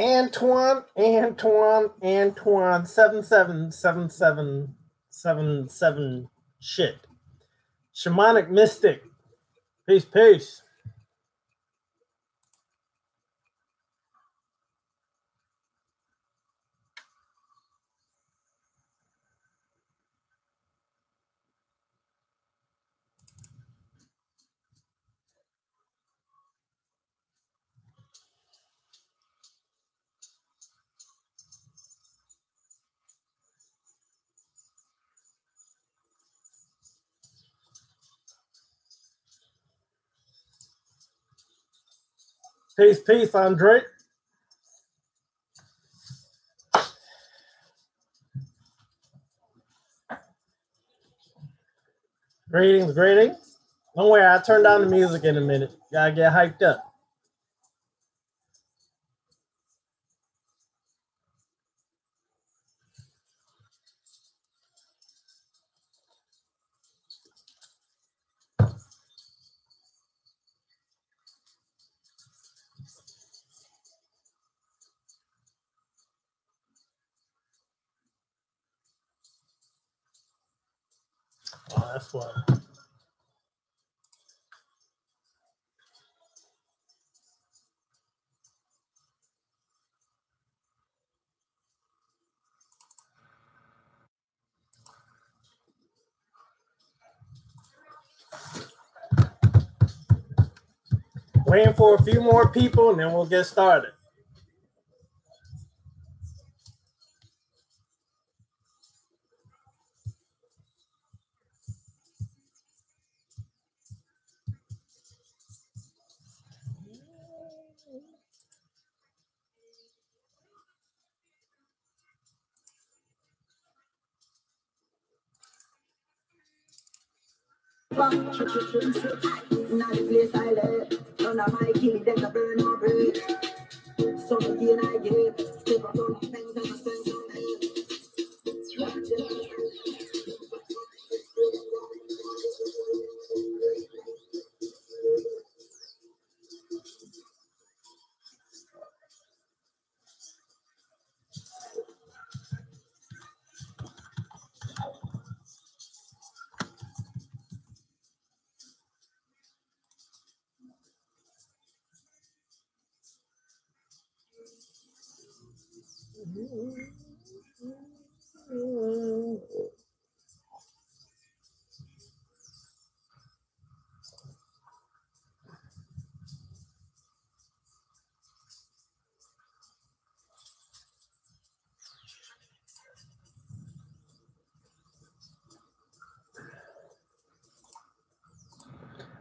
Antoine, 777777 shit. Shamanic Mystic. Peace, peace. Peace, peace, Andre. Greetings, greetings. Don't worry, I'll turn down the music in a minute. Gotta get hyped up. Oh, that's why. Waiting for a few more people and then we'll get started.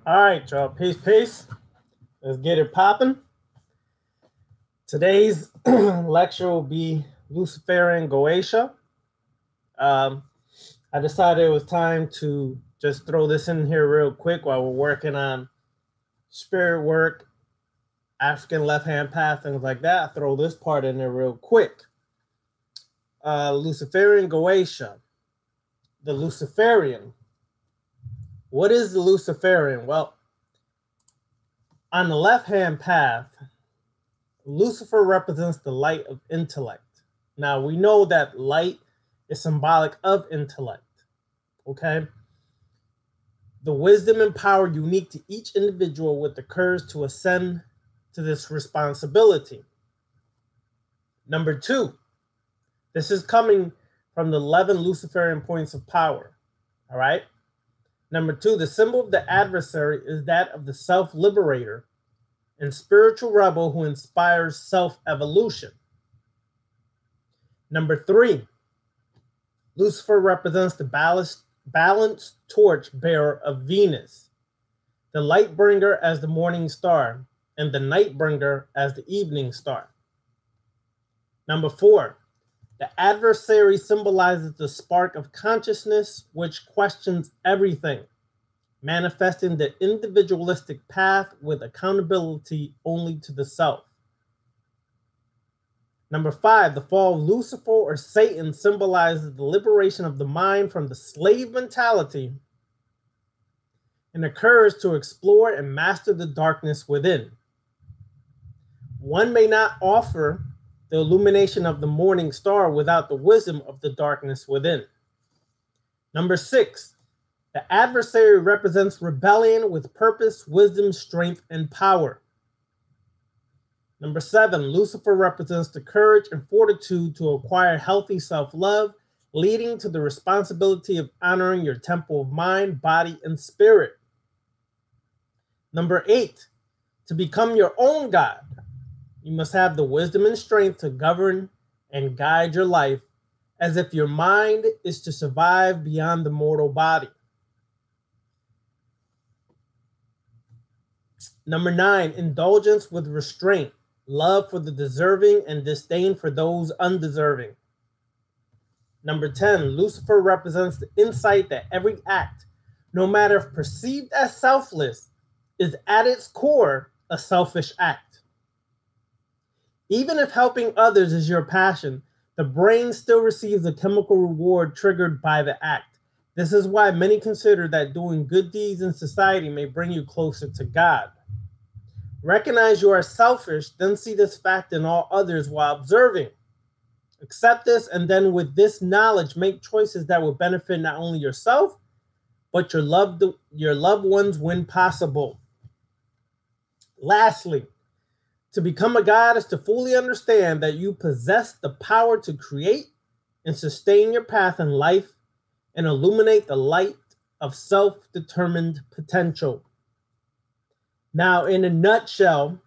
All right, y'all. Peace, peace. Let's get it popping. Today's lecture will be Luciferian Goetia. I decided it was time to just throw this in here real quick while we're working on spirit work, African left-hand path, things like that. Throw this part in there real quick. Luciferian Goetia. The Luciferian. What is the Luciferian? Well, on the left-hand path, Lucifer represents the light of intellect. Now, we know that light is symbolic of intellect, okay? The wisdom and power unique to each individual with the courage to ascend to this responsibility. Number 2, this is coming from the 11 Luciferian points of power, all right? Number 2, the symbol of the adversary is that of the self-liberator and spiritual rebel who inspires self-evolution. Number 3, Lucifer represents the balanced torch bearer of Venus, the light bringer as the morning star, and the night bringer as the evening star. Number 4, the adversary symbolizes the spark of consciousness which questions everything, manifesting the individualistic path with accountability only to the self. Number 5, the fall of Lucifer or Satan symbolizes the liberation of the mind from the slave mentality and the courage to explore and master the darkness within. One may not offer the illumination of the morning star without the wisdom of the darkness within. Number 6, the adversary represents rebellion with purpose, wisdom, strength, and power. Number 7, Lucifer represents the courage and fortitude to acquire healthy self-love, leading to the responsibility of honoring your temple of mind, body, and spirit. Number 8, to become your own God, you must have the wisdom and strength to govern and guide your life as if your mind is to survive beyond the mortal body. Number 9, indulgence with restraint, love for the deserving and disdain for those undeserving. Number 10, Lucifer represents the insight that every act, no matter if perceived as selfless, is at its core a selfish act. Even if helping others is your passion, the brain still receives a chemical reward triggered by the act. This is why many consider that doing good deeds in society may bring you closer to God. Recognize you are selfish, then see this fact in all others while observing. Accept this, and then with this knowledge, make choices that will benefit not only yourself, but your loved ones when possible. Lastly, to become a God is to fully understand that you possess the power to create and sustain your path in life and illuminate the light of self-determined potential. Now, in a nutshell,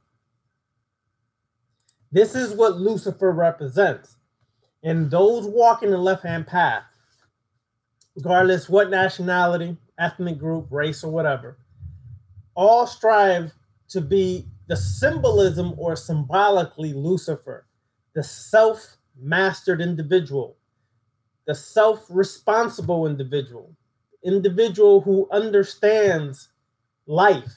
this is what Lucifer represents. And those walking the left-hand path, regardless what nationality, ethnic group, race, or whatever, all strive to be the symbolism or symbolically Lucifer, the self-mastered individual, the self-responsible individual who understands life,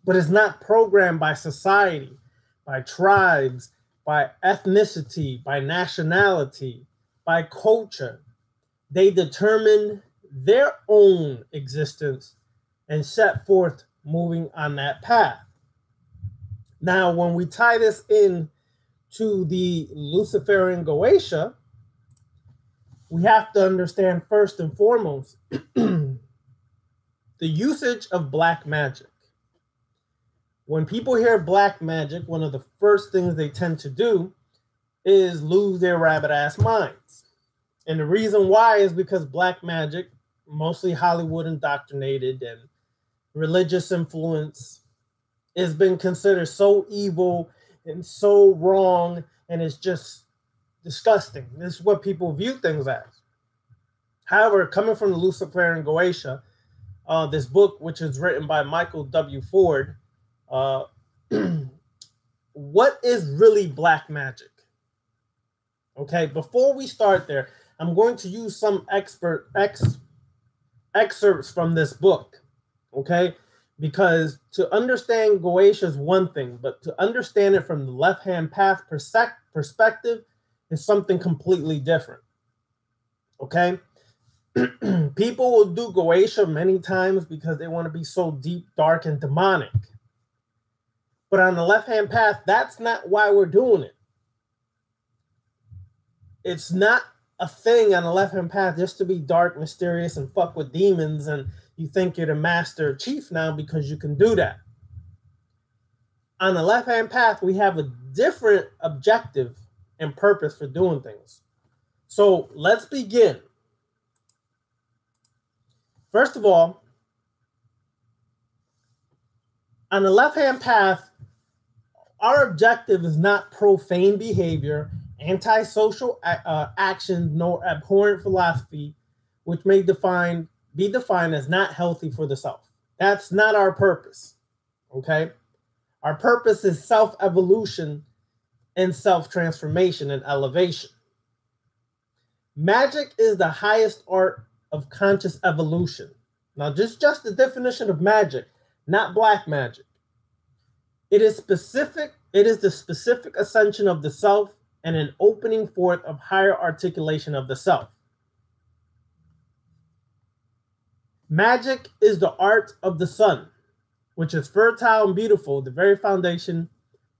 but is not programmed by society, by tribes, by ethnicity, by nationality, by culture. They determine their own existence and set forth moving on that path. Now, when we tie this in to the Luciferian Goetia, we have to understand first and foremost the usage of black magic. When people hear black magic, one of the first things they tend to do is lose their rabbit-ass minds. And the reason why is because black magic, mostly Hollywood indoctrinated and religious influence, has been considered so evil and so wrong, and it's just disgusting. This is what people view things as. However, coming from the Luciferian Goetia, this book, which is written by Michael W. Ford, what is really black magic? Okay, before we start there, I'm going to use some excerpts from this book, okay? Because to understand Goetia is one thing, but to understand it from the left-hand path perspective is something completely different, okay? People will do Goetia many times because they want to be so deep, dark, and demonic. But on the left-hand path, that's not why we're doing it. It's not a thing on the left-hand path just to be dark, mysterious, and fuck with demons, and you think you're the master chief now because you can do that. On the left-hand path, we have a different objective and purpose for doing things. So let's begin. First of all, on the left-hand path, our objective is not profane behavior, antisocial action, nor abhorrent philosophy, which may be defined as not healthy for the self. That's not our purpose, okay? Our purpose is self-evolution and self-transformation and elevation. Magic is the highest art of conscious evolution. Now, just the definition of magic, not black magic. It is the specific ascension of the self and an opening forth of higher articulation of the self. Magic is the art of the sun, which is fertile and beautiful, the very foundation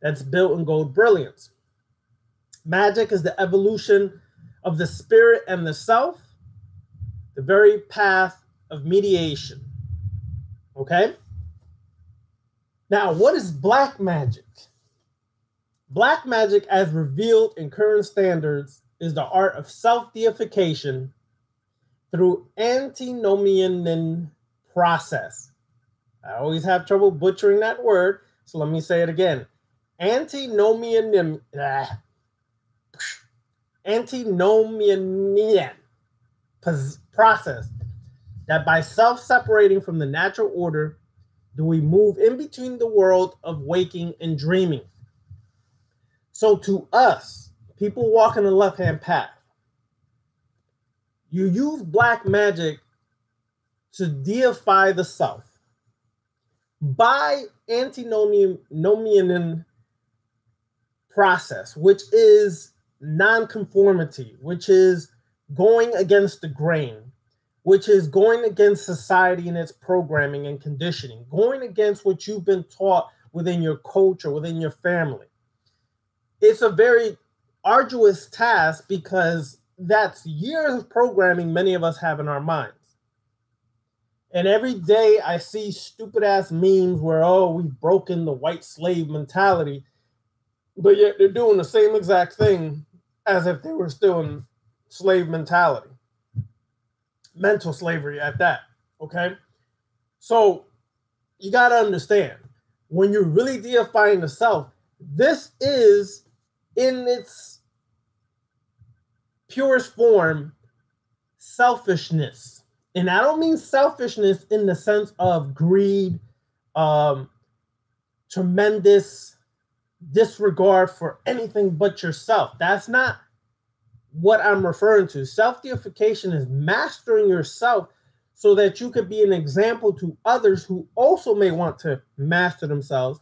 that's built in gold brilliance. Magic is the evolution of the spirit and the self, the very path of mediation. Okay? Now, what is black magic? Black magic, as revealed in current standards, is the art of self-deification through antinomian process. I always have trouble butchering that word, so let me say it again. Antinomian process, that by self-separating from the natural order, do we move in between the world of waking and dreaming. So to us, people walking the left-hand path, you use black magic to deify the self. By antinomian process, which is nonconformity, which is going against the grain, which is going against society and its programming and conditioning, going against what you've been taught within your culture, within your family. It's a very arduous task because that's years of programming many of us have in our minds. And every day I see stupid ass memes where, oh, we've broken the white slave mentality, but yet they're doing the same exact thing as if they were still in slave mentality. Mental slavery at that, okay? So you got to understand, when you're really deifying the self, this is in its purest form selfishness. And I don't mean selfishness in the sense of greed, tremendous disregard for anything but yourself. That's not what I'm referring to. Self-deification is mastering yourself so that you could be an example to others who also may want to master themselves.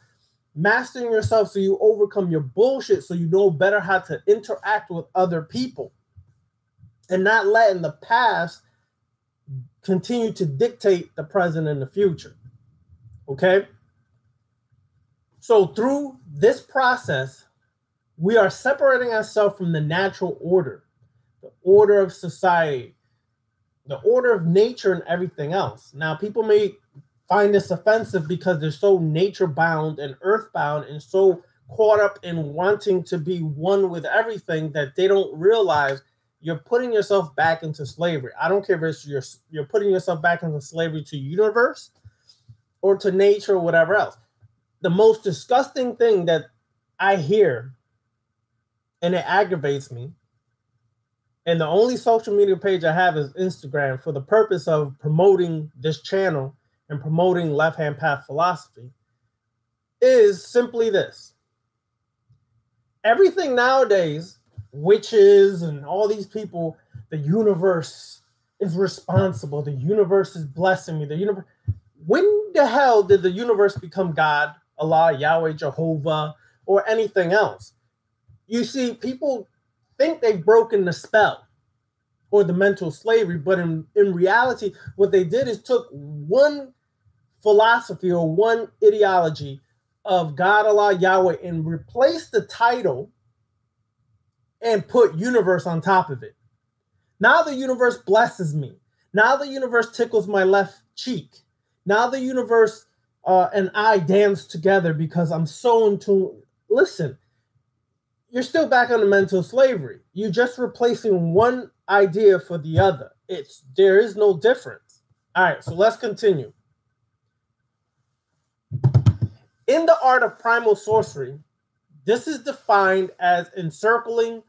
Mastering yourself so you overcome your bullshit, so you know better how to interact with other people and not letting the past continue to dictate the present and the future. Okay? So through this process, we are separating ourselves from the natural order, the order of society, the order of nature and everything else. Now, people may find this offensive because they're so nature-bound and earth-bound and so caught up in wanting to be one with everything that they don't realize you're putting yourself back into slavery. I don't care if it's you're putting yourself back into slavery to universe or to nature or whatever else. The most disgusting thing that I hear, and it aggravates me, and the only social media page I have is Instagram for the purpose of promoting this channel and promoting left-hand path philosophy, is simply this. Everything nowadays, witches and all these people, the universe is responsible. The universe is blessing me. The universe. When the hell did the universe become God, Allah, Yahweh, Jehovah, or anything else? You see, people think they've broken the spell or the mental slavery, but in reality, what they did is took one philosophy or one ideology of God, Allah, Yahweh, and replaced the title and put universe on top of it. Now the universe blesses me. Now the universe tickles my left cheek. Now the universe and I dance together because I'm so in tune. Listen, you're still back on the mental slavery. You're just replacing one idea for the other. There is no difference. All right, so let's continue. In the art of primal sorcery, this is defined as encircling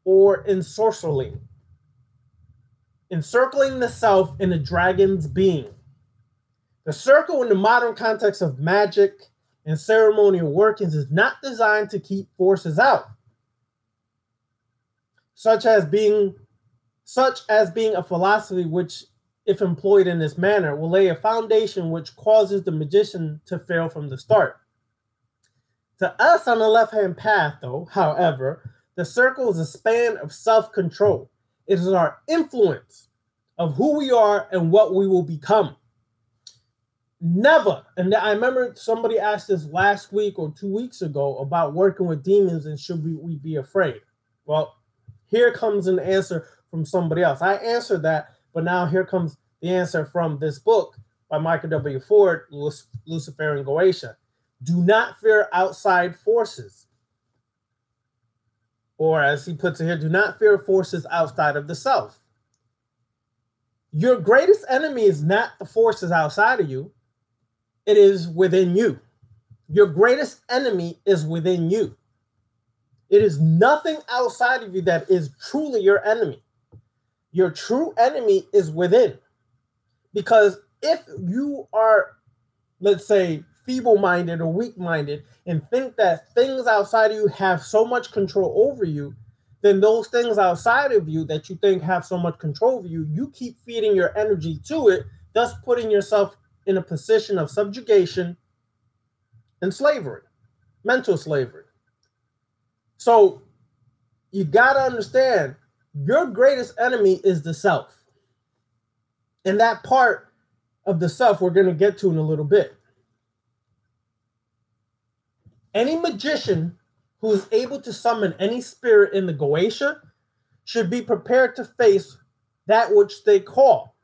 or ensorceling. Encircling the self in a dragon's being. The circle in the modern context of magic and ceremonial workings is not designed to keep forces out, such as being a philosophy which, if employed in this manner, will lay a foundation which causes the magician to fail from the start. To us on the left-hand path, though, however, the circle is a span of self-control. It is our influence of who we are and what we will become. Never, and I remember somebody asked this last week or 2 weeks ago about working with demons and should we be afraid. Well, here comes an answer from somebody else. I answered that, but now here comes the answer from this book by Michael W. Ford, Luciferian Goetia. Do not fear outside forces. Or as he puts it here, do not fear forces outside of the self. Your greatest enemy is not the forces outside of you. It is within you. Your greatest enemy is within you. It is nothing outside of you that is truly your enemy. Your true enemy is within. Because if you are, let's say, feeble-minded or weak-minded and think that things outside of you have so much control over you, then those things outside of you that you think have so much control over you, you keep feeding your energy to it, thus putting yourself in a position of subjugation and slavery, mental slavery. So you got to understand, your greatest enemy is the self. And that part of the self we're going to get to in a little bit. Any magician who is able to summon any spirit in the Goetia should be prepared to face that which they call.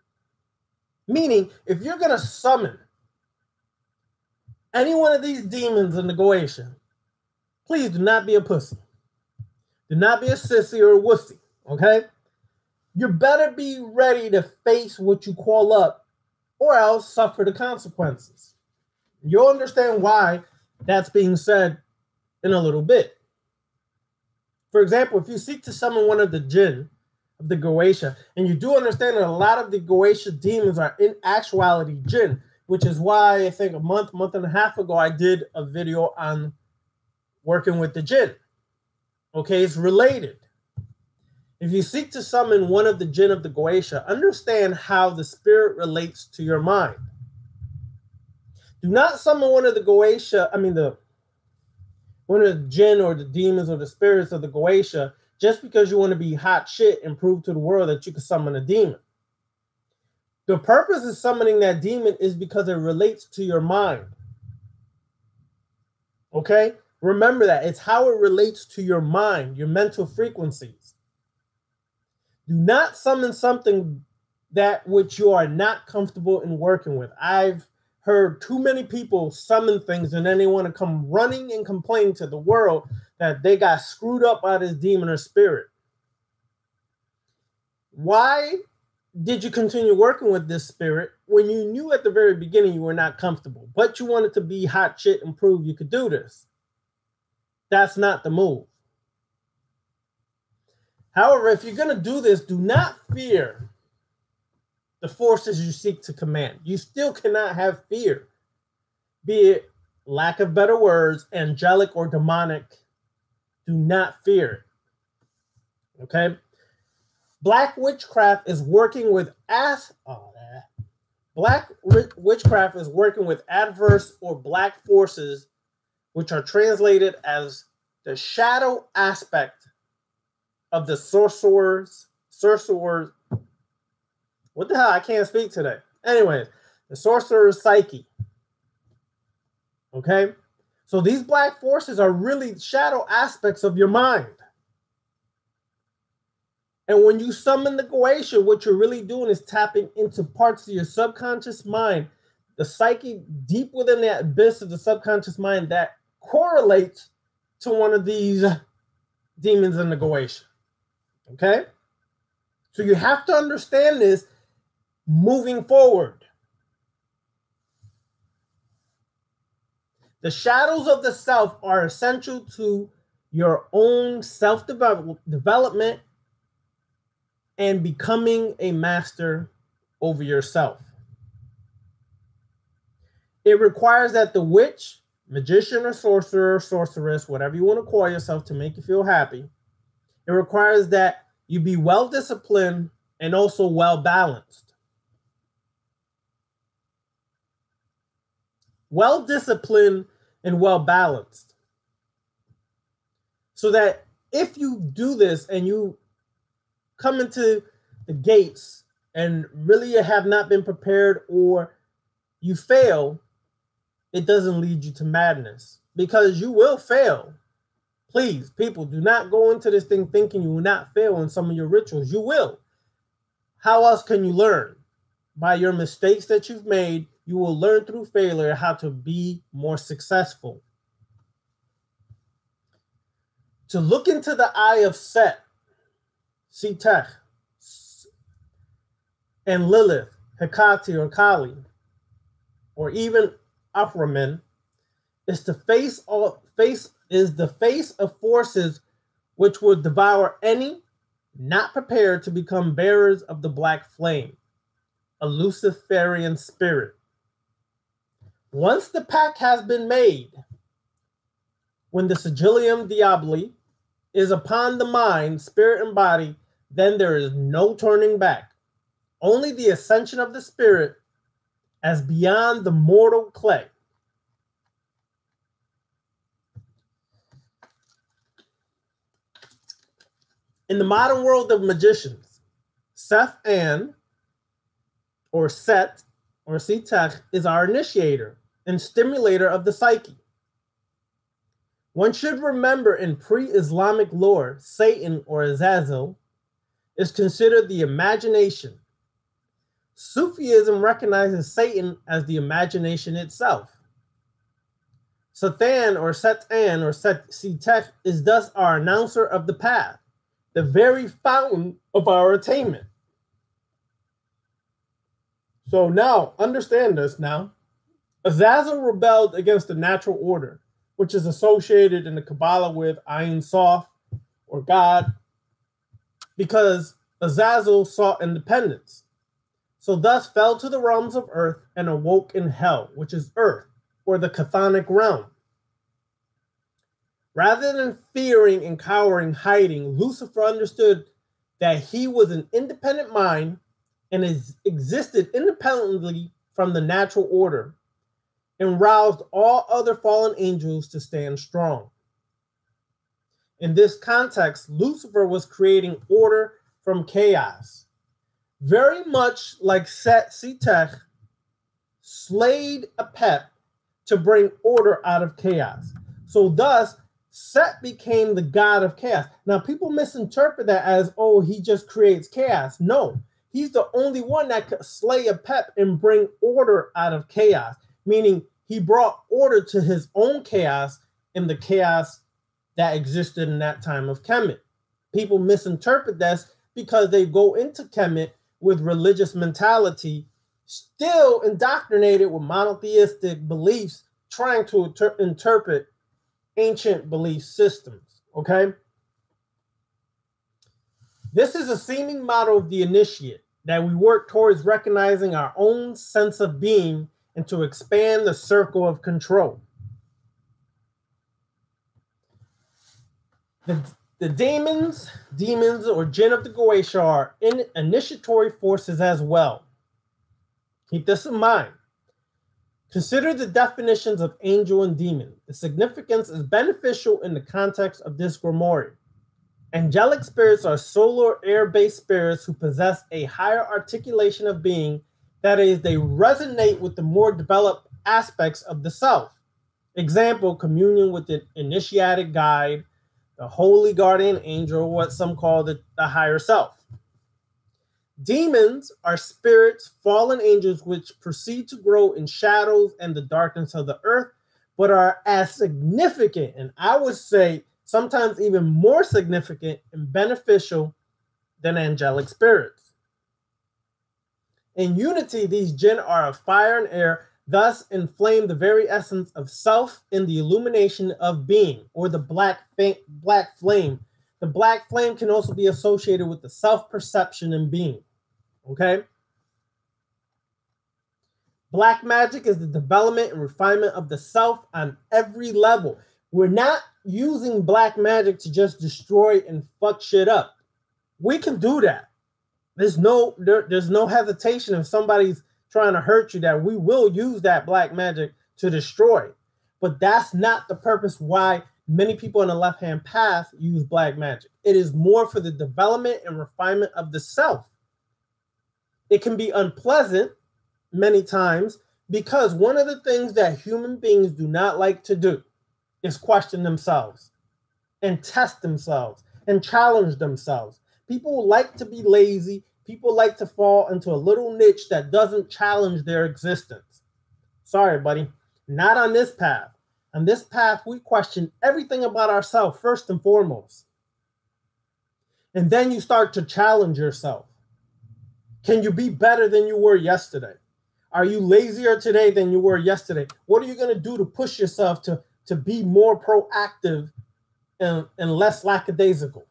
Meaning, if you're going to summon any one of these demons in the Goetia, please do not be a pussy. Do not be a sissy or a wussy, okay? You better be ready to face what you call up or else suffer the consequences. You'll understand why that's being said in a little bit. For example, if you seek to summon one of the jinn of the Goetia, and you do understand that a lot of the Goetia demons are in actuality jinn, which is why I think a month and a half ago, I did a video on working with the jinn. Okay, it's related. If you seek to summon one of the jinn of the Goetia, understand how the spirit relates to your mind. Do not summon one of the Goetia, one of the jinn or the demons or the spirits of the Goetia just because you want to be hot shit and prove to the world that you can summon a demon. The purpose of summoning that demon is because it relates to your mind. Okay? Remember that. It's how it relates to your mind, your mental frequencies. Do not summon something that which you are not comfortable in working with. I've heard too many people summon things and then they want to come running and complain to the world that they got screwed up by this demon or spirit. Why did you continue working with this spirit when you knew at the very beginning you were not comfortable, but you wanted to be hot shit and prove you could do this? That's not the move. However, if you're going to do this, do not fear the forces you seek to command. You still cannot have fear, be it, lack of better words, angelic or demonic. Do not fear it. Okay? Black witchcraft is working with witchcraft is working with adverse or black forces, which are translated as the shadow aspect of the sorcerers. What the hell? I can't speak today. Anyways, the sorcerer's psyche. Okay? So these black forces are really shadow aspects of your mind. And when you summon the Goetia, what you're really doing is tapping into parts of your subconscious mind, the psyche deep within that abyss of the subconscious mind that correlates to one of these demons in the Goetia. Okay? So you have to understand this moving forward. The shadows of the self are essential to your own self-development and becoming a master over yourself. It requires that the witch, magician or sorcerer, sorceress, whatever you want to call yourself to make you feel happy, it requires that you be well-disciplined and also well-balanced. Well-disciplined and well-balanced. So that if you do this and you come into the gates and really you have not been prepared or you fail, it doesn't lead you to madness, because you will fail. Please, people, do not go into this thing thinking you will not fail in some of your rituals. You will. How else can you learn? By your mistakes that you've made, you will learn through failure how to be more successful. To look into the eye of Set, Setech, and Lilith, Hecate or Kali, or even Ahriman, is the face of forces which would devour any not prepared to become bearers of the black flame, a Luciferian spirit. Once the pact has been made, when the sigillium diaboli is upon the mind, spirit, and body, then there is no turning back. Only the ascension of the spirit as beyond the mortal clay. In the modern world of magicians, Seth-An, or Set, or Setech, is our initiator and stimulator of the psyche. One should remember in pre-Islamic lore, Satan, or Azazel, is considered the imagination. Sufism recognizes Satan as the imagination itself. Satan, or Setech, is thus our announcer of the path, the very fountain of our attainment. So now, understand this now. Azazel rebelled against the natural order, which is associated in the Kabbalah with Ein Sof, or God, because Azazel sought independence. So thus fell to the realms of earth and awoke in hell, which is earth, or the chthonic realm. Rather than fearing and cowering, hiding, Lucifer understood that he was an independent mind and existed independently from the natural order, and roused all other fallen angels to stand strong. In this context, Lucifer was creating order from chaos. Very much like Setech slayed Apep to bring order out of chaos. So thus, Set became the god of chaos. Now, people misinterpret that as, oh, he just creates chaos. No, he's the only one that could slay Apep and bring order out of chaos, meaning he brought order to his own chaos in the chaos that existed in that time of Kemet. People misinterpret this because they go into Kemet with religious mentality, still indoctrinated with monotheistic beliefs, trying to interpret ancient belief systems, okay? This is a seeming model of the initiate, that we work towards recognizing our own sense of being and to expand the circle of control. The demons or jinn of the Goetia are initiatory forces as well. Keep this in mind. Consider the definitions of angel and demon. The significance is beneficial in the context of this grimoire. Angelic spirits are solar air-based spirits who possess a higher articulation of being. That is, they resonate with the more developed aspects of the self. Example, communion with the initiatic guide, the holy guardian angel, what some call the higher self. Demons are spirits, fallen angels, which proceed to grow in shadows and the darkness of the earth, but are as significant, and I would say sometimes even more significant and beneficial than angelic spirits. In unity, these jinn are of fire and air, thus inflame the very essence of self in the illumination of being, or the black flame. The black flame can also be associated with the self-perception and being, okay? Black magic is the development and refinement of the self on every level. We're not using black magic to just destroy and fuck shit up. We can do that. There's no hesitation if somebody's trying to hurt you, that we will use that black magic to destroy. But that's not the purpose why many people in the left-hand path use black magic. It is more for the development and refinement of the self. It can be unpleasant many times because one of the things that human beings do not like to do is question themselves. and test themselves and challenge themselves. People like to be lazy. People like to fall into a little niche that doesn't challenge their existence. Sorry, buddy. Not on this path. On this path, we question everything about ourselves first and foremost. And then you start to challenge yourself. Can you be better than you were yesterday? Are you lazier today than you were yesterday? What are you going to do to push yourself to be more proactive and less lackadaisical?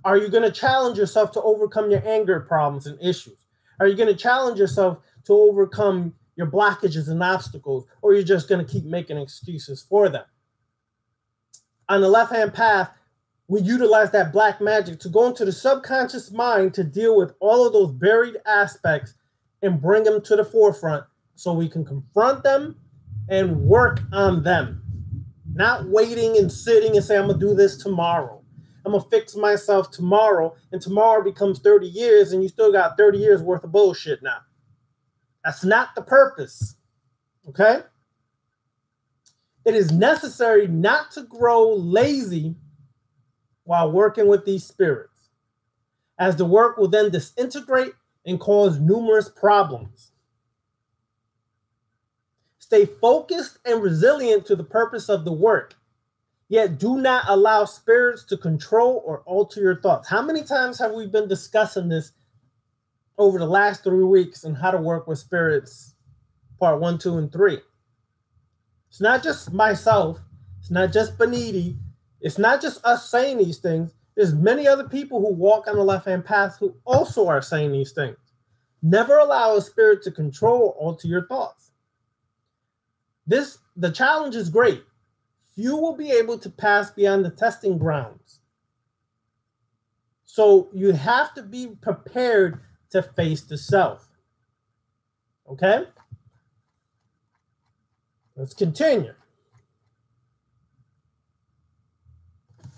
Are you going to challenge yourself to overcome your anger problems and issues? Are you going to challenge yourself to overcome your blockages and obstacles, or you're just going to keep making excuses for them? On the left-hand path, we utilize that black magic to go into the subconscious mind to deal with all of those buried aspects and bring them to the forefront so we can confront them and work on them. Not waiting and sitting and saying, I'm going to do this tomorrow. I'm going to fix myself tomorrow, and tomorrow becomes 30 years and you still got 30 years worth of bullshit now. That's not the purpose, okay? It is necessary not to grow lazy while working with these spirits, as the work will then disintegrate and cause numerous problems. Stay focused and resilient to the purpose of the work, yet do not allow spirits to control or alter your thoughts. How many times have we been discussing this over the last 3 weeks and how to work with spirits, part 1, 2, and 3? It's not just myself. It's not just Beniti. It's not just us saying these things. There's many other people who walk on the left-hand path who also are saying these things. Never allow a spirit to control or alter your thoughts. The challenge is great. Few will be able to pass beyond the testing grounds. So you have to be prepared to face the self. Okay? Let's continue.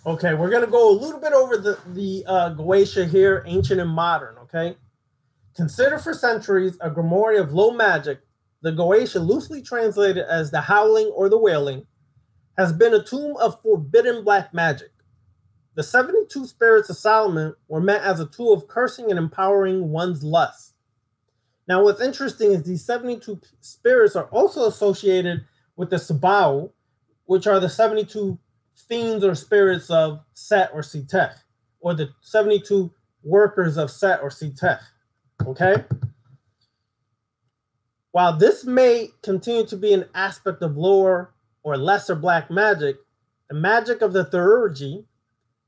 Okay, we're going to go a little bit over the Goetia here, ancient and modern, okay? Considered for centuries a grimoire of low magic, the Goetia, loosely translated as the howling or the wailing, has been a tomb of forbidden black magic. The 72 spirits of Solomon were meant as a tool of cursing and empowering one's lust. Now, what's interesting is these 72 spirits are also associated with the Sabao, which are the 72 fiends or spirits of Set or Setech, or the 72 workers of Set or Setech. Okay? While this may continue to be an aspect of lower or lesser black magic, the magic of the theurgy,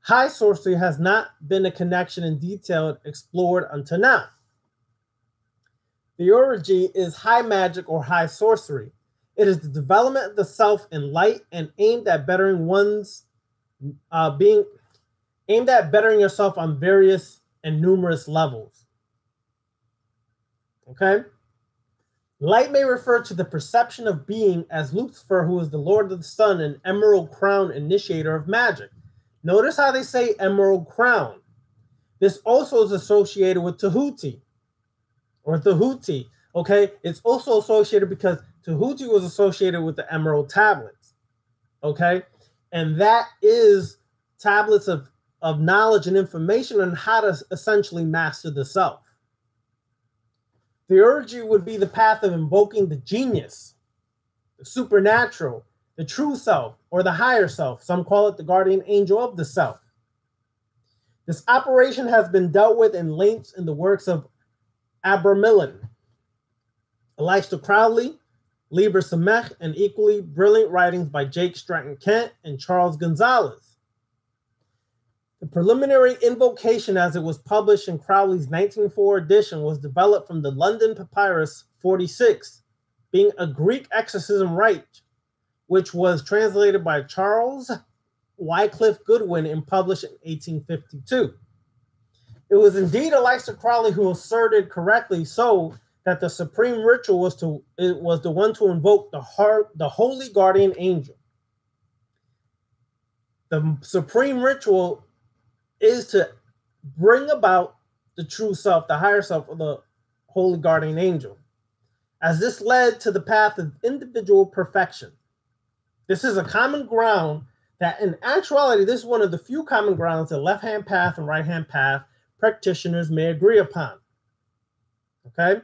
high sorcery, has not been a connection in detail explored until now. Theurgy is high magic or high sorcery. It is the development of the self in light and aimed at bettering bettering yourself on various and numerous levels. Okay? Light may refer to the perception of being, as Lucifer, who is the Lord of the Sun and Emerald Crown initiator of magic. Notice how they say Emerald Crown. This also is associated with Tahuti, or Tahuti. Okay? It's also associated because Tahuti was associated with the Emerald Tablets. Okay? And that is tablets of knowledge and information on how to essentially master the self. Theurgy would be the path of invoking the genius, the supernatural, the true self, or the higher self. Some call it the guardian angel of the self. This operation has been dealt with in length in the works of Abramelin, Aleister Crowley, Lieber Samech, and equally brilliant writings by Jake Stratton Kent and Charles Gonzalez. The preliminary invocation, as it was published in Crowley's 1904 edition, was developed from the London Papyrus 46, being a Greek exorcism rite, which was translated by Charles Wycliffe Goodwin and published in 1852. It was indeed Aleister Crowley who asserted correctly so that the supreme ritual was the one to invoke the holy guardian angel. The supreme ritual is to bring about the true self, the higher self of the holy guardian angel, as this led to the path of individual perfection. This is a common ground that in actuality, this is one of the few common grounds that left-hand path and right-hand path practitioners may agree upon. Okay?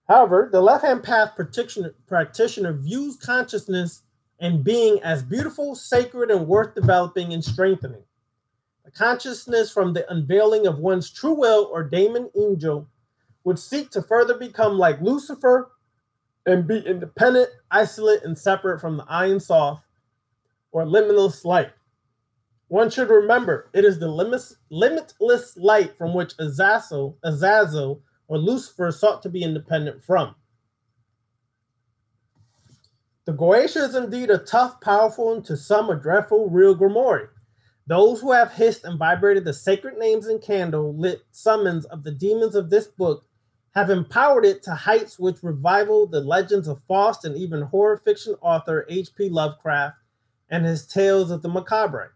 However, the left-hand path practitioner views consciousness and being as beautiful, sacred, and worth developing and strengthening. The consciousness from the unveiling of one's true will or daemon angel would seek to further become like Lucifer and be independent, isolate, and separate from the Ein Sof or limitless light. One should remember it is the limitless light from which Azazel or Lucifer sought to be independent from. The Goetia is indeed a tough, powerful, and to some a dreadful real grimoire. Those who have hissed and vibrated the sacred names and candle-lit summons of the demons of this book have empowered it to heights which rival the legends of Faust and even horror fiction author H.P. Lovecraft and his tales of the macabre.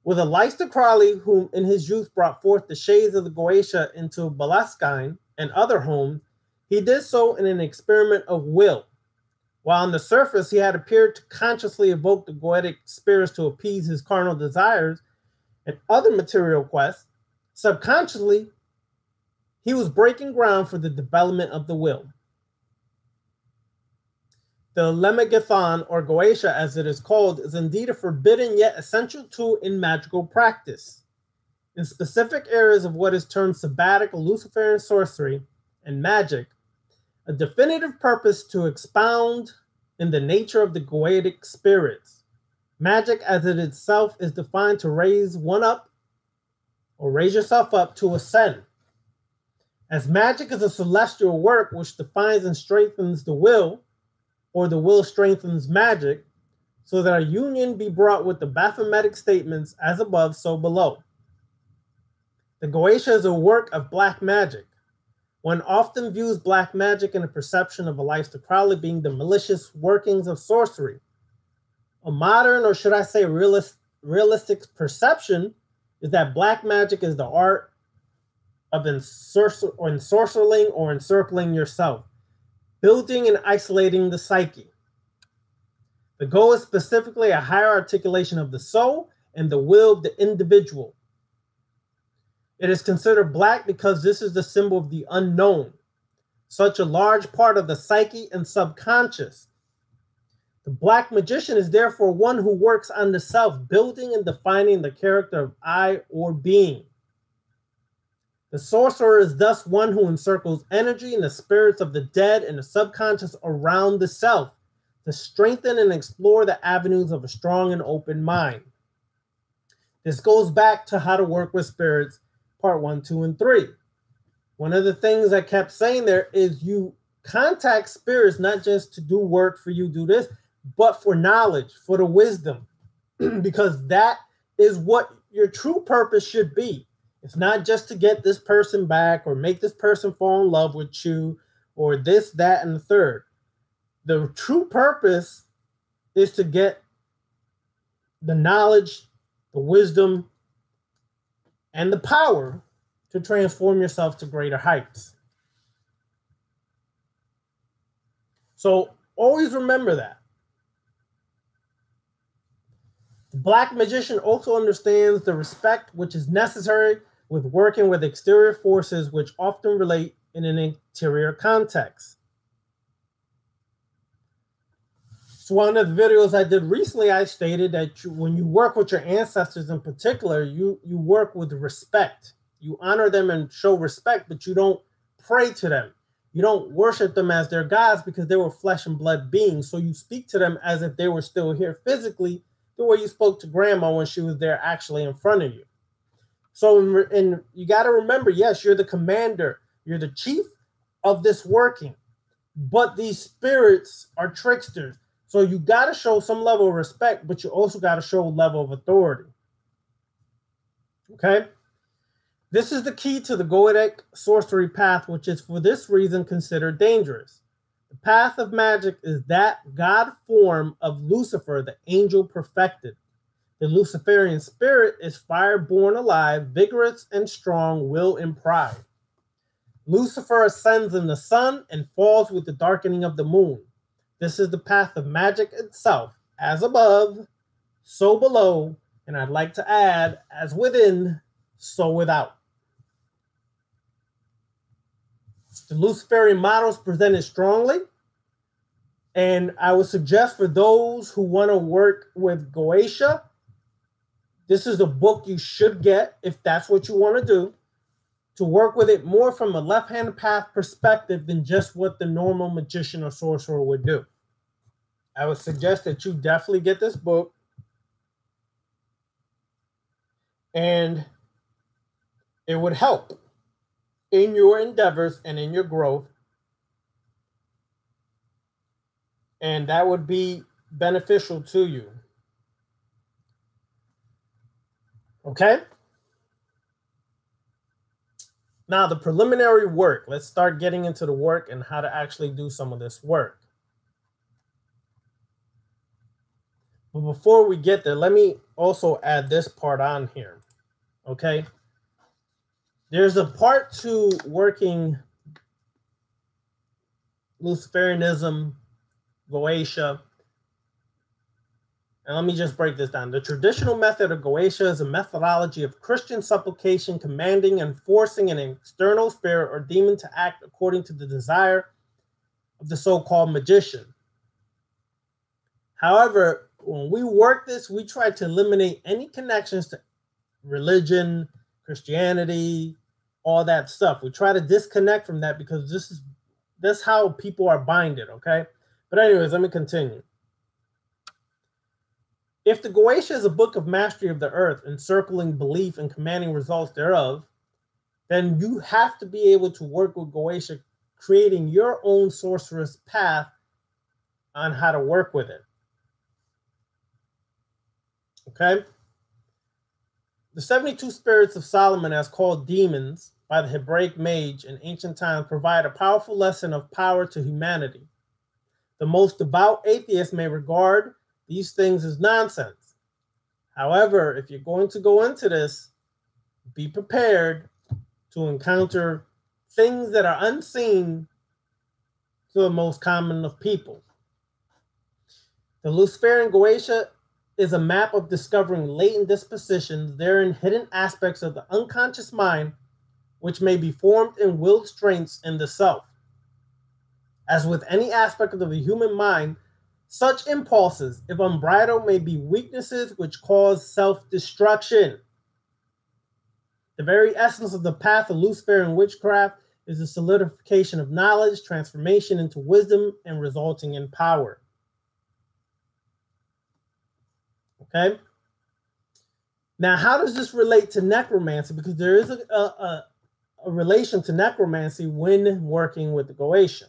With Aleister Crowley, whom in his youth brought forth the shades of the Goetia into Balaskine and other homes, he did so in an experiment of will. While on the surface he had appeared to consciously evoke the Goetic spirits to appease his carnal desires and other material quests, subconsciously he was breaking ground for the development of the will. The Lemegethon, or Goetia as it is called, is indeed a forbidden yet essential tool in magical practice. In specific areas of what is termed sabbatic or Luciferian sorcery and magic, a definitive purpose to expound in the nature of the Goetic spirits. Magic as it itself is defined to raise one up or raise yourself up to ascend. As magic is a celestial work which defines and strengthens the will, or the will strengthens magic, so that a union be brought with the Baphometic statements as above, so below. The Goetia is a work of black magic. One often views black magic in the perception of Aleister Crowley being the malicious workings of sorcery. A modern, or should I say realistic perception is that black magic is the art of ensorceling or encircling yourself, building and isolating the psyche. The goal is specifically a higher articulation of the soul and the will of the individual. It is considered black because this is the symbol of the unknown, such a large part of the psyche and subconscious. The black magician is therefore one who works on the self, building and defining the character of I or being. The sorcerer is thus one who encircles energy and the spirits of the dead and the subconscious around the self to strengthen and explore the avenues of a strong and open mind. This goes back to how to work with spirits, part 1, 2, and 3. One of the things I kept saying there is you contact spirits not just to do work for you, do this, but for knowledge, for the wisdom, because that is what your true purpose should be. It's not just to get this person back or make this person fall in love with you or this, that, and the third. The true purpose is to get the knowledge, the wisdom, and the power to transform yourself to greater heights. So always remember that. The black magician also understands the respect which is necessary with working with exterior forces which often relate in an interior context. So one of the videos I did recently, I stated that when you work with your ancestors in particular, you work with respect. You honor them and show respect, but you don't pray to them. You don't worship them as their gods because they were flesh and blood beings. So you speak to them as if they were still here physically, the way you spoke to grandma when she was there actually in front of you. So and you got to remember, yes, you're the commander. You're the chief of this working. But these spirits are tricksters. So you got to show some level of respect, but you also got to show a level of authority. Okay? This is the key to the Goetic sorcery path, which is for this reason considered dangerous. The path of magic is that God form of Lucifer, the angel perfected. The Luciferian spirit is fire born alive, vigorous and strong, will and pride. Lucifer ascends in the sun and falls with the darkening of the moon. This is the path of magic itself, as above, so below, and I'd like to add, as within, so without. The Luciferian models presented strongly, and I would suggest for those who want to work with Goetia, this is a book you should get if that's what you want to do, to work with it more from a left-hand path perspective than just what the normal magician or sorcerer would do. I would suggest that you definitely get this book, and it would help in your endeavors and in your growth, and that would be beneficial to you. Okay? Now, the preliminary work. Let's start getting into the work and how to actually do some of this work. But before we get there, let me also add this part on here. Okay? There's a part to working Luciferianism, Goetia. And let me just break this down. The traditional method of Goetia is a methodology of Christian supplication, commanding and forcing an external spirit or demon to act according to the desire of the so-called magician. However, when we work this, we try to eliminate any connections to religion, Christianity, all that stuff. We try to disconnect from that because this is how people are binded, okay? But anyways, let me continue. If the Goetia is a book of mastery of the earth, encircling belief and commanding results thereof, then you have to be able to work with Goetia, creating your own sorceress path on how to work with it. Okay? The 72 spirits of Solomon, as called demons by the Hebraic mage in ancient times, provide a powerful lesson of power to humanity. The most devout atheist may regard these things as nonsense. However, if you're going to go into this, be prepared to encounter things that are unseen to the most common of people. The Luciferian Goetia is a map of discovering latent dispositions, therein hidden aspects of the unconscious mind, which may be formed in willed strengths in the self. As with any aspect of the human mind, such impulses, if unbridled, may be weaknesses which cause self-destruction. The very essence of the path of Luciferian witchcraft is the solidification of knowledge, transformation into wisdom, and resulting in power. Okay? Now, how does this relate to necromancy? Because there is a relation to necromancy when working with the Goetia.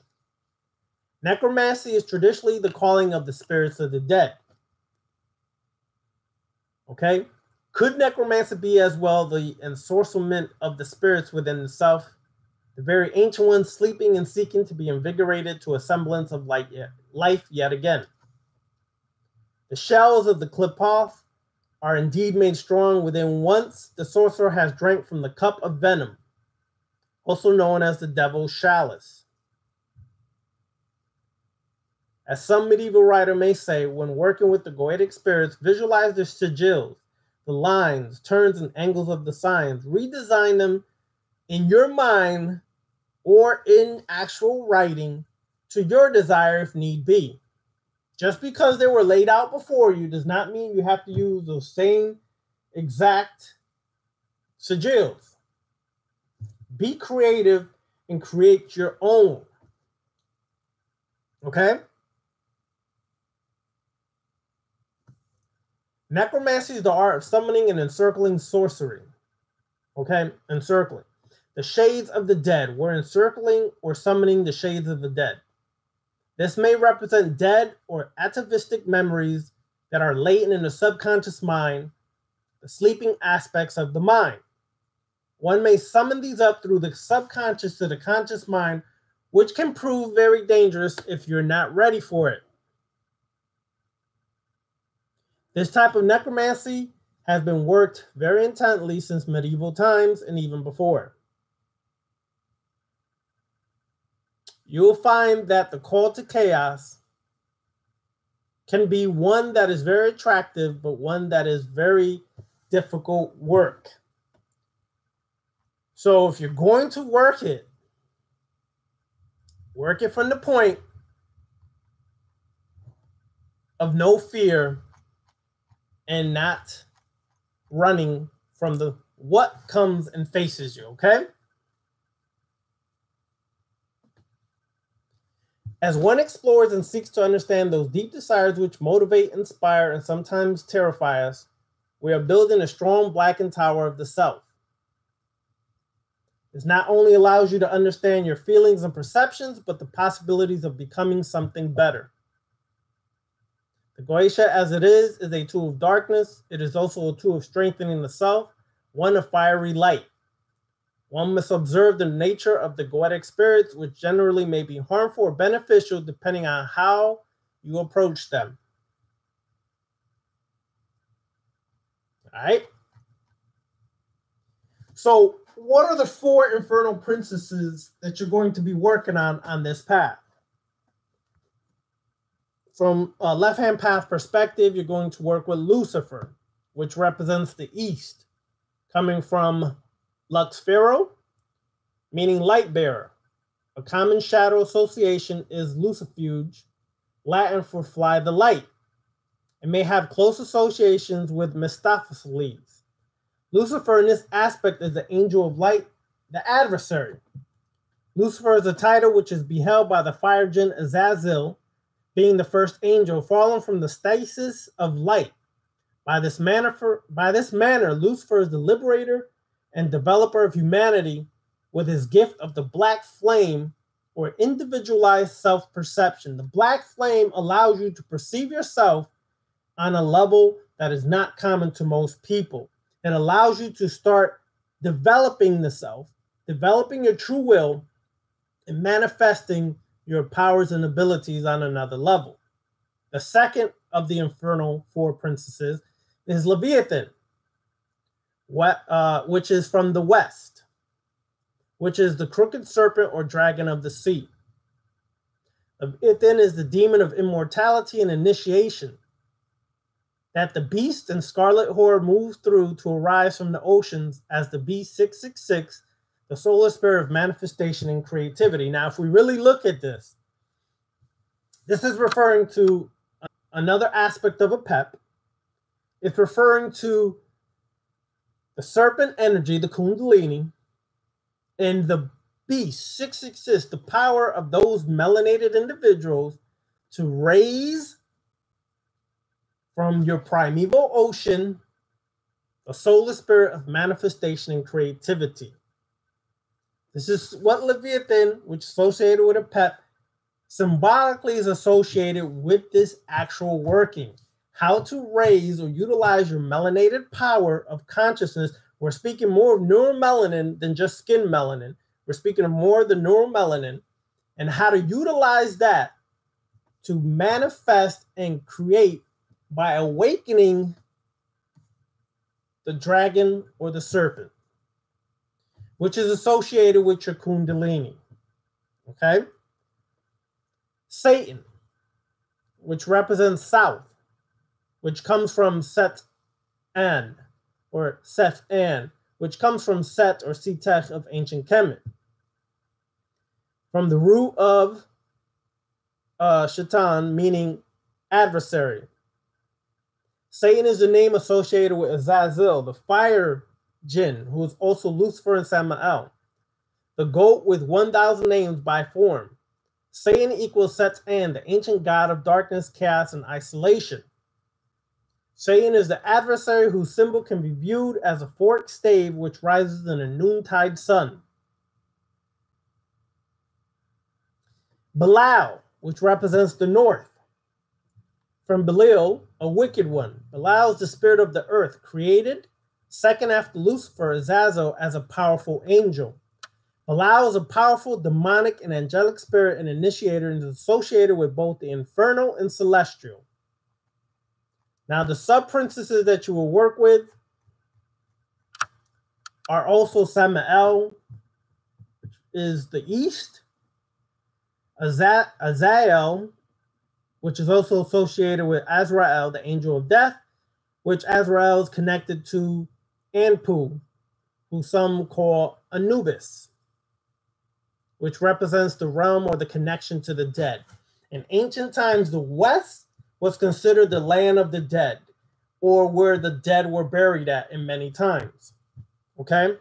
Necromancy is traditionally the calling of the spirits of the dead. Okay? Could necromancy be as well the ensorcelment of the spirits within the self, the very ancient ones sleeping and seeking to be invigorated to a semblance of life yet again? The shells of the Qliphoth are indeed made strong within once the sorcerer has drank from the cup of venom, also known as the devil's chalice. As some medieval writer may say, when working with the Goetic spirits, visualize the sigils, the lines, turns, and angles of the signs. Redesign them in your mind or in actual writing to your desire if need be. Just because they were laid out before you does not mean you have to use those same exact sigils. Be creative and create your own. Okay? Necromancy is the art of summoning and encircling sorcery. Okay? Encircling. The shades of the dead. We're encircling or summoning the shades of the dead. This may represent dead or atavistic memories that are latent in the subconscious mind, the sleeping aspects of the mind. One may summon these up through the subconscious to the conscious mind, which can prove very dangerous if you're not ready for it. This type of necromancy has been worked very intently since medieval times and even before. You'll find that the call to chaos can be one that is very attractive, but one that is very difficult work. So if you're going to work it from the point of no fear and not running from the what comes and faces you, okay? As one explores and seeks to understand those deep desires which motivate, inspire, and sometimes terrify us, we are building a strong blackened tower of the self. This not only allows you to understand your feelings and perceptions, but the possibilities of becoming something better. The Goetia, as it is a tool of darkness. It is also a tool of strengthening the self, one of fiery light. One must observe the nature of the Goetic spirits, which generally may be harmful or beneficial depending on how you approach them. All right? So, what are the 4 infernal princesses that you're going to be working on this path? From a left-hand path perspective, you're going to work with Lucifer, which represents the east, coming from Luxfero, meaning light bearer. A common shadow association is lucifuge, Latin for fly the light. It may have close associations with Mephistopheles. Lucifer in this aspect is the angel of light, the adversary. Lucifer is a title which is beheld by the fire jinn Azazel, being the first angel, fallen from the stasis of light. By this manner, Lucifer is the liberator and developer of humanity with his gift of the black flame, or individualized self-perception. The black flame allows you to perceive yourself on a level that is not common to most people. It allows you to start developing the self, developing your true will, and manifesting your powers and abilities on another level. The second of the infernal 4 princesses is Leviathan, which is from the west, which is the crooked serpent or dragon of the sea. Leviathan is the demon of immortality and initiation that the beast and scarlet whore move through to arise from the oceans as the beast 666, the solar spirit of manifestation and creativity. Now, if we really look at this, this is referring to another aspect of a pep. It's referring to the serpent energy, the Kundalini, and the beast 666, the power of those melanated individuals to raise from your primeval ocean the solar spirit of manifestation and creativity. This is what Leviathan, which is associated with a pep, symbolically is associated with this actual working. How to raise or utilize your melanated power of consciousness. We're speaking more of neuromelanin than just skin melanin. We're speaking of more of the neuromelanin and how to utilize that to manifest and create by awakening the dragon or the serpent, which is associated with your Kundalini. Okay? Satan, which represents south, which comes from Set-An, or Seth-An, which comes from Set or Setech of ancient Kemet. From the root of Shaitan, meaning adversary. Satan is the name associated with Azazel, the fire jinn, who is also Lucifer and Samael. The goat with 1,000 names by form. Satan equals Set-An, the ancient god of darkness, chaos, and isolation. Satan is the adversary whose symbol can be viewed as a forked stave which rises in a noontide sun. Belial, which represents the north. From Belial, a wicked one. Belial is the spirit of the earth, created second after Lucifer, Azazel, as a powerful angel. Belial is a powerful demonic and angelic spirit and initiator and is associated with both the infernal and celestial. Now, the sub-princesses that you will work with are also Samael, which is the east, Azael, which is also associated with Azrael, the angel of death, which Azrael is connected to Anpu, who some call Anubis, which represents the realm or the connection to the dead. In ancient times, the West was considered the land of the dead, or where the dead were buried at in many times. Okay?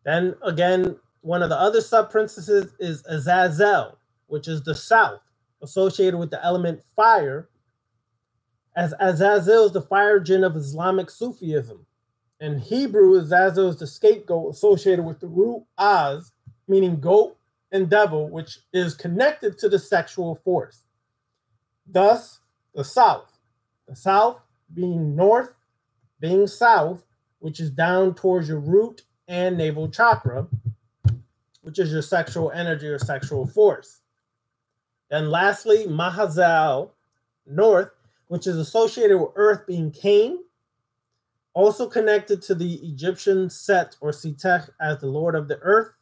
Then again, one of the other sub-princesses is Azazel, which is the south, associated with the element fire, as Azazel is the fire jinn of Islamic Sufism. In Hebrew, Azazel is the scapegoat associated with the root Az, meaning goat and devil, which is connected to the sexual force. Thus, the south being north, being south, which is down towards your root and navel chakra, which is your sexual energy or sexual force. Then lastly, Mahazal, north, which is associated with earth being Cain, also connected to the Egyptian Set or Setech as the lord of the earth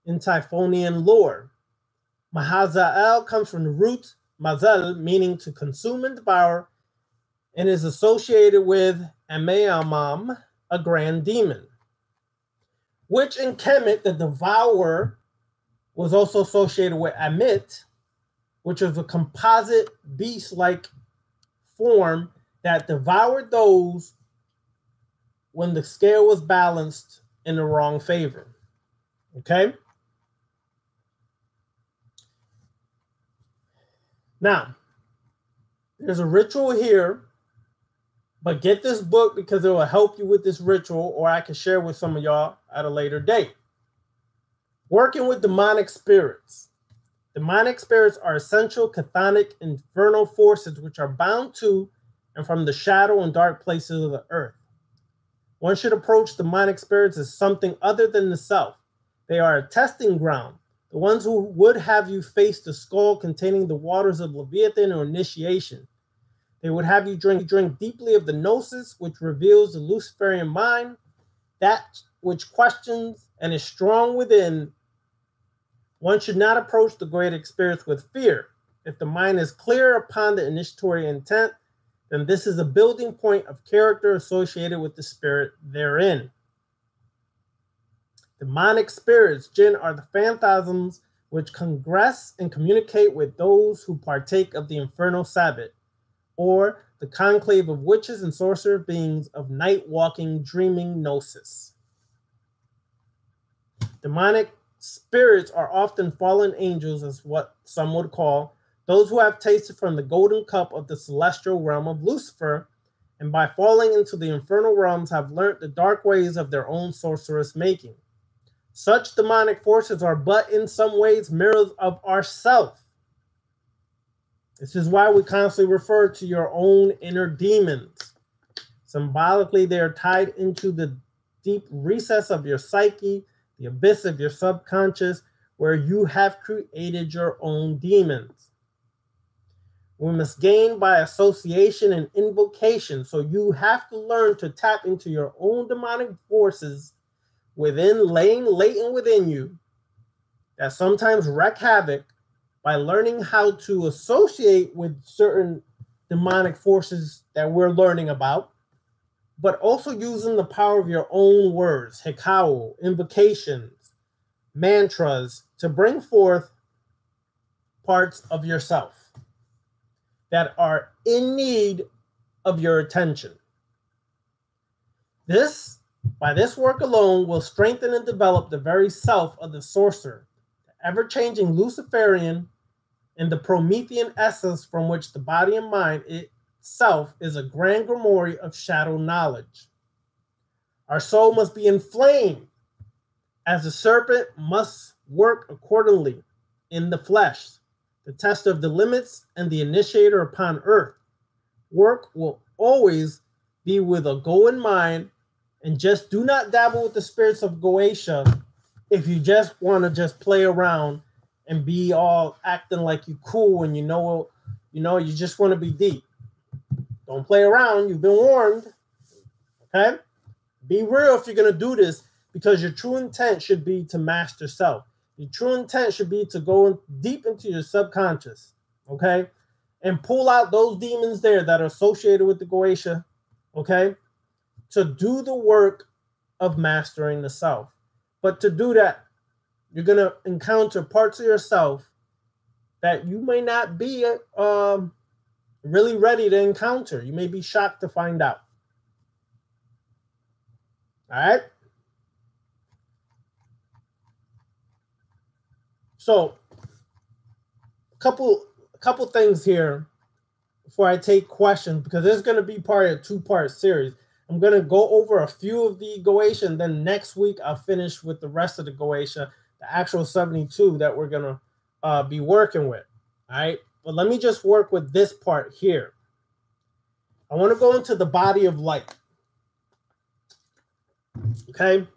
in Typhonian lore. Mahazael comes from the root mazel, meaning to consume and devour, and is associated with Ameamam, a grand demon, which in Kemet, the devourer, was also associated with Amit, which is a composite beast-like form that devoured those when the scale was balanced in the wrong favor. Okay? Now, there's a ritual here, but get this book because it will help you with this ritual, or I can share with some of y'all at a later date. Working with demonic spirits. Demonic spirits are essential chthonic infernal forces which are bound to and from the shadow and dark places of the earth. One should approach demonic spirits as something other than the self. They are a testing ground. The ones who would have you face the skull containing the waters of Leviathan or initiation. They would have you drink deeply of the gnosis, which reveals the Luciferian mind, that which questions and is strong within. One should not approach the great spirits with fear. If the mind is clear upon the initiatory intent, then this is a building point of character associated with the spirit therein. Demonic spirits, jinn, are the phantasms which congress and communicate with those who partake of the infernal Sabbath, or the conclave of witches and sorcerer beings of night-walking, dreaming gnosis. Demonic spirits are often fallen angels, as what some would call those who have tasted from the golden cup of the celestial realm of Lucifer, and by falling into the infernal realms have learnt the dark ways of their own sorcerous making. Such demonic forces are but in some ways mirrors of ourself. This is why we constantly refer to your own inner demons. Symbolically, they are tied into the deep recess of your psyche, the abyss of your subconscious, where you have created your own demons. We must gain by association and invocation, so you have to learn to tap into your own demonic forces laying latent within you that sometimes wreak havoc, by learning how to associate with certain demonic forces that we're learning about, but also using the power of your own words, hekau, invocations, mantras, to bring forth parts of yourself that are in need of your attention. By this work alone, will strengthen and develop the very self of the sorcerer, the ever-changing Luciferian, and the Promethean essence from which the body and mind itself is a grand grimoire of shadow knowledge. Our soul must be inflamed, as the serpent must work accordingly in the flesh, the tester of the limits and the initiator upon earth. Work will always be with a goal in mind, and just do not dabble with the spirits of Goetia if you just want to just play around and be all acting like you cool and you just want to be deep. Don't play around. You've been warned. Okay? Be real if you're going to do this, because your true intent should be to master self. Your true intent should be to go deep into your subconscious. okay? And pull out those demons there that are associated with the Goetia, okay? To do the work of mastering the self. But to do that, you're going to encounter parts of yourself that you may not be really ready to encounter. You may be shocked to find out. All right? So, a couple things here before I take questions, because this is going to be part of a two-part series. I'm going to go over a few of the Goetia, and then next week I'll finish with the rest of the Goetia, the actual 72 that we're going to be working with. All right? But let me just work with this part here. I want to go into the body of light. Okay?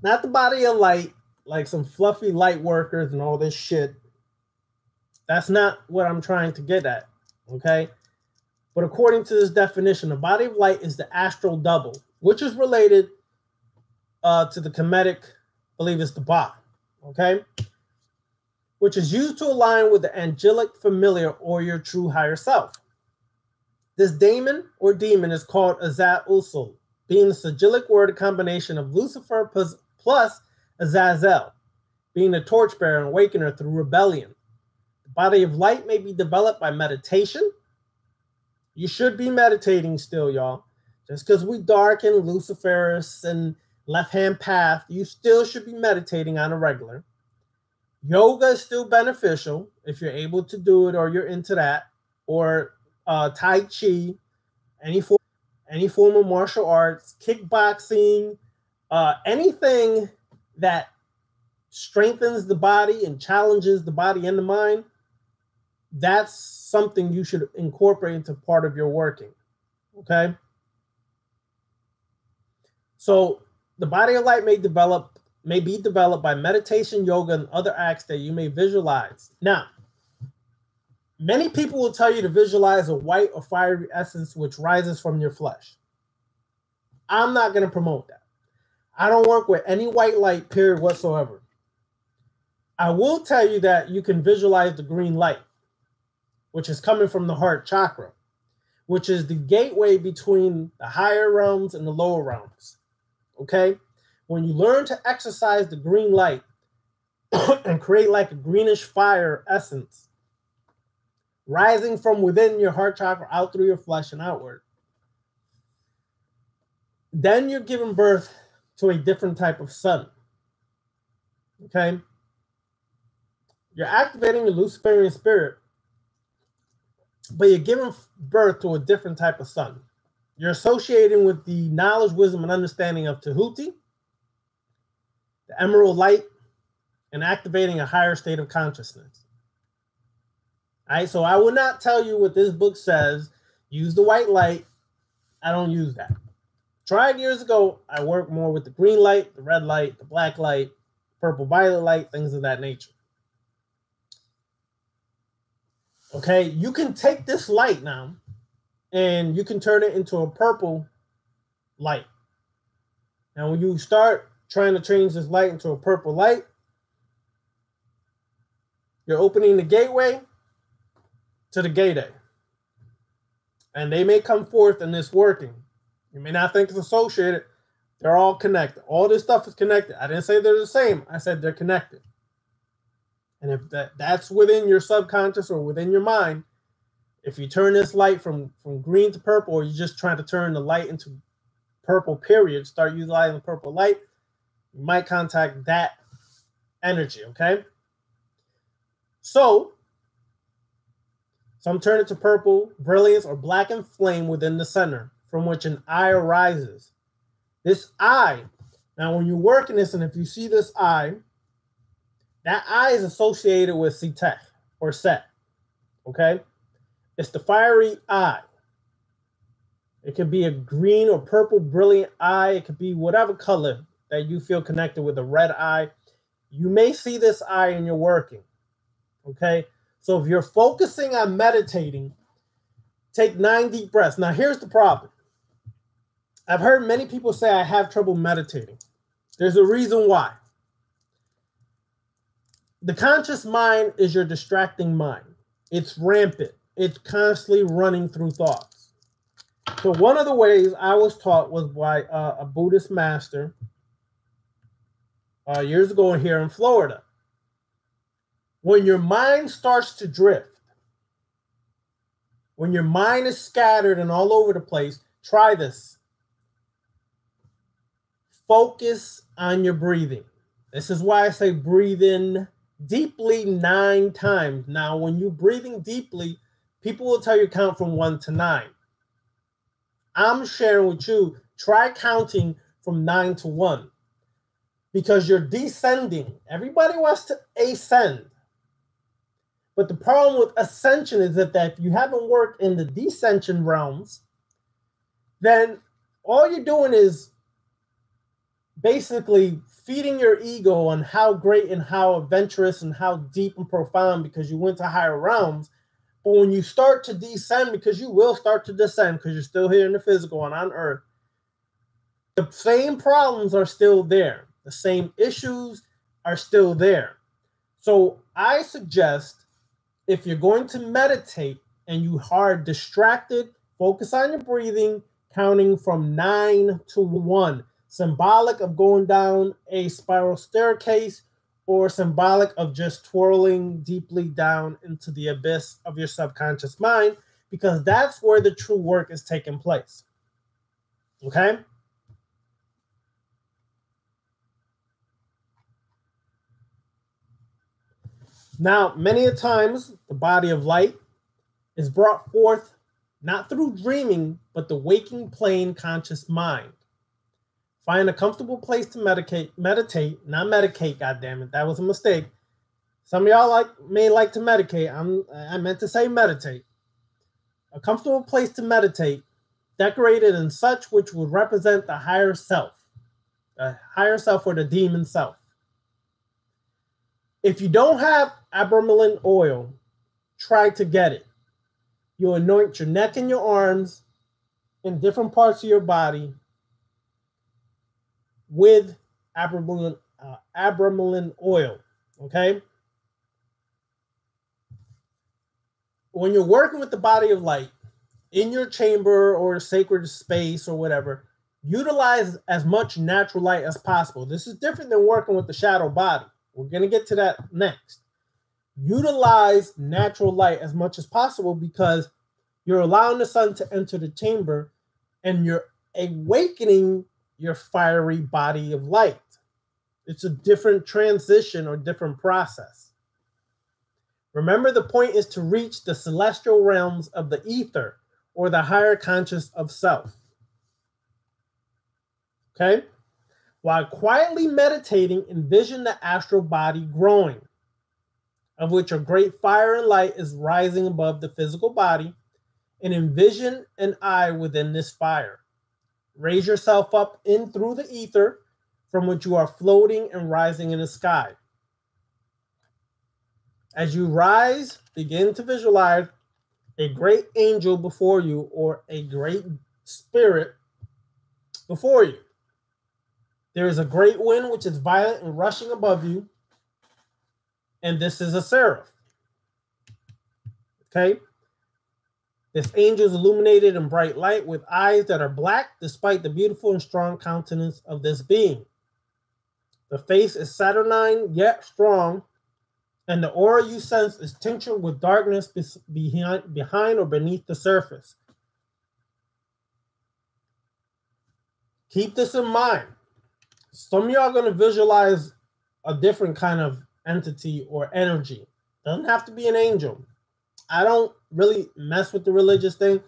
Not the body of light, like some fluffy light workers and all this shit. That's not what I'm trying to get at. Okay? But according to this definition, the body of light is the astral double, which is related to the Kemetic, I believe it's the Ba, okay? Which is used to align with the angelic familiar or your true higher self. This daemon or demon is called Azal-Usul, being the sigillic word, a combination of Lucifer plus Azazel, being the torchbearer and awakener through rebellion. The body of light may be developed by meditation. You should be meditating still, y'all. Just because we darken Luciferus and left-hand path, you still should be meditating on a regular. Yoga is still beneficial if you're able to do it or you're into that. Or Tai Chi, any form of martial arts, kickboxing, anything that strengthens the body and challenges the body and the mind. That's something you should incorporate into part of your working, okay? So the body of light may be developed by meditation, yoga, and other acts that you may visualize. Now, many people will tell you to visualize a white or fiery essence which rises from your flesh. I'm not going to promote that. I don't work with any white light, period, whatsoever. I will tell you that you can visualize the green light, which is coming from the heart chakra, which is the gateway between the higher realms and the lower realms, okay? When you learn to exercise the green light and create like a greenish fire essence, rising from within your heart chakra out through your flesh and outward, then you're giving birth to a different type of sun, okay? You're activating the Luciferian spirit, but you're giving birth to a different type of sun. You're associating with the knowledge, wisdom, and understanding of Tahuti, the emerald light, and activating a higher state of consciousness. All right, so I will not tell you what this book says. Use the white light. I don't use that. Tried years ago, I worked more with the green light, the red light, the black light, purple violet light, things of that nature. Okay, you can take this light now and you can turn it into a purple light. Now, when you start trying to change this light into a purple light, you're opening the gateway to the gate A. And they may come forth in this working. You may not think it's associated. They're all connected. All this stuff is connected. I didn't say they're the same. I said they're connected. And if that's within your subconscious or within your mind, if you turn this light from green to purple, or you just try to turn the light into purple, period, start utilizing the purple light, you might contact that energy, okay? So some turn it to purple, brilliance, or blackened flame within the center, from which an eye arises. This eye, now when you're working this, and if you see this eye, that eye is associated with Setech or Set, okay? It's the fiery eye. It could be a green or purple brilliant eye. It could be whatever color that you feel connected with, a red eye. You may see this eye in your working, okay? So if you're focusing on meditating, take 9 deep breaths. Now, here's the problem. I've heard many people say I have trouble meditating. There's a reason why. The conscious mind is your distracting mind. It's rampant. It's constantly running through thoughts. So one of the ways I was taught was by a Buddhist master years ago here in Florida. When your mind starts to drift, when your mind is scattered and all over the place, try this. Focus on your breathing. This is why I say breathe in deeply 9 times. Now, when you're breathing deeply, people will tell you count from 1 to 9. I'm sharing with you, try counting from 9 to 1 because you're descending. Everybody wants to ascend. But the problem with ascension is that if you haven't worked in the descension realms, then all you're doing is basically feeding your ego on how great and how adventurous and how deep and profound because you went to higher realms. But when you start to descend, because you will start to descend because you're still here in the physical and on earth, the same problems are still there. The same issues are still there. So I suggest if you're going to meditate and you are distracted, focus on your breathing, counting from 9 to 1. Symbolic of going down a spiral staircase or symbolic of just twirling deeply down into the abyss of your subconscious mind, because that's where the true work is taking place. Okay? Now, many a times, the body of light is brought forth not through dreaming, but the waking plane conscious mind. Find a comfortable place to meditate, not medicate, goddammit, that was a mistake. Some of y'all may like to medicate. I meant to say meditate. A comfortable place to meditate, decorated in such which would represent the higher self or the demon self. If you don't have abramelin oil, try to get it. You anoint your neck and your arms in different parts of your body with abramelin oil, okay? When you're working with the body of light in your chamber or sacred space or whatever, utilize as much natural light as possible. This is different than working with the shadow body. We're going to get to that next. Utilize natural light as much as possible because you're allowing the sun to enter the chamber and you're awakening your fiery body of light. It's a different transition or different process. Remember, the point is to reach the celestial realms of the ether or the higher conscious of self. Okay? While quietly meditating, envision the astral body growing, of which a great fire and light is rising above the physical body, and envision an eye within this fire. Raise yourself up in through the ether from which you are floating and rising in the sky. As you rise, begin to visualize a great angel before you or a great spirit before you. There is a great wind which is violent and rushing above you, and this is a seraph. Okay? This angel is illuminated in bright light with eyes that are black despite the beautiful and strong countenance of this being. The face is saturnine yet strong, and the aura you sense is tinctured with darkness behind or beneath the surface. Keep this in mind. Some of y'all are going to visualize a different kind of entity or energy. Doesn't have to be an angel. I don't really mess with the religious thing,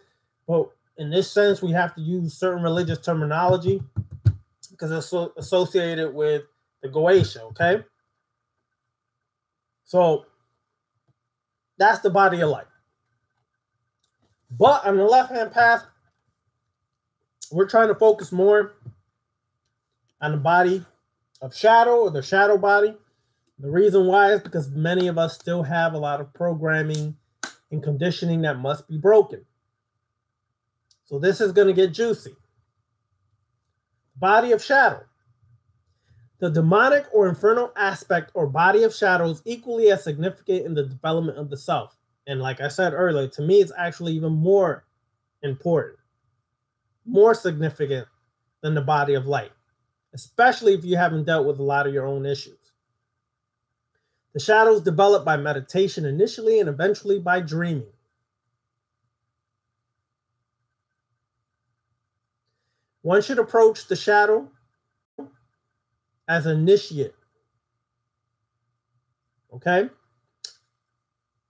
but in this sense, we have to use certain religious terminology because it's associated with the Goetia, okay? So that's the body of light. But on the left-hand path, we're trying to focus more on the body of shadow or the shadow body. The reason why is because many of us still have a lot of programming and conditioning that must be broken. So this is going to get juicy. Body of shadow. The demonic or infernal aspect or body of shadow is equally as significant in the development of the self. And like I said earlier, to me, it's actually even more important, more significant than the body of light, especially if you haven't dealt with a lot of your own issues. The shadows develop by meditation initially and eventually by dreaming. One should approach the shadow as an initiate. Okay?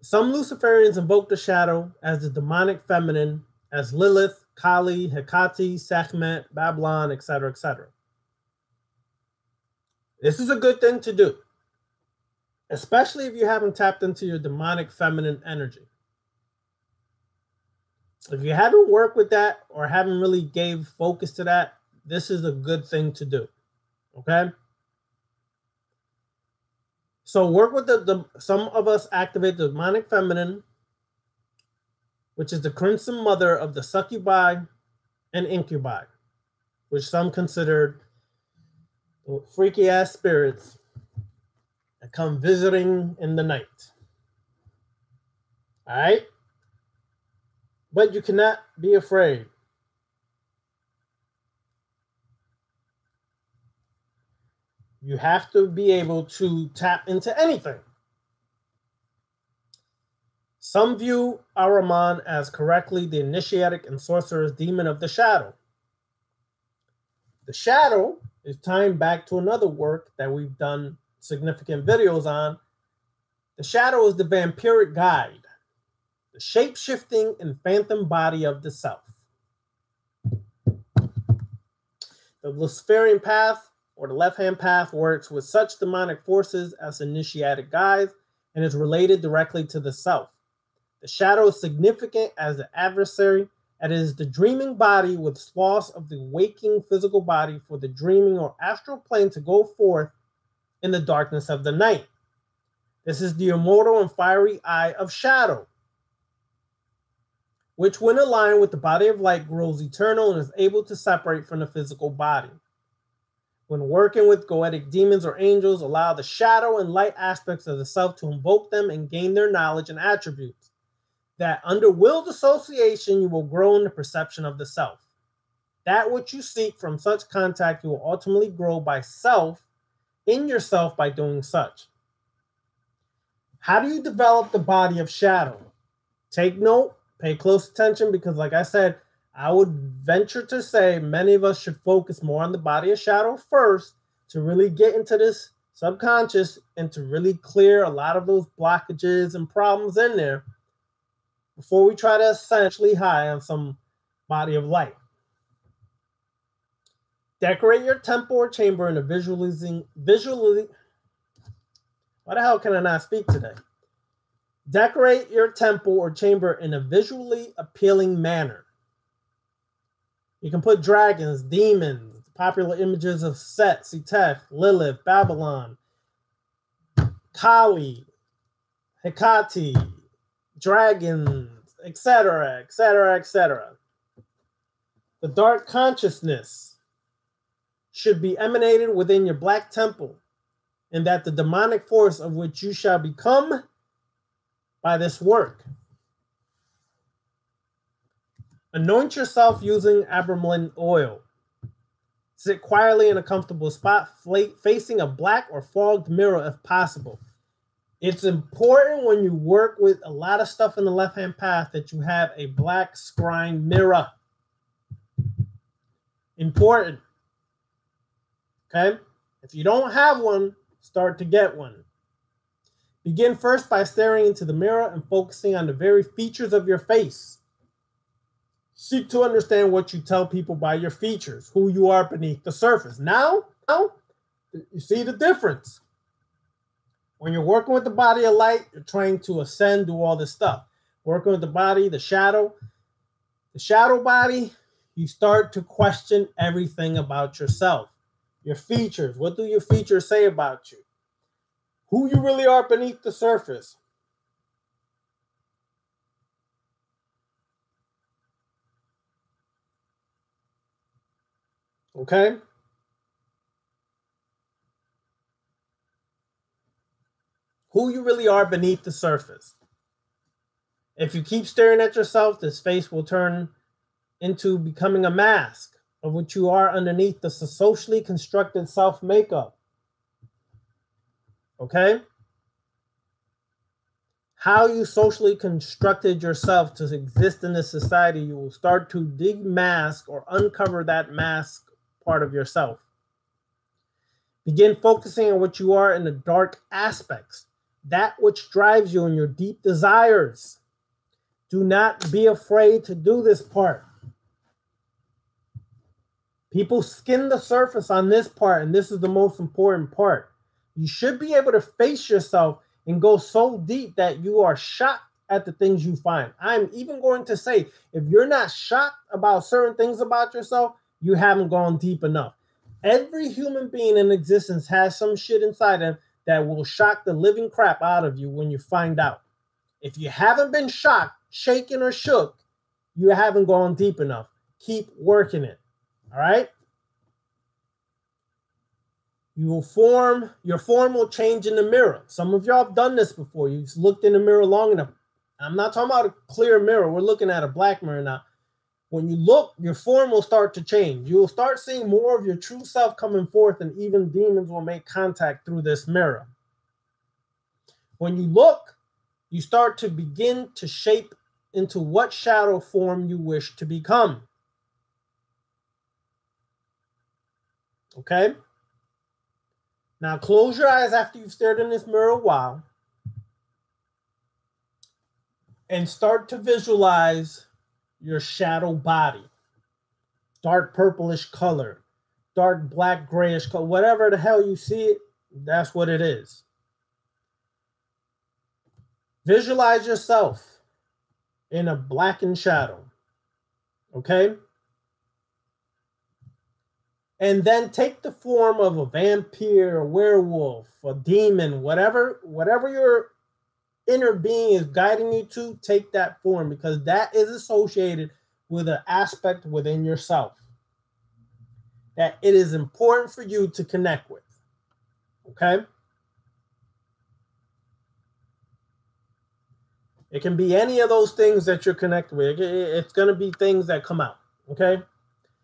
Some Luciferians invoke the shadow as the demonic feminine, as Lilith, Kali, Hecate, Sekhmet, Babylon, etc., etc. This is a good thing to do, especially if you haven't tapped into your demonic feminine energy. If you haven't worked with that or haven't really gave focus to that, this is a good thing to do. Okay? So work with some of us activate the demonic feminine, which is the crimson mother of the succubi and incubi, which some consider freaky ass spirits that come visiting in the night. All right? But you cannot be afraid. You have to be able to tap into anything. Some view Ahriman as correctly the initiatic and sorcerer's demon of the shadow. The shadow is tying back to another work that we've done significant videos on. The shadow is the vampiric guide, the shape-shifting and phantom body of the self. The Luciferian path, or the left-hand path, works with such demonic forces as initiatic guides and is related directly to the self. The shadow is significant as the adversary, and it is the dreaming body with loss of the waking physical body for the dreaming or astral plane to go forth in the darkness of the night. This is the immortal and fiery eye of shadow, which when aligned with the body of light grows eternal and is able to separate from the physical body. When working with goetic demons or angels, allow the shadow and light aspects of the self to invoke them and gain their knowledge and attributes. That under willed association, you will grow in the perception of the self. That which you seek from such contact, you will ultimately grow by self, in yourself by doing such. How do you develop the body of shadow? Take note, pay close attention, because like I said, I would venture to say many of us should focus more on the body of shadow first to really get into this subconscious and to really clear a lot of those blockages and problems in there before we try to essentially high on some body of light. Decorate your temple or chamber in a visually. Why the hell can I not speak today? Decorate your temple or chamber in a visually appealing manner. You can put dragons, demons, popular images of Set, Seteth, Lilith, Babylon, Kali, Hecate, dragons, etc., etc., etc. The dark consciousness should be emanated within your black temple, and that the demonic force of which you shall become by this work. Anoint yourself using abramelin oil. Sit quietly in a comfortable spot, facing a black or fogged mirror if possible. It's important when you work with a lot of stuff in the left-hand path that you have a black scrying mirror. Important. Okay? If you don't have one, start to get one. Begin first by staring into the mirror and focusing on the very features of your face. Seek to understand what you tell people by your features, who you are beneath the surface. Now, you see the difference. When you're working with the body of light, you're trying to ascend, do all this stuff. Working with the body, the shadow body, you start to question everything about yourself. Your features, what do your features say about you? Who you really are beneath the surface. Okay? Who you really are beneath the surface. If you keep staring at yourself, this face will turn into becoming a mask of what you are underneath the socially constructed self-makeup. Okay? How you socially constructed yourself to exist in this society, you will start to demask or uncover that mask part of yourself. Begin focusing on what you are in the dark aspects, that which drives you in your deep desires. Do not be afraid to do this part. People skim the surface on this part, and this is the most important part. You should be able to face yourself and go so deep that you are shocked at the things you find. I'm even going to say, if you're not shocked about certain things about yourself, you haven't gone deep enough. Every human being in existence has some shit inside them that will shock the living crap out of you when you find out. If you haven't been shocked, shaken, or shook, you haven't gone deep enough. Keep working it. All right? Your form will change in the mirror. Some of y'all have done this before. You've looked in the mirror long enough. I'm not talking about a clear mirror. We're looking at a black mirror now. When you look, your form will start to change. You will start seeing more of your true self coming forth, and even demons will make contact through this mirror. When you look, you start to begin to shape into what shadow form you wish to become. Okay? Now close your eyes after you've stared in this mirror a while and start to visualize your shadow body. Dark purplish color, dark black grayish color, whatever the hell you see it, that's what it is. Visualize yourself in a blackened shadow, okay? And then take the form of a vampire, a werewolf, a demon, whatever your inner being is guiding you to, take that form, because that is associated with an aspect within yourself that it is important for you to connect with, okay? It can be any of those things that you're connected with. It's going to be things that come out, okay?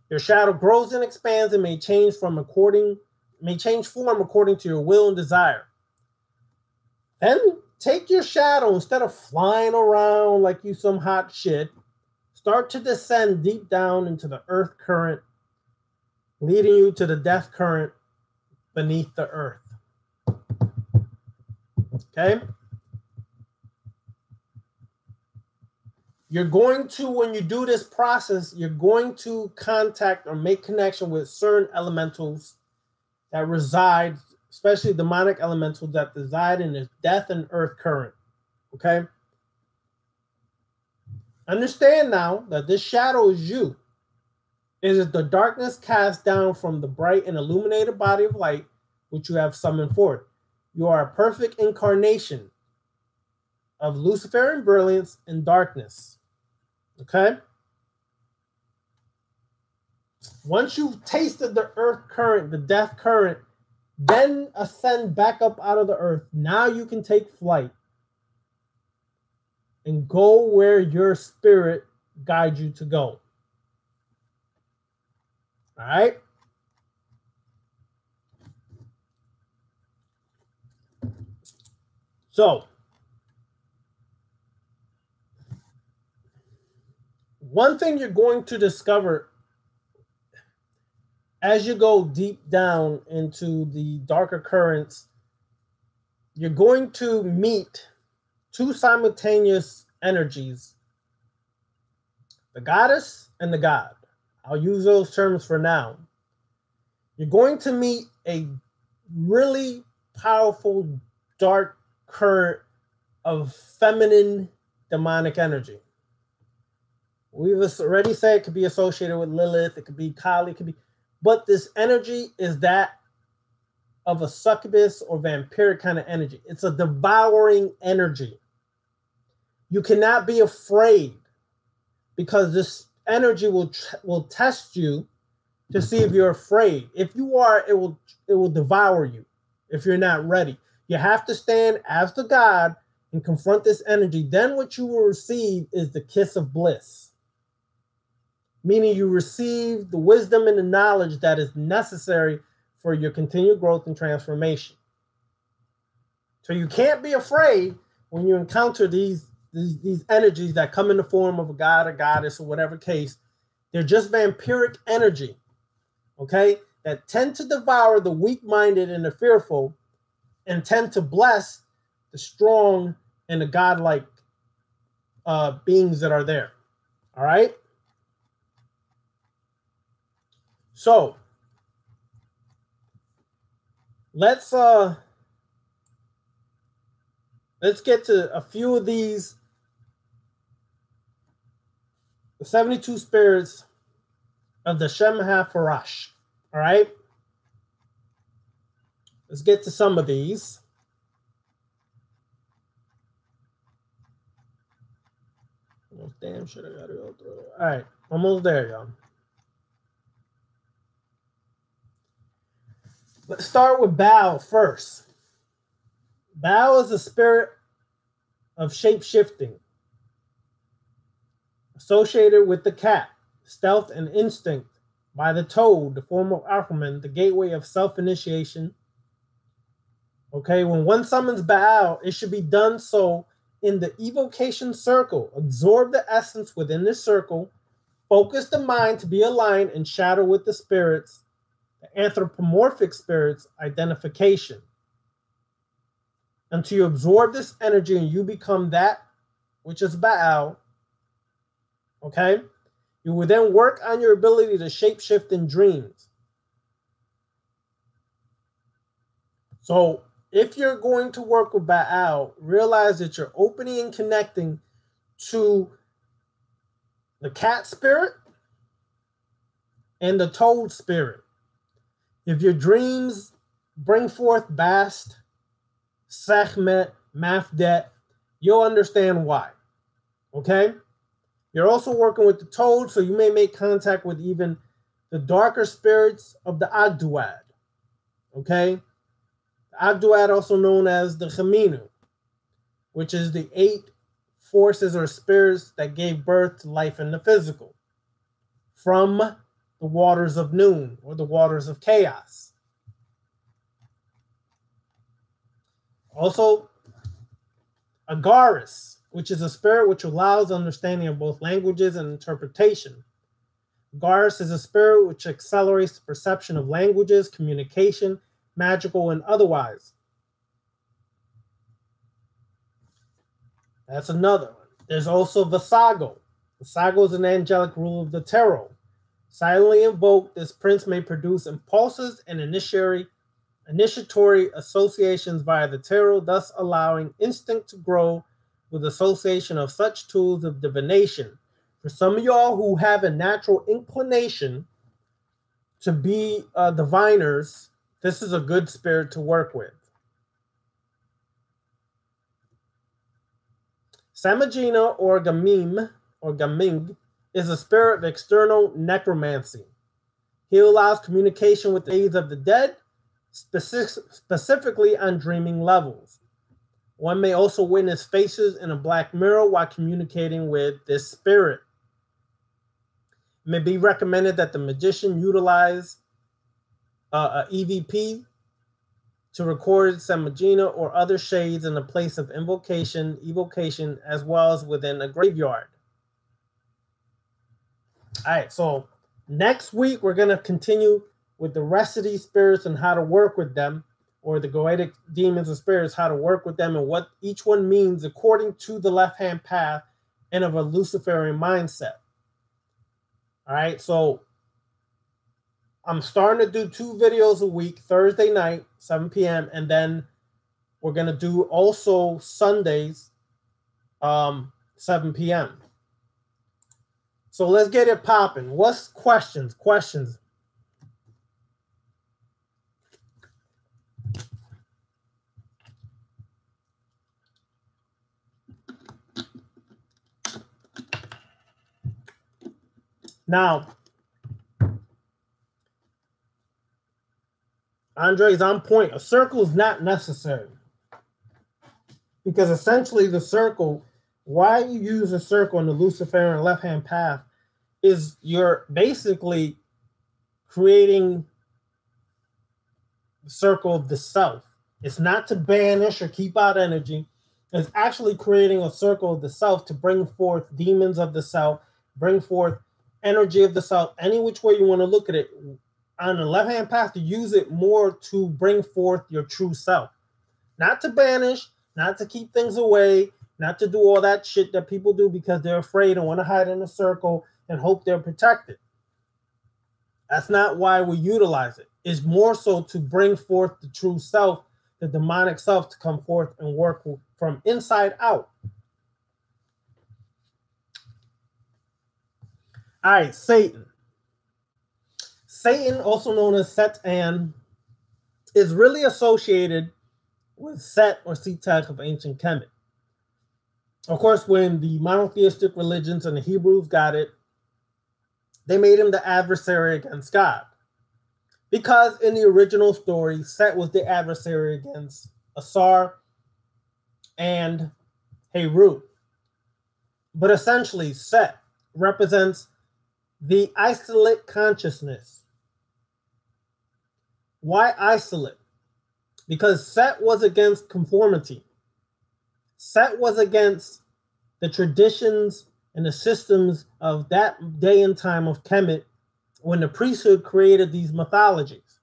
Your shadow grows and expands and may change form according to your will and desire. Then take your shadow, instead of flying around like you some hot shit, start to descend deep down into the earth current, leading you to the death current beneath the earth. Okay? You're going to, when you do this process, you're going to contact or make connection with certain elementals that reside, especially demonic elementals that reside in this death and earth current. Okay? Understand now that this shadow is you. It is the darkness cast down from the bright and illuminated body of light which you have summoned forth. You are a perfect incarnation of Luciferian brilliance and darkness. Okay? Once you've tasted the earth current, the death current, then ascend back up out of the earth. Now you can take flight and go where your spirit guides you to go. All right? So, one thing you're going to discover as you go deep down into the darker currents, you're going to meet two simultaneous energies, the goddess and the god. I'll use those terms for now. You're going to meet a really powerful dark current of feminine demonic energy. We've already said it could be associated with Lilith, it could be Kali, it could be, but this energy is that of a succubus or vampiric kind of energy. It's a devouring energy. You cannot be afraid, because this energy will test you to see if you're afraid. If you are, it will devour you if you're not ready. You have to stand as the god and confront this energy, then what you will receive is the kiss of bliss. Meaning you receive the wisdom and the knowledge that is necessary for your continued growth and transformation. So you can't be afraid when you encounter these energies that come in the form of a god or goddess or whatever case. They're just vampiric energy, okay, that tend to devour the weak-minded and the fearful and tend to bless the strong and the godlike beings that are there. All right? So let's get to a few of these 72 spirits of the Shem HaFarash. All right? Let's get to some of these. Oh, damn, shit, I gotta go through it. All right, almost there, y'all. Let's start with Baal first. Baal is a spirit of shape-shifting associated with the cat, stealth and instinct, by the toad, the form of Aquaman, the gateway of self-initiation. Okay, when one summons Baal, it should be done so in the evocation circle. Absorb the essence within this circle. Focus the mind to be aligned and shadow with the spirits, the anthropomorphic spirits, identification. Until you absorb this energy and you become that which is Baal, okay? You will then work on your ability to shapeshift in dreams. So if you're going to work with Baal, realize that you're opening and connecting to the cat spirit and the toad spirit. If your dreams bring forth Bast, Sekhmet, Mafdet, you'll understand why. Okay? You're also working with the toad, so you may make contact with even the darker spirits of the Agduad. Okay? The Agduad, also known as the Chaminu, which is the 8 forces or spirits that gave birth to life in the physical from the waters of noon or the waters of chaos. Also, Agaris, which is a spirit which allows understanding of both languages and interpretation. Agaris is a spirit which accelerates the perception of languages, communication, magical and otherwise. That's another one. There's also Vasago. Vasago is an angelic ruler of the tarot. Silently invoked, this prince may produce impulses and initiatory associations via the tarot, thus allowing instinct to grow with association of such tools of divination. For some of y'all who have a natural inclination to be diviners, this is a good spirit to work with. Samajina or Gaming is a spirit of external necromancy. He allows communication with the aids of the dead, specifically on dreaming levels. One may also witness faces in a black mirror while communicating with this spirit. It may be recommended that the magician utilize a EVP to record Samajina or other shades in a place of evocation, as well as within a graveyard. All right, so next week we're going to continue with the rest of these spirits and how to work with them, or the Goetic demons and spirits, how to work with them and what each one means according to the left-hand path and of a Luciferian mindset. All right, so I'm starting to do 2 videos a week, Thursday night, 7 p.m., and then we're going to do also Sundays, 7 p.m. So let's get it popping. What's questions? Questions? Now, Andre's on point. A circle is not necessary. Because essentially the circle, why you use a circle in the Luciferian left-hand path is you're basically creating the circle of the self. It's not to banish or keep out energy. It's actually creating a circle of the self to bring forth demons of the self, bring forth energy of the self, any which way you want to look at it. On the left-hand path, to use it more to bring forth your true self. Not to banish, not to keep things away, not to do all that shit that people do because they're afraid and want to hide in a circle and hope they're protected. That's not why we utilize it. It's more so to bring forth the true self, the demonic self, to come forth and work from inside out. All right, Satan. Satan, also known as Satan, is really associated with Set or Setek of ancient Kemet. Of course, when the monotheistic religions and the Hebrews got it, they made him the adversary against God. Because in the original story, Set was the adversary against Asar and Heru. But essentially, Set represents the isolate consciousness. Why isolate? Because Set was against conformity. Set was against the traditions and the systems of that day and time of Kemet when the priesthood created these mythologies.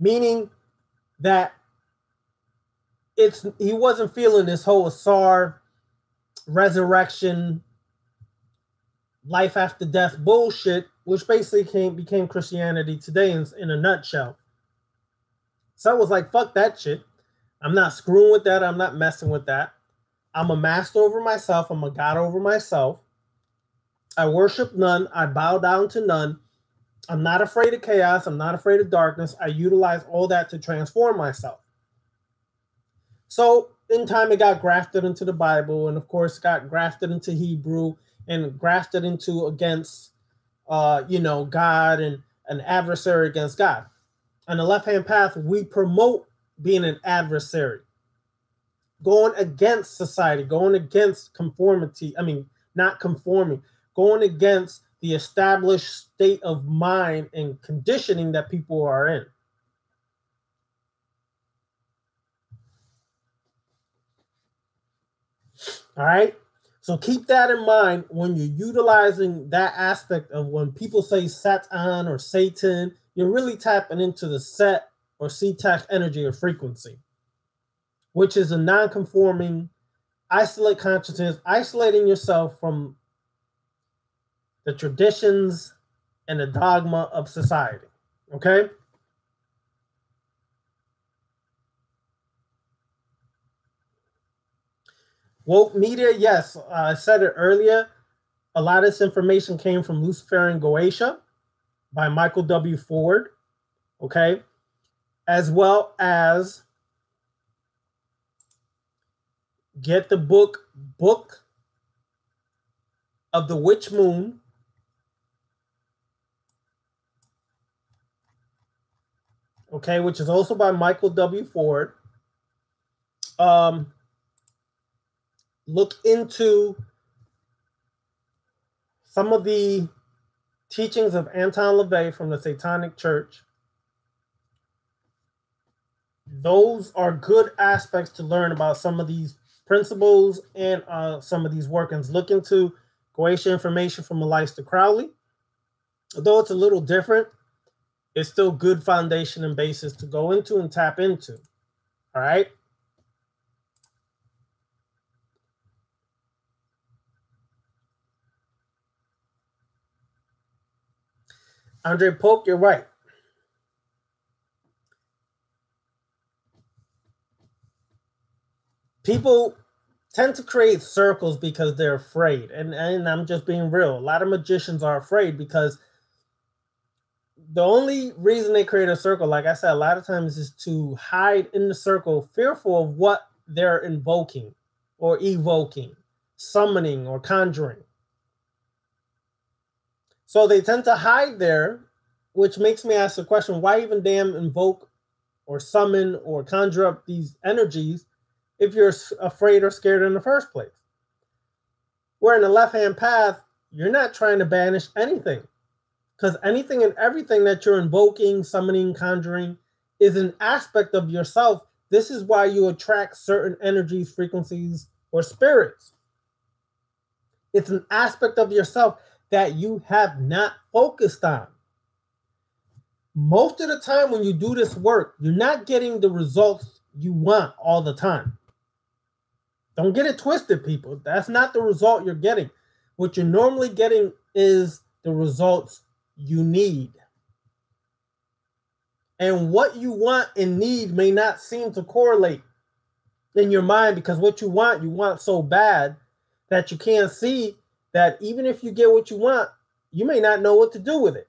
Meaning that he wasn't feeling this whole Asar resurrection, life after death bullshit, which basically became Christianity today in a nutshell. So I was like, fuck that shit. I'm not screwing with that. I'm not messing with that. I'm a master over myself. I'm a god over myself. I worship none. I bow down to none. I'm not afraid of chaos. I'm not afraid of darkness. I utilize all that to transform myself. So in time, it got grafted into the Bible, and of course, got grafted into Hebrew and grafted into against, God and an adversary against God. On the left-hand path, we promote being an adversary, going against society, going against conformity. I mean, not conforming, going against the established state of mind and conditioning that people are in. All right. So keep that in mind when you're utilizing that aspect of when people say Satan or Satan, you're really tapping into the Set or Setek energy or frequency, which is a non-conforming, isolate consciousness, isolating yourself from the traditions and the dogma of society. Okay? Woke media, yes, I said it earlier. A lot of this information came from Luciferian Goetia by Michael W. Ford, okay? As well as get the book of the Witch Moon, okay, which is also by Michael W. Ford. Look into some of the teachings of Anton LaVey from the Satanic Church. Those are good aspects to learn about some of these principles and some of these workings. Look into Goetia information from Aleister Crowley. Although it's a little different, it's still good foundation and basis to go into and tap into. All right. Andre Polk, you're right. People tend to create circles because they're afraid. And I'm just being real. A lot of magicians are afraid because the only reason they create a circle, like I said, a lot of times is to hide in the circle, fearful of what they're invoking or evoking, summoning or conjuring. So they tend to hide there, which makes me ask the question, why even damn invoke or summon or conjure up these energies if you're afraid or scared in the first place. Where in the left-hand path, you're not trying to banish anything, because anything and everything that you're invoking, summoning, conjuring is an aspect of yourself. This is why you attract certain energies, frequencies, or spirits. It's an aspect of yourself that you have not focused on. Most of the time when you do this work, you're not getting the results you want all the time. Don't get it twisted, people. That's not the result you're getting. What you're normally getting is the results you need. And what you want and need may not seem to correlate in your mind, because what you want so bad that you can't see that even if you get what you want, you may not know what to do with it.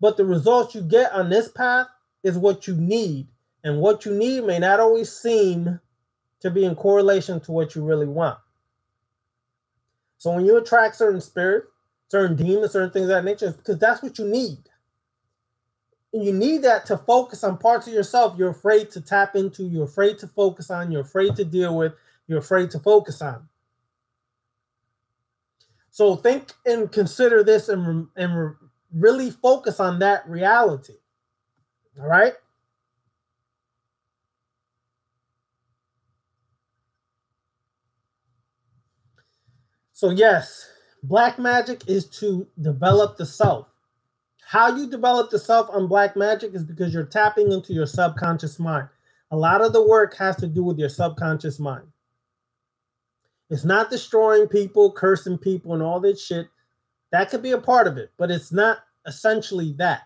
But the results you get on this path is what you need. And what you need may not always seem to be in correlation to what you really want. So when you attract certain spirits, certain demons, certain things of that nature, it's because that's what you need. And you need that to focus on parts of yourself you're afraid to tap into, you're afraid to focus on, you're afraid to deal with, you're afraid to focus on. So think and consider this and really focus on that reality. All right? So yes, black magic is to develop the self. How you develop the self on black magic is because you're tapping into your subconscious mind. A lot of the work has to do with your subconscious mind. It's not destroying people, cursing people, and all that shit. That could be a part of it, but it's not essentially that.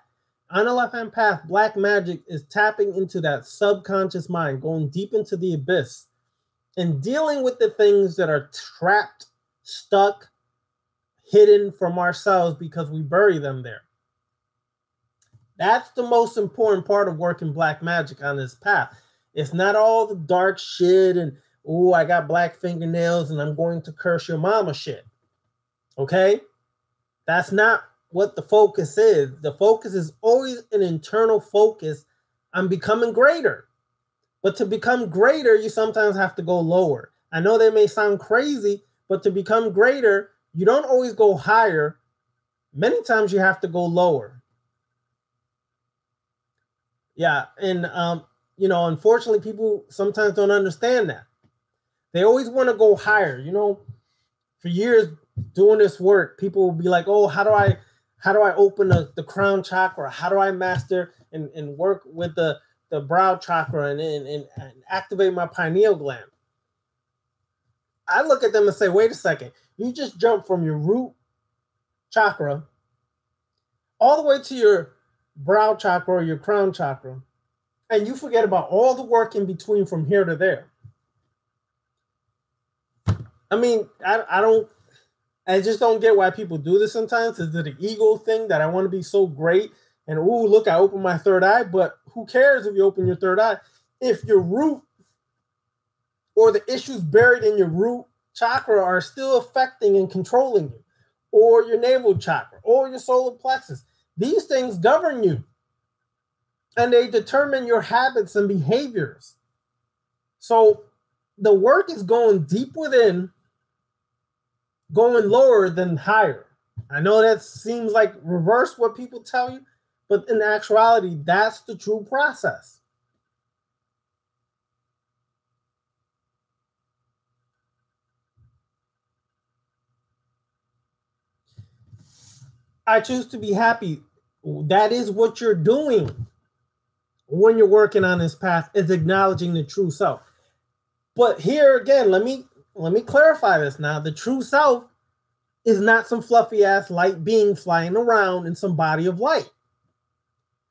On the left-hand path, black magic is tapping into that subconscious mind, going deep into the abyss, and dealing with the things that are trapped, stuck, hidden from ourselves because we bury them there. That's the most important part of working black magic on this path. It's not all the dark shit and, oh, I got black fingernails and I'm going to curse your mama shit. Okay? That's not what the focus is. The focus is always an internal focus on becoming greater. But to become greater, you sometimes have to go lower. I know that may sound crazy, but to become greater, you don't always go higher. Many times you have to go lower. Yeah, and unfortunately, people sometimes don't understand that. They always want to go higher. For years doing this work, people will be like, "Oh, how do I open the crown chakra? How do I master and work with the brow chakra and activate my pineal gland?" I look at them and say, "Wait a second, you just jumped from your root chakra all the way to your brow chakra or your crown chakra, and you forget about all the work in between from here to there." I mean, I just don't get why people do this sometimes. Is it an ego thing that I want to be so great and, ooh, look, I opened my third eye? But who cares if you open your third eye? If your root or the issues buried in your root chakra are still affecting and controlling you, or your navel chakra, or your solar plexus, these things govern you. And they determine your habits and behaviors. So the work is going deep within, going lower than higher. I know that seems like reverse what people tell you, but in actuality, that's the true process. I choose to be happy. That is what you're doing when you're working on this path, is acknowledging the true self. But here again, let me clarify this now. The true self is not some fluffy ass light being flying around in some body of light.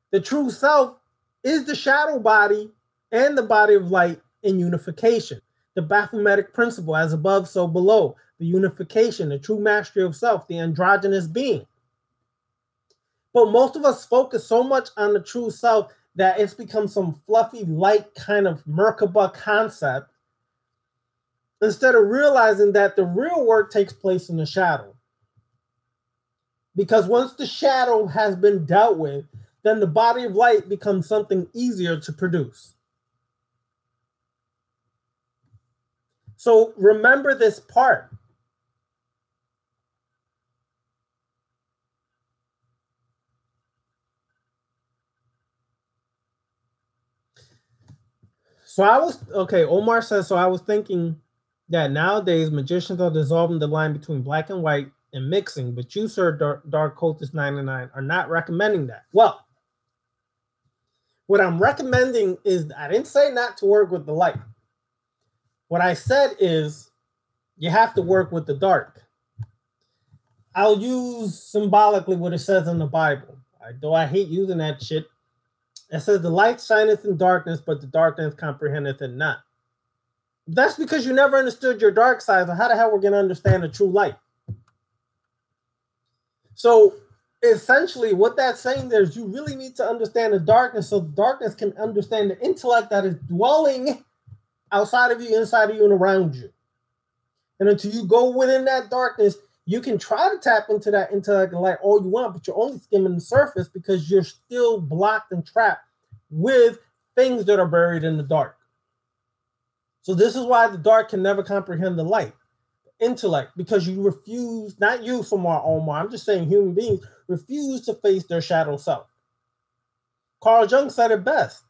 The true self is the shadow body and the body of light in unification. The Baphometic principle, as above, so below. The unification, the true mastery of self, the androgynous being. But most of us focus so much on the true self that it's become some fluffy, light kind of Merkaba concept, instead of realizing that the real work takes place in the shadow. Because once the shadow has been dealt with, then the body of light becomes something easier to produce. So remember this part. So I was, okay, Omar says, so I was thinking that nowadays magicians are dissolving the line between black and white and mixing, but you, sir, Dark Cultist 99, are not recommending that. Well, what I'm recommending is, I didn't say not to work with the light. What I said is you have to work with the dark. I'll use symbolically what it says in the Bible. Though I hate using that shit. It says the light shineth in darkness, but the darkness comprehendeth it not. That's because you never understood your dark side. So how the hell we're going to understand the true light? So essentially what that's saying there is you really need to understand the darkness so the darkness can understand the intellect that is dwelling outside of you, inside of you, and around you. And until you go within that darkness, you can try to tap into that intellect and light all you want, but you're only skimming the surface because you're still blocked and trapped with things that are buried in the dark. So this is why the dark can never comprehend the light, the intellect, because you refuse, not you, Omar, I'm just saying human beings refuse to face their shadow self. Carl Jung said it best.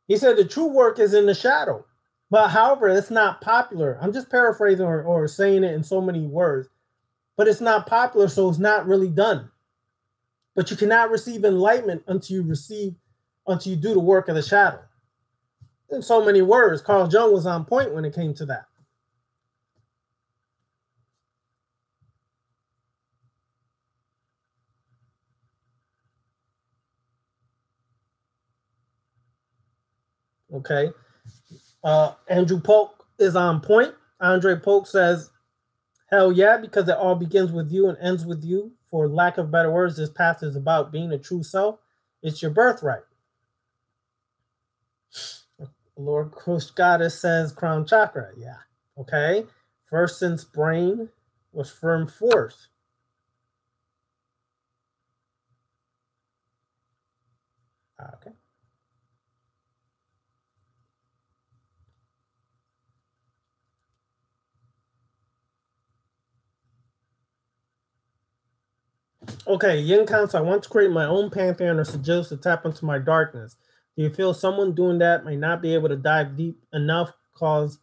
He said the true work is in the shadow. But however, it's not popular. I'm just paraphrasing or saying it in so many words. But it's not popular, so it's not really done. But you cannot receive enlightenment until you do the work of the shadow. In so many words, Carl Jung was on point when it came to that. Okay. Andrew Polk is on point. Andre Polk says, hell yeah, because it all begins with you and ends with you. For lack of better words, this path is about being a true self. It's your birthright. Lord Kush Goddess says crown chakra. Yeah. Okay. First sense brain was firm force. Okay. Okay, Yin Council, I want to create my own pantheon or suggest to tap into my darkness. Do you feel someone doing that may not be able to dive deep enough because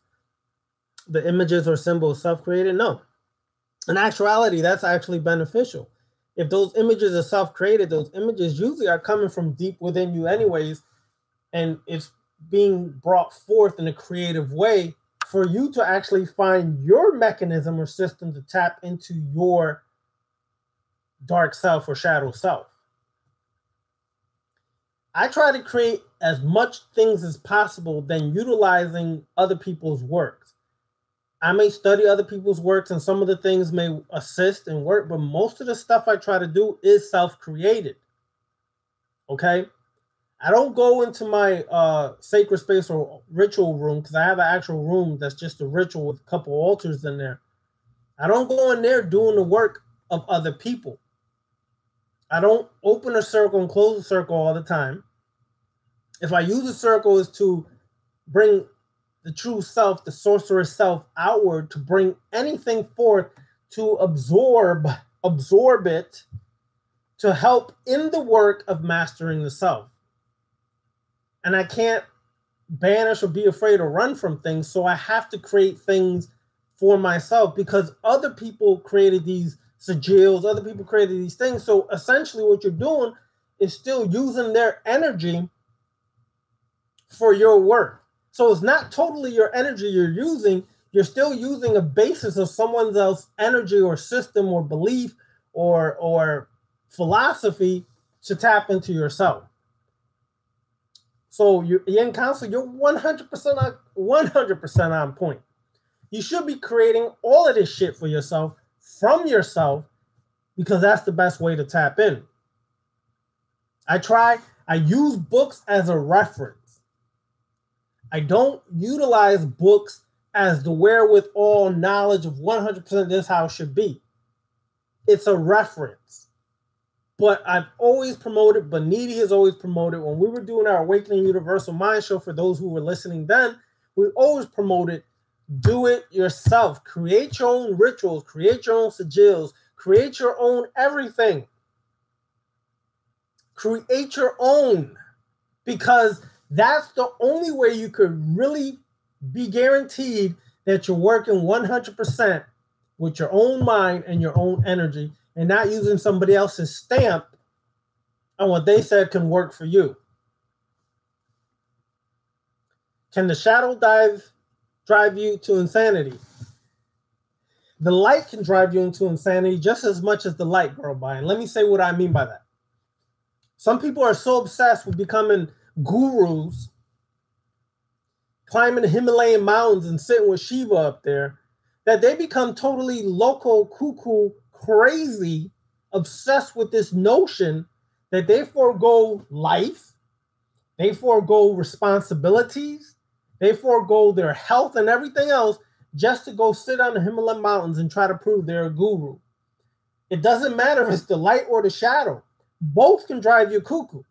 the images or symbols self-created? No. In actuality, that's actually beneficial. If those images are self-created, those images usually are coming from deep within you anyways, and it's being brought forth in a creative way for you to actually find your mechanism or system to tap into your dark self or shadow self. I try to create as much things as possible than utilizing other people's works. I may study other people's works and some of the things may assist and work, but most of the stuff I try to do is self-created. Okay? I don't go into my sacred space or ritual room because I have an actual room that's just a ritual with a couple altars in there. I don't go in there doing the work of other people. I don't open a circle and close a circle all the time. If I use a circle, is to bring the true self, the sorcerer's self, outward, to bring anything forth, to absorb it, to help in the work of mastering the self. And I can't banish or be afraid or run from things, so I have to create things for myself because other people created these sigils, other people created these things. So essentially what you're doing is still using their energy for your work. So it's not totally your energy you're using. You're still using a basis of someone else's energy or system or belief or philosophy to tap into yourself. So Yin Council, you're 100% on point. You should be creating all of this shit for yourself, from yourself, because that's the best way to tap in. I use books as a reference. I don't utilize books as the wherewithal knowledge of 100% this how it should be. It's a reference. But I've always promoted, Beniti has always promoted, when we were doing our Awakening Universal Mind show, for those who were listening then, we always promoted Do it yourself. Create your own rituals, create your own sigils, create your own everything. Create your own, because that's the only way you could really be guaranteed that you're working 100% with your own mind and your own energy and not using somebody else's stamp on what they said can work for you. Can the shadow drive you to insanity? The light can drive you into insanity just as much as the light, girl, by. And let me say what I mean by that. Some people are so obsessed with becoming gurus, climbing the Himalayan mountains and sitting with Shiva up there, that they become totally loco, cuckoo, crazy, obsessed with this notion that they forego life, they forego responsibilities, they forego their health and everything else just to go sit on the Himalayan mountains and try to prove they're a guru. It doesn't matter if it's the light or the shadow. Both can drive you cuckoo.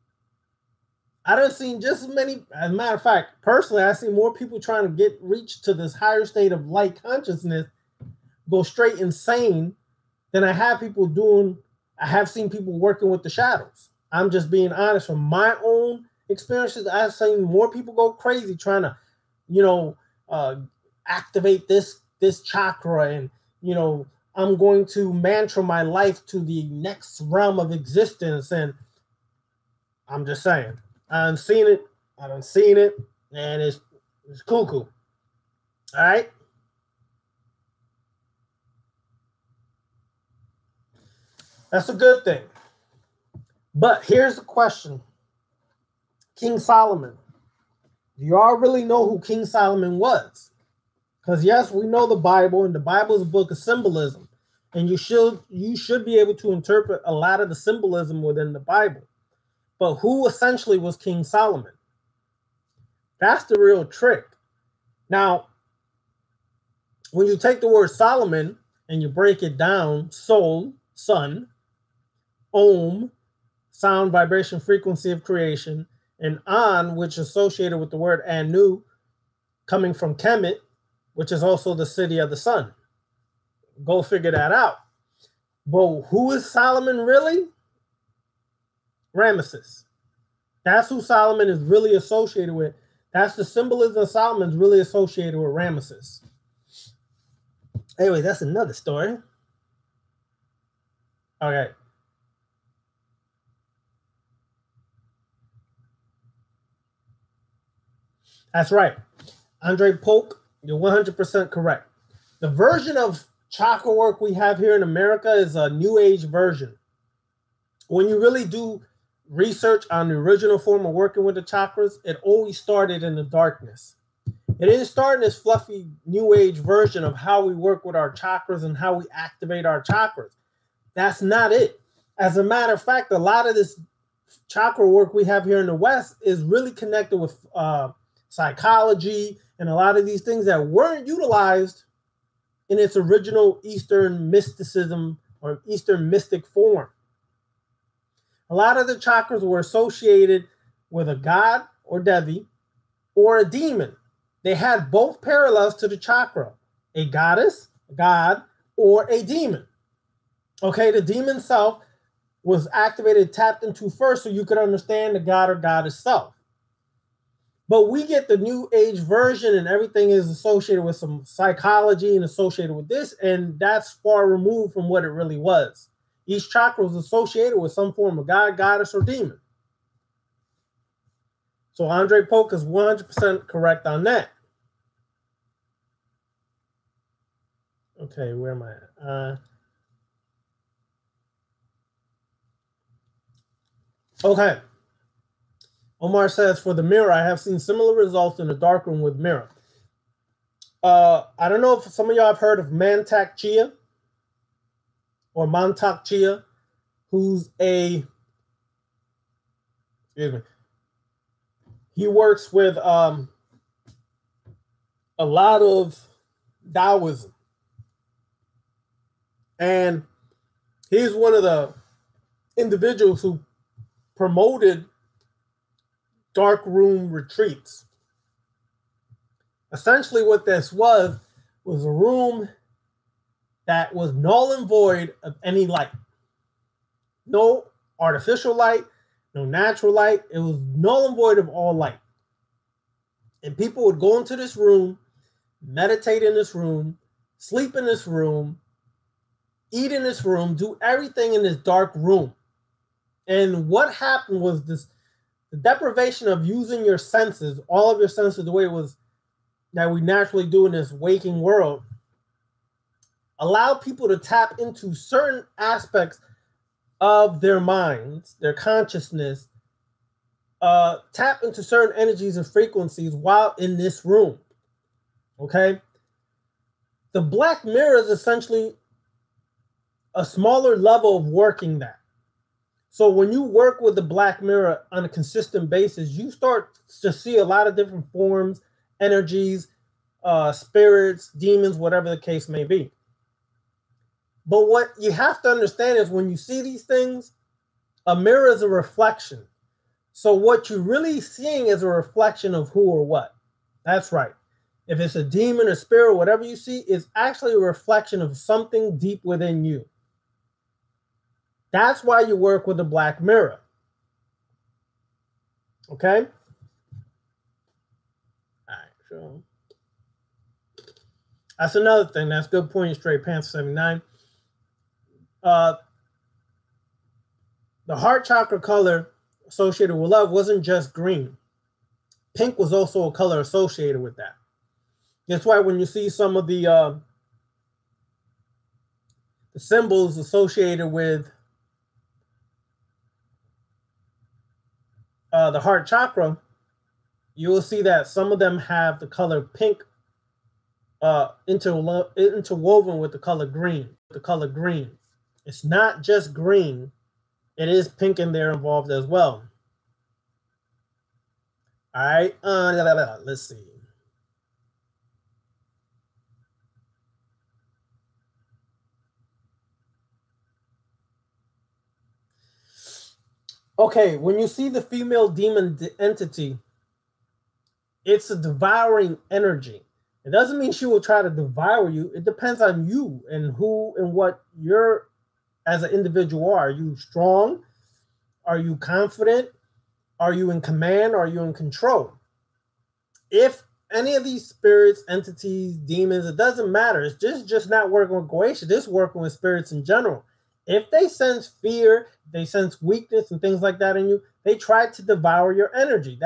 I done seen just as many, as a matter of fact, personally, I see more people trying to reach to this higher state of light consciousness go straight insane than I have seen people working with the shadows. I'm just being honest from my own experiences. I've seen more people go crazy trying to, activate this chakra, and, I'm going to mantra my life to the next realm of existence. And I'm just saying, I done seen it, and it's cuckoo. All right. That's a good thing. But here's the question. King Solomon. Do you all really know who King Solomon was? Because yes, we know the Bible, and the Bible is a book of symbolism. And you should be able to interpret a lot of the symbolism within the Bible. But who essentially was King Solomon? That's the real trick. Now, when you take the word Solomon and you break it down, soul, sun, Om, sound, vibration, frequency of creation, and An, which is associated with the word Anu, coming from Kemet, which is also the city of the sun. Go figure that out. But who is Solomon really? Ramesses. That's who Solomon is really associated with. That's the symbolism of Solomon is really associated with Ramesses. Anyway, that's another story. Okay. That's right. Andre Polk, you're 100% correct. The version of chakra work we have here in America is a new age version. When you really do research on the original form of working with the chakras, it always started in the darkness. It didn't start in this fluffy new age version of how we work with our chakras and how we activate our chakras. That's not it. As a matter of fact, a lot of this chakra work we have here in the West is really connected with psychology and a lot of these things that weren't utilized in its original Eastern mysticism or Eastern mystic form. A lot of the chakras were associated with a god or Devi or a demon. They had both parallels to the chakra, a goddess, a god, or a demon. Okay, the demon self was activated, tapped into first so you could understand the god or goddess self. But we get the new age version and everything is associated with some psychology and associated with this, and that's far removed from what it really was. Each chakra was associated with some form of god, goddess, or demon. So Andre Polk is 100% correct on that. Okay, where am I at? Okay. Omar says, for the mirror, I have seen similar results in the darkroom with mirror. I don't know if some of y'all have heard of Mantak Chia or Mantak Chia, who's he works with a lot of Taoism. And he's one of the individuals who promoted dark room retreats. Essentially what this was was a room that was null and void of any light. No artificial light, no natural light. It was null and void of all light. And people would go into this room, meditate in this room, sleep in this room, eat in this room, do everything in this dark room. And what happened was the deprivation of using your senses, all of your senses, the way it was that we naturally do in this waking world, allowed people to tap into certain aspects of their minds, their consciousness, tap into certain energies and frequencies while in this room. Okay? The black mirror is essentially a smaller level of working that. So when you work with the black mirror on a consistent basis, you start to see a lot of different forms, energies, spirits, demons, whatever the case may be. But what you have to understand is when you see these things, a mirror is a reflection. So what you're really seeing is a reflection of who or what. That's right. If it's a demon or spirit, whatever you see, is actually a reflection of something deep within you. That's why you work with a black mirror. Okay? All right, so that's another thing. That's good point, Straight Pants 79. The heart chakra color associated with love wasn't just green. Pink was also a color associated with that. That's why when you see some of the symbols associated with the heart chakra, you will see that some of them have the color pink interwoven with the color green. It's not just green. It is pink in there involved as well. All right. Let's see. Okay, when you see the female demon entity, it's a devouring energy. It doesn't mean she will try to devour you. It depends on you and who and what you're as an individual are. Are you strong? Are you confident? Are you in command? Are you in control? If any of these spirits, entities, demons, it doesn't matter. It's just not working with Goetia. Just working with spirits in general. If they sense fear, they sense weakness and things like that in you, they try to devour your energy.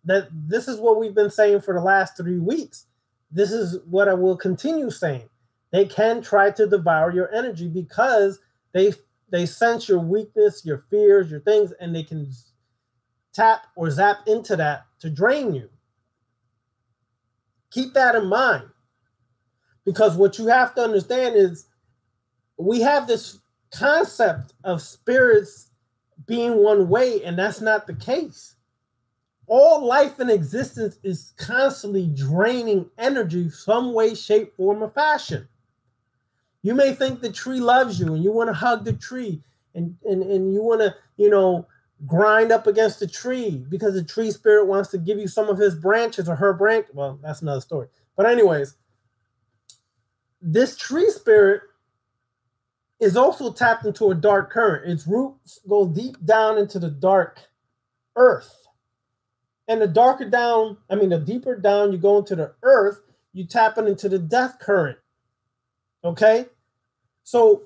This is what we've been saying for the last 3 weeks. This is what I will continue saying. They can try to devour your energy because they sense your weakness, your fears, your things, and they can tap or zap into that to drain you. Keep that in mind. Because what you have to understand is we have this concept of spirits being one way, and that's not the case. All life in existence is constantly draining energy some way, shape, form, or fashion. You may think the tree loves you and you want to hug the tree and you want to, grind up against the tree because the tree spirit wants to give you some of his branches or her branch. Well, that's another story. But anyways, this tree spirit is also tapped into a dark current. Its roots go deep down into the dark earth. And the deeper down you go into the earth, you tap into the death current. Okay? So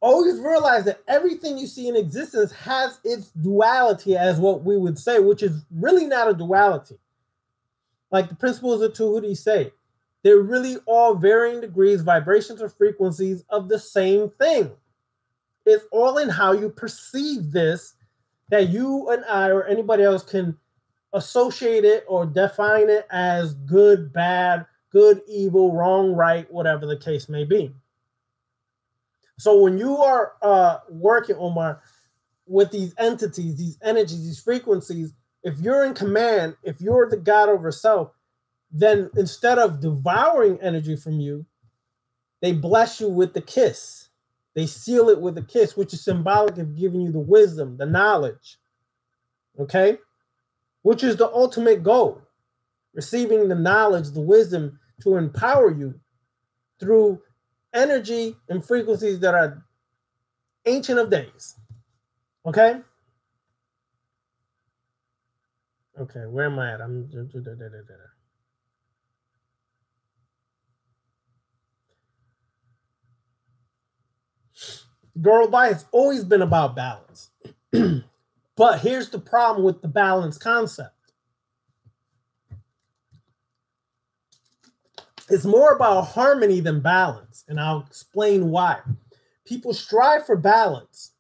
always realize that everything you see in existence has its duality, as what we would say, which is really not a duality. Like the principles of Tahuti say, they're really all varying degrees, vibrations, or frequencies of the same thing. It's all in how you perceive this that you and I or anybody else can associate it or define it as good, bad, good, evil, wrong, right, whatever the case may be. So when you are working, Omar, with these entities, these energies, these frequencies, if you're in command, if you're the God over self, then instead of devouring energy from you, they bless you with the kiss. They seal it with a kiss, which is symbolic of giving you the wisdom, the knowledge, okay? Which is the ultimate goal, receiving the knowledge, the wisdom to empower you through energy and frequencies that are ancient of days. Okay? Okay, where am I at? Girl Bye has always been about balance. But here's the problem with the balance concept. It's more about harmony than balance, and I'll explain why. People strive for balance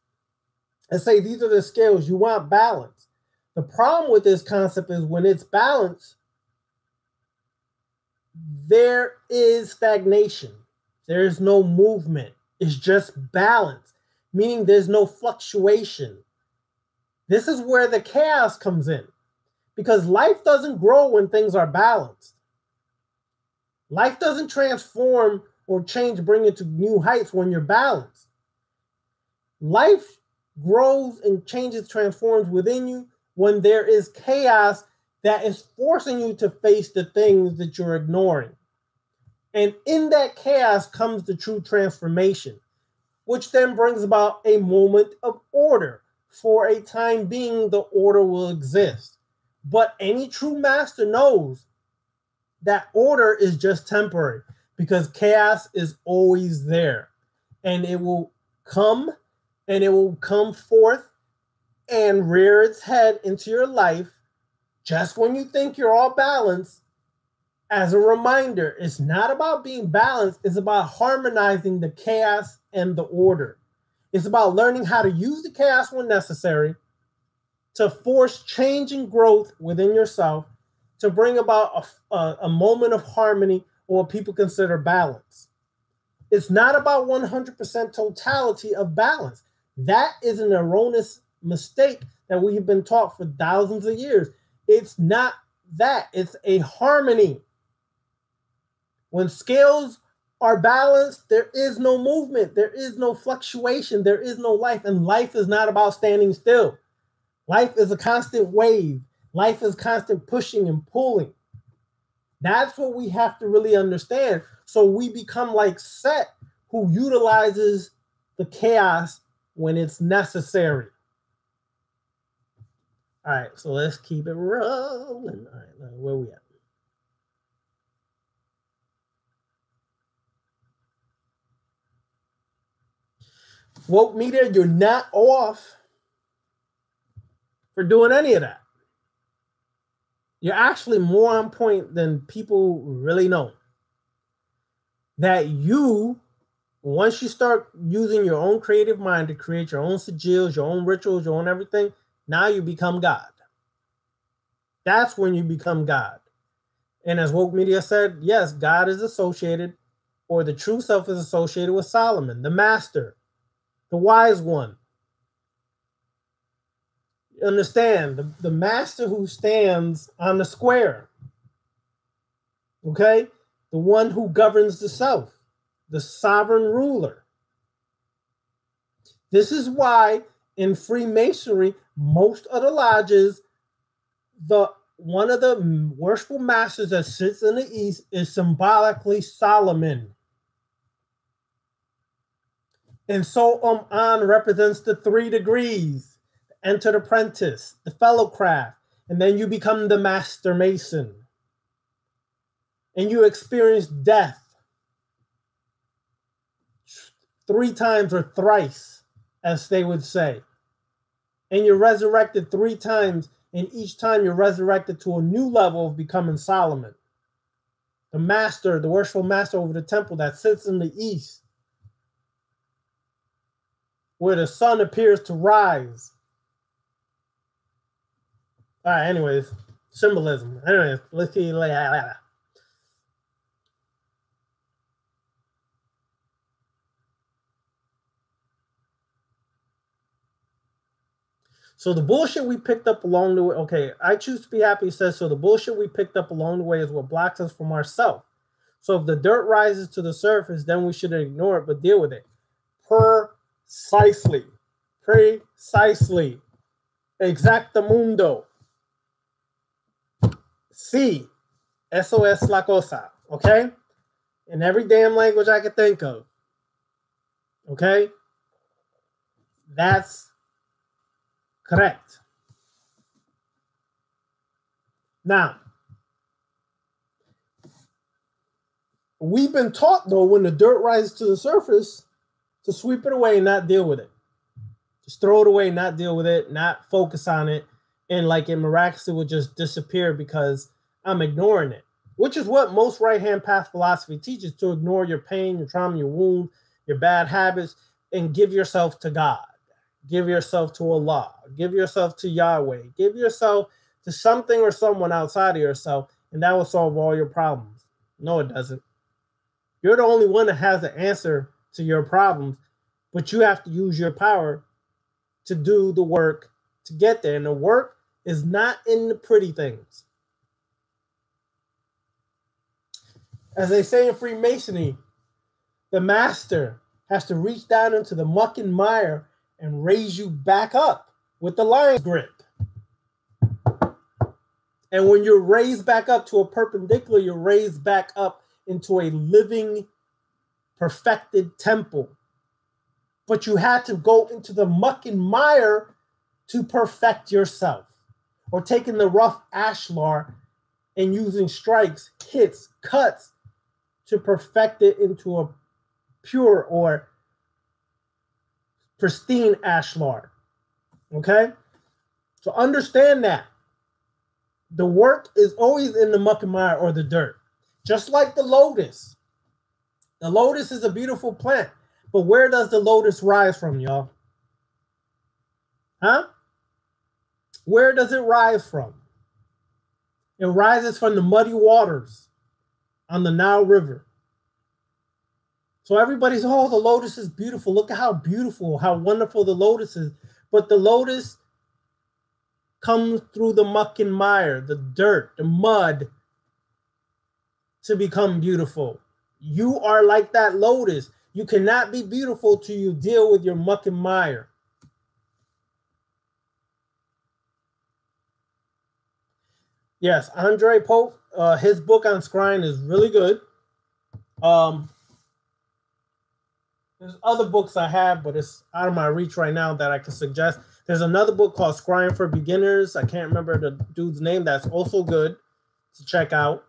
and say these are the scales, you want balance. The problem with this concept is when it's balanced, there is stagnation. There is no movement. It's just balance, meaning there's no fluctuation. This is where the chaos comes in, because life doesn't grow when things are balanced. Life doesn't transform or change, bring it to new heights when you're balanced. Life grows and changes, transforms within you when there is chaos that is forcing you to face the things that you're ignoring. And in that chaos comes the true transformation, which then brings about a moment of order. For a time being, the order will exist. But any true master knows that order is just temporary, because chaos is always there. And it will come, and it will come forth and rear its head into your life just when you think you're all balanced. As a reminder, it's not about being balanced, it's about harmonizing the chaos and the order. It's about learning how to use the chaos when necessary to force change and growth within yourself, to bring about a moment of harmony, or what people consider balance. It's not about 100% totality of balance. That is an erroneous mistake that we have been taught for thousands of years. It's not that. It's a harmony. When scales are balanced, there is no movement, there is no fluctuation, there is no life. And life is not about standing still. Life is a constant wave. Life is constant pushing and pulling. That's what we have to really understand. So we become like Set, who utilizes the chaos when it's necessary. All right, so let's keep it rolling. All right, where we at? Woke media, you're not off for doing any of that. You're actually more on point than people really know. That you, once you start using your own creative mind to create your own sigils, your own rituals, your own everything, now you become God. That's when you become God. And as Woke Media said, yes, God is associated, or the true self is associated with Solomon, the master, the wise one. You understand, the master who stands on the square. Okay? The one who governs the self, the sovereign ruler. This is why in Freemasonry, most of the lodges, one of the worshipful masters that sits in the east is symbolically Solomon. And so on represents the 3 degrees, the entered apprentice, the fellow craft, and then you become the master mason. And you experience death 3 times or thrice, as they would say. And you're resurrected 3 times, and each time you're resurrected to a new level of becoming Solomon, the master, the worshipful master over the temple that sits in the east, where the sun appears to rise. All right, anyways, symbolism. Anyways, let's see. So the bullshit we picked up along the way, okay, I choose to be happy says, so the bullshit we picked up along the way is what blocks us from ourselves. So if the dirt rises to the surface, then we shouldn't ignore it, but deal with it. Precisely. Exactamundo. Sí. Eso es la cosa. Okay? in every damn language I could think of. Okay? That's correct. Now, we've been taught, though, when the dirt rises to the surface, to sweep it away and not deal with it. Just throw it away, not deal with it, not focus on it, and like it miraculously will just disappear because I'm ignoring it, which is what most right-hand path philosophy teaches, to ignore your pain, your trauma, your wound, your bad habits, and give yourself to God. Give yourself to Allah. Give yourself to Yahweh. Give yourself to something or someone outside of yourself, and that will solve all your problems. No, it doesn't. You're the only one that has the answer to your problems, but you have to use your power to do the work to get there. And the work is not in the pretty things. As they say in Freemasonry, the master has to reach down into the muck and mire and raise you back up with the lion's grip. And when you're raised back up to a perpendicular, you're raised back up into a living, perfected temple. But you had to go into the muck and mire to perfect yourself. Or taking the rough ashlar and using strikes, hits, cuts to perfect it into a pure or pristine ashlar. Okay? So understand that. The work is always in the muck and mire or the dirt. Just like the lotus. The lotus is a beautiful plant. But where does the lotus rise from, y'all? Huh? Where does it rise from? It rises from the muddy waters on the Nile River. So everybody's, oh, the lotus is beautiful. Look at how beautiful, how wonderful the lotus is. But the lotus comes through the muck and mire, the dirt, the mud, to become beautiful. You are like that lotus. You cannot be beautiful till you deal with your muck and mire. Yes, Andre Pope, his book on scrying is really good. There's other books I have, but it's out of my reach right now that I can suggest. There's another book called Scrying for Beginners. I can't remember the dude's name. That's also good to check out.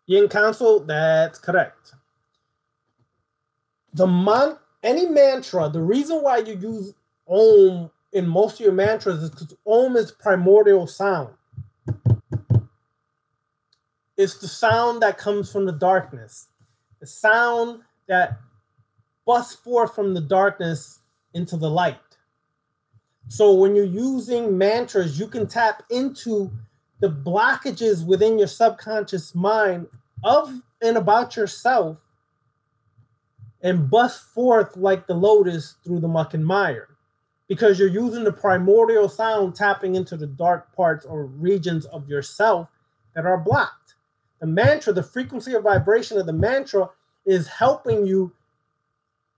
Yin Council, that's correct. Any mantra, the reason why you use Om in most of your mantras is because Om is primordial sound. It's the sound that comes from the darkness. The sound that busts forth from the darkness into the light. So when you're using mantras, you can tap into the blockages within your subconscious mind of and about yourself and bust forth like the lotus through the muck and mire, because you're using the primordial sound tapping into the dark parts or regions of yourself that are blocked. The mantra, the frequency or vibration of the mantra, is helping you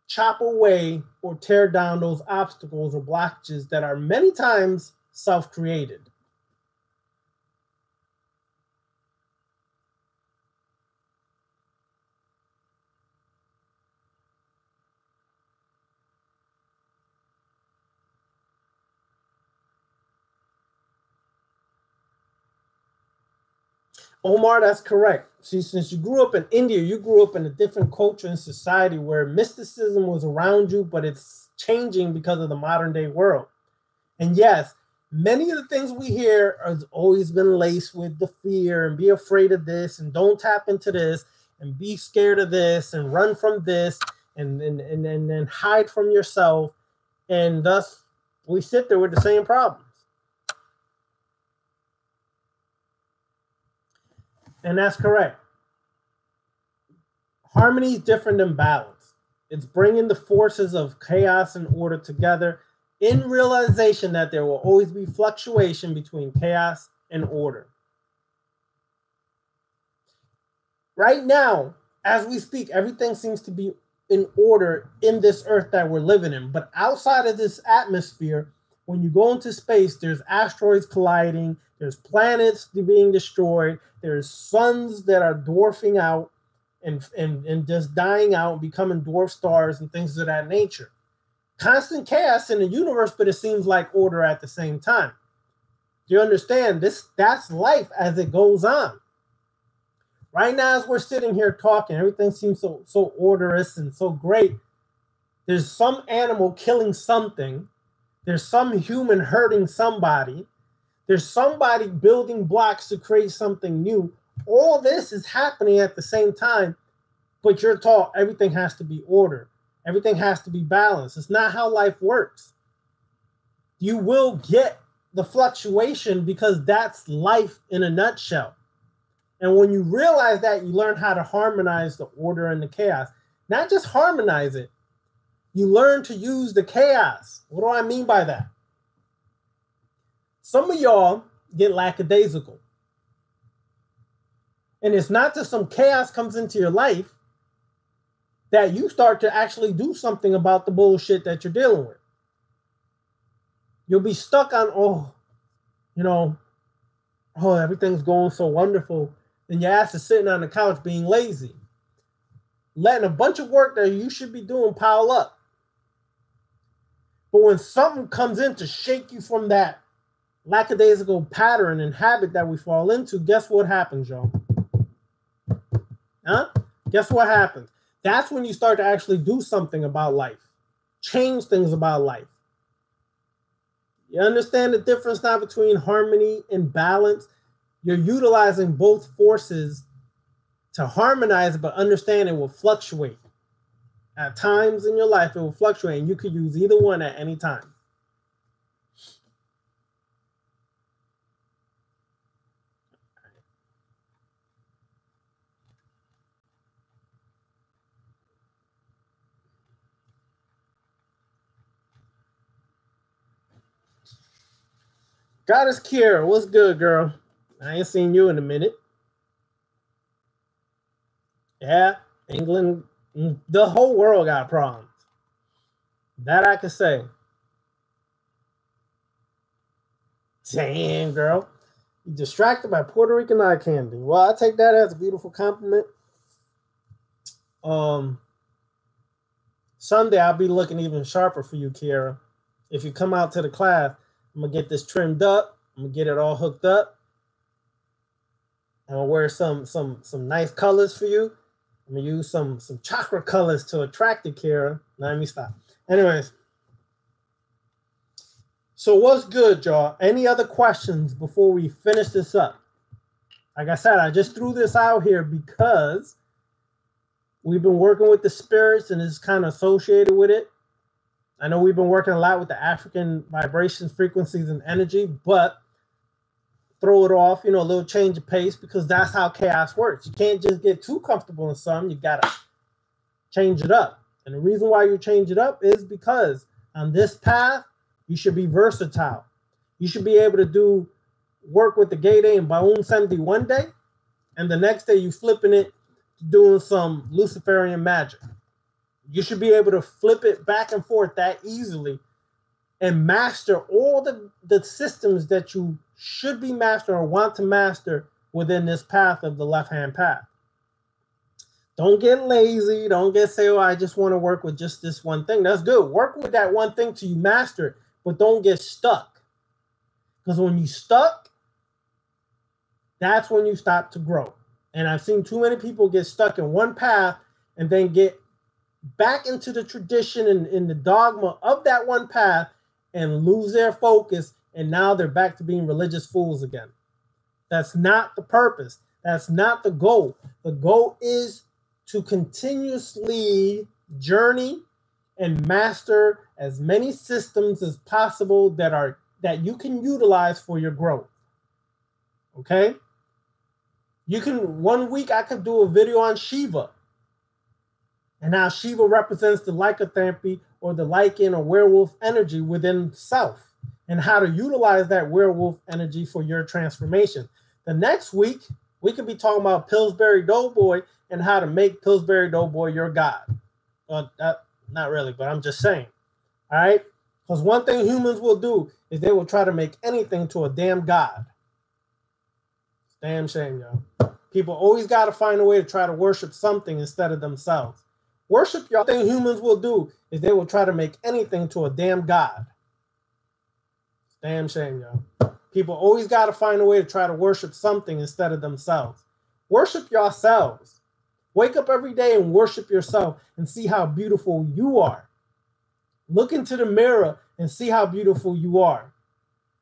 chop away or tear down those obstacles or blockages that are many times self-created. Omar, that's correct. See, since you grew up in India, you grew up in a different culture and society where mysticism was around you, but it's changing because of the modern day world. And yes, many of the things we hear have always been laced with the fear and be afraid of this and don't tap into this and be scared of this and run from this and hide from yourself. And thus we sit there with the same problems. And that's correct. Harmony is different than balance. It's bringing the forces of chaos and order together in realization that there will always be fluctuation between chaos and order. Right now, as we speak, everything seems to be in order in this earth that we're living in. But outside of this atmosphere, when you go into space, there's asteroids colliding, there's planets being destroyed, there's suns that are dwarfing out and just dying out, becoming dwarf stars and things of that nature. Constant chaos in the universe, but it seems like order at the same time. Do you understand this? That's life as it goes on. Right now, as we're sitting here talking, everything seems so orderous and so great. There's some animal killing something. There's some human hurting somebody. There's somebody building blocks to create something new. All this is happening at the same time, but you're taught everything has to be ordered. Everything has to be balanced. It's not how life works. You will get the fluctuation because that's life in a nutshell. And when you realize that, you learn how to harmonize the order and the chaos. Not just harmonize it. You learn to use the chaos. What do I mean by that? Some of y'all get lackadaisical. And it's not that some chaos comes into your life that you start to actually do something about the bullshit that you're dealing with. You'll be stuck on, everything's going so wonderful. And your ass is sitting on the couch being lazy, letting a bunch of work that you should be doing pile up. But when something comes in to shake you from that lackadaisical pattern and habit that we fall into, guess what happens, y'all? Guess what happens? That's when you start to actually do something about life, change things about life. You understand the difference now between harmony and balance? You're utilizing both forces to harmonize, but understand it will fluctuate. At times in your life, it will fluctuate, and you could use either one at any time. Goddess Kiera, what's good, girl? I ain't seen you in a minute. Yeah, England, the whole world got problems. That I can say. Damn, girl. You distracted by Puerto Rican eye candy. Well, I take that as a beautiful compliment. Sunday, I'll be looking even sharper for you, Kiera. If you come out to the class, I'm going to get this trimmed up. I'm going to get it all hooked up. I'm going to wear some nice colors for you. I'm going to use some chakra colors to attract you, Kiera. Now, let me stop. Anyways. So what's good, y'all? Any other questions before we finish this up? Like I said, I just threw this out here because we've been working with the spirits and it's kind of associated with it. I know we've been working a lot with the African vibrations, frequencies, and energy, but throw it off, a little change of pace because that's how chaos works. You can't just get too comfortable in something. You got to change it up. And the reason why you change it up is because on this path, you should be versatile. You should be able to do work with the Gate and Baum Sendi one day, and the next day you flipping it, doing some Luciferian magic. You should be able to flip it back and forth that easily and master all the systems that you should be mastering or want to master within this path of the left-hand path. Don't get lazy. Don't say, I just want to work with just this one thing. That's good. Work with that one thing till you master it, but don't get stuck. Because when you stuck, that's when you stop to grow. And I've seen too many people get stuck in one path and then get back into the tradition and in the dogma of that one path and lose their focus, and now they're back to being religious fools again. That's not the purpose. That's not the goal. The goal is to continuously journey and master as many systems as possible that you can utilize for your growth. Okay? One week I could do a video on Shiva and how Shiva represents the lycanthropy or the lycan or werewolf energy within self and how to utilize that werewolf energy for your transformation. The next week, we could be talking about Pillsbury Doughboy and how to make Pillsbury Doughboy your god. Not really, but I'm just saying. All right? Because one thing humans will do is they will try to make anything to a damn god. It's a damn shame, yo. People always got to find a way to try to worship something instead of themselves. Worship, y'all. Thing humans will do is they will try to make anything to a damn god. It's a damn shame, yo. People always got to find a way to try to worship something instead of themselves. Worship yourselves. Wake up every day and worship yourself and see how beautiful you are. Look into the mirror and see how beautiful you are.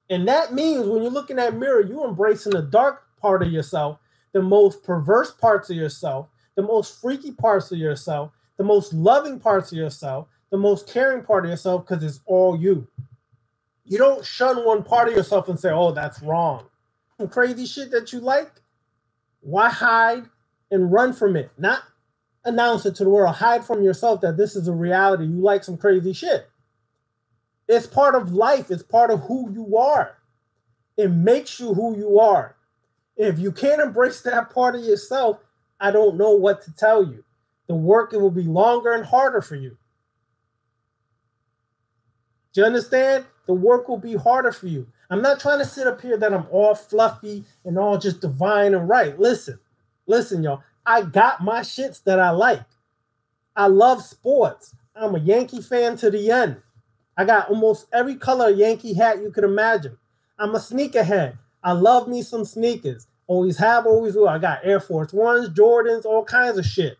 And that means when you look in that mirror, you're embracing the dark part of yourself, the most perverse parts of yourself, the most freaky parts of yourself, the most loving parts of yourself, the most caring part of yourself, because it's all you. You don't shun one part of yourself and say, oh, that's wrong. Some crazy shit that you like, why hide and run from it? Not announce it to the world. Hide from yourself that this is a reality. You like some crazy shit. It's part of life. It's part of who you are. It makes you who you are. If you can't embrace that part of yourself, I don't know what to tell you. The work, it will be longer and harder for you. Do you understand? The work will be harder for you. I'm not trying to sit up here that I'm all fluffy and all just divine and right. Listen, y'all. I got my shits that I like. I love sports. I'm a Yankee fan to the end. I got almost every color Yankee hat you could imagine. I'm a sneakerhead. I love me some sneakers. Always have, always will. I got Air Force Ones, Jordans, all kinds of shit.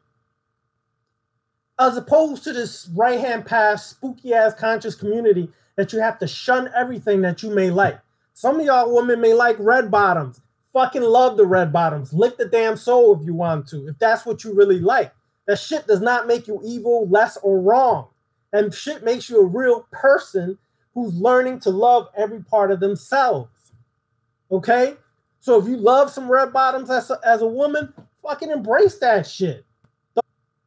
As opposed to this right-hand path, spooky-ass conscious community that you have to shun everything that you may like. Some of y'all women may like red bottoms. Fucking love the red bottoms. Lick the damn soul if you want to, if that's what you really like. That shit does not make you evil, less, or wrong. And shit makes you a real person who's learning to love every part of themselves. Okay? So if you love some red bottoms as a woman, fucking embrace that shit.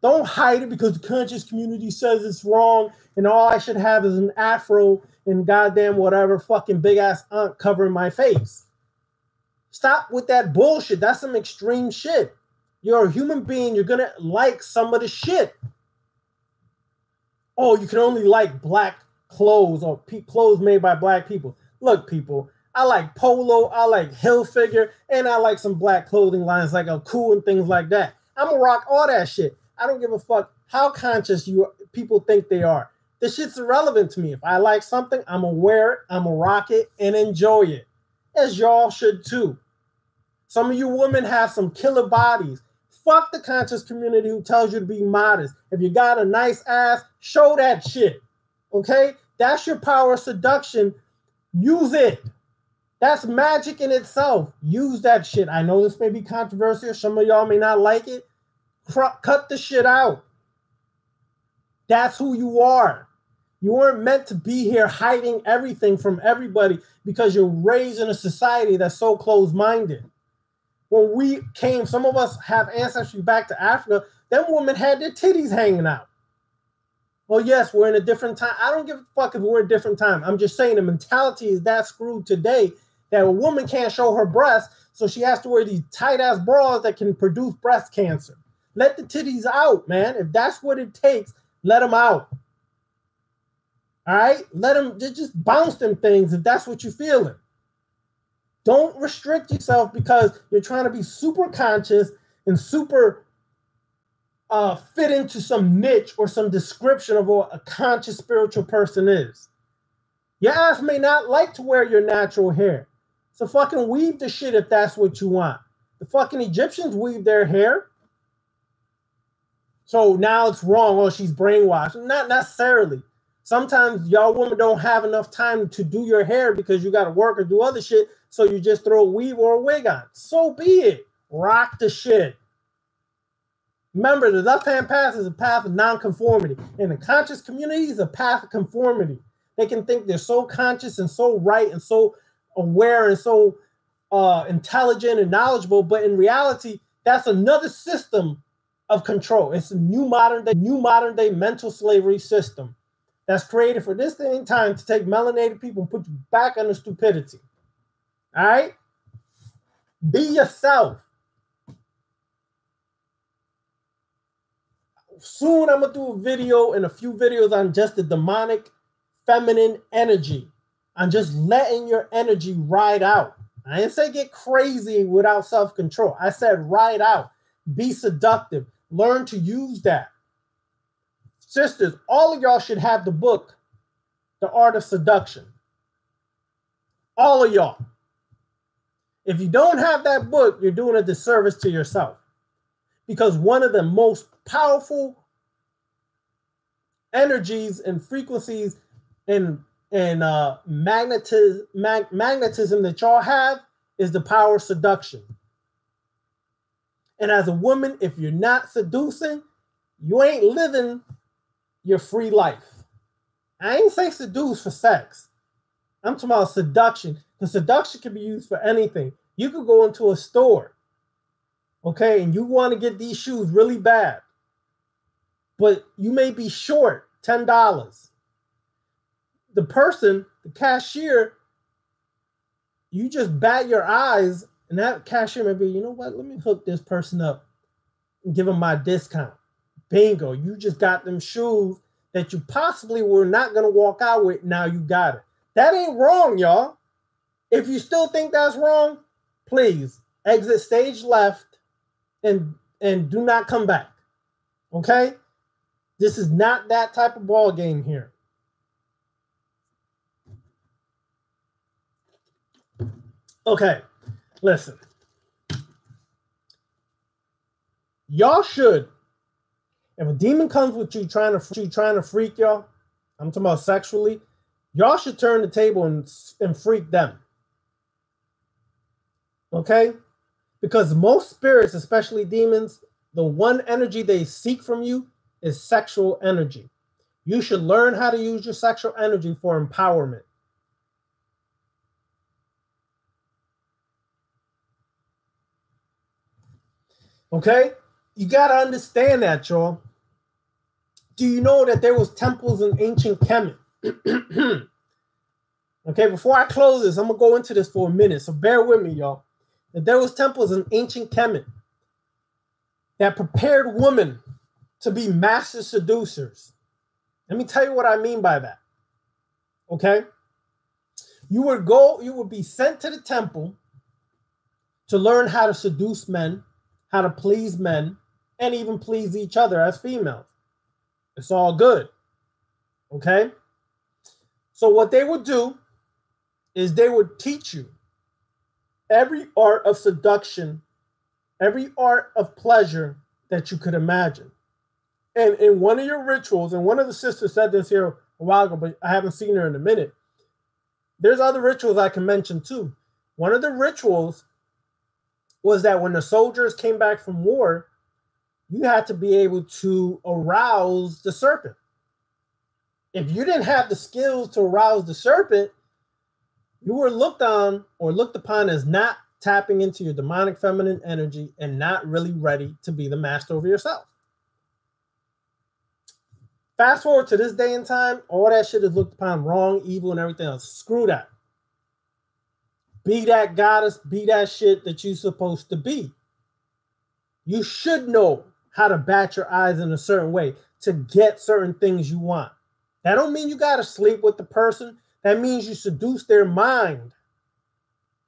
Don't hide it because the conscious community says it's wrong and all I should have is an afro and goddamn whatever fucking big ass aunt covering my face. Stop with that bullshit. That's some extreme shit. You're a human being. You're going to like some of the shit. Oh, you can only like black clothes or clothes made by black people. Look, people, I like Polo, I like Hilfiger, and I like some black clothing lines like Aku and things like that. I'm going to rock all that shit. I don't give a fuck how conscious people think they are. This shit's irrelevant to me. If I like something, I'm going to wear it, I'm going to rock it, and enjoy it. As y'all should too. Some of you women have some killer bodies. Fuck the conscious community who tells you to be modest. If you got a nice ass, show that shit. Okay? That's your power of seduction. Use it. That's magic in itself. Use that shit. I know this may be controversial. Some of y'all may not like it. Cut the shit out. That's who you are. You weren't meant to be here hiding everything from everybody because you're raised in a society that's so closed-minded. When we came, some of us have ancestry back to Africa, them women had their titties hanging out. Well, yes, we're in a different time. I don't give a fuck if we're in a different time. I'm just saying the mentality is that screwed today that a woman can't show her breasts, so she has to wear these tight-ass bras that can produce breast cancer. Let the titties out, man. If that's what it takes, let them out. All right? Let them just bounce them things if that's what you're feeling. Don't restrict yourself because you're trying to be super conscious and super fit into some niche or some description of what a conscious spiritual person is. Your ass may not like to wear your natural hair. So fucking weave the shit if that's what you want. The fucking Egyptians weave their hair. So now it's wrong. Oh, she's brainwashed. Not necessarily. Sometimes y'all women don't have enough time to do your hair because you got to work or do other shit. So you just throw a weave or a wig on. So be it. Rock the shit. Remember, the left-hand path is a path of nonconformity. And the conscious community is a path of conformity. They can think they're so conscious and so right and so aware and so intelligent and knowledgeable. But in reality, that's another system of control. It's a new modern day mental slavery system that's created for this day and time to take melanated people and put you back under stupidity. All right? Be yourself. Soon I'm going to do a video and a few videos on just the demonic feminine energy, on just letting your energy ride out. I didn't say get crazy without self-control. I said ride out. Be seductive. Learn to use that. Sisters, all of y'all should have the book, The Art of Seduction. All of y'all. If you don't have that book, you're doing a disservice to yourself. Because one of the most powerful energies and frequencies and magnetism that y'all have is the power of seduction. And as a woman, if you're not seducing, you ain't living your free life. I ain't say seduce for sex. I'm talking about seduction. The seduction can be used for anything. You could go into a store, okay, and you want to get these shoes really bad, but you may be short $10. The person, the cashier, you just bat your eyes, and that cashier may be, you know what, let me hook this person up and give them my discount. Bingo, you just got them shoes that you possibly were not going to walk out with. Now you got it. That ain't wrong, y'all. If you still think that's wrong, please exit stage left and do not come back. Okay? This is not that type of ball game here. Okay, listen. Y'all should, if a demon comes with you trying to freak y'all, I'm talking about sexually, y'all should turn the table and freak them. Okay? Because most spirits, especially demons, the one energy they seek from you is sexual energy. You should learn how to use your sexual energy for empowerment. Okay? You got to understand that, y'all. Do you know that there was temples in ancient Kemet? Okay, before I close this, I'm going to go into this for a minute, so bear with me, y'all. That there was temples in ancient Kemet that prepared women to be master seducers. Let me tell you what I mean by that. Okay? You would be sent to the temple to learn how to seduce men, how to please men, and even please each other as females. It's all good. Okay? So what they would do is they would teach you every art of seduction, every art of pleasure that you could imagine. And in one of your rituals, and one of the sisters said this here a while ago, but I haven't seen her in a minute. There's other rituals I can mention too. One of the rituals was that when the soldiers came back from war, you had to be able to arouse the serpent. If you didn't have the skills to arouse the serpent, you were looked on or looked upon as not tapping into your demonic feminine energy and not really ready to be the master over yourself. Fast forward to this day and time, all that shit is looked upon wrong, evil, and everything else. Screw that. Be that goddess, be that shit that you're supposed to be. You should know how to bat your eyes in a certain way to get certain things you want. That don't mean you got to sleep with the person. That means you seduce their mind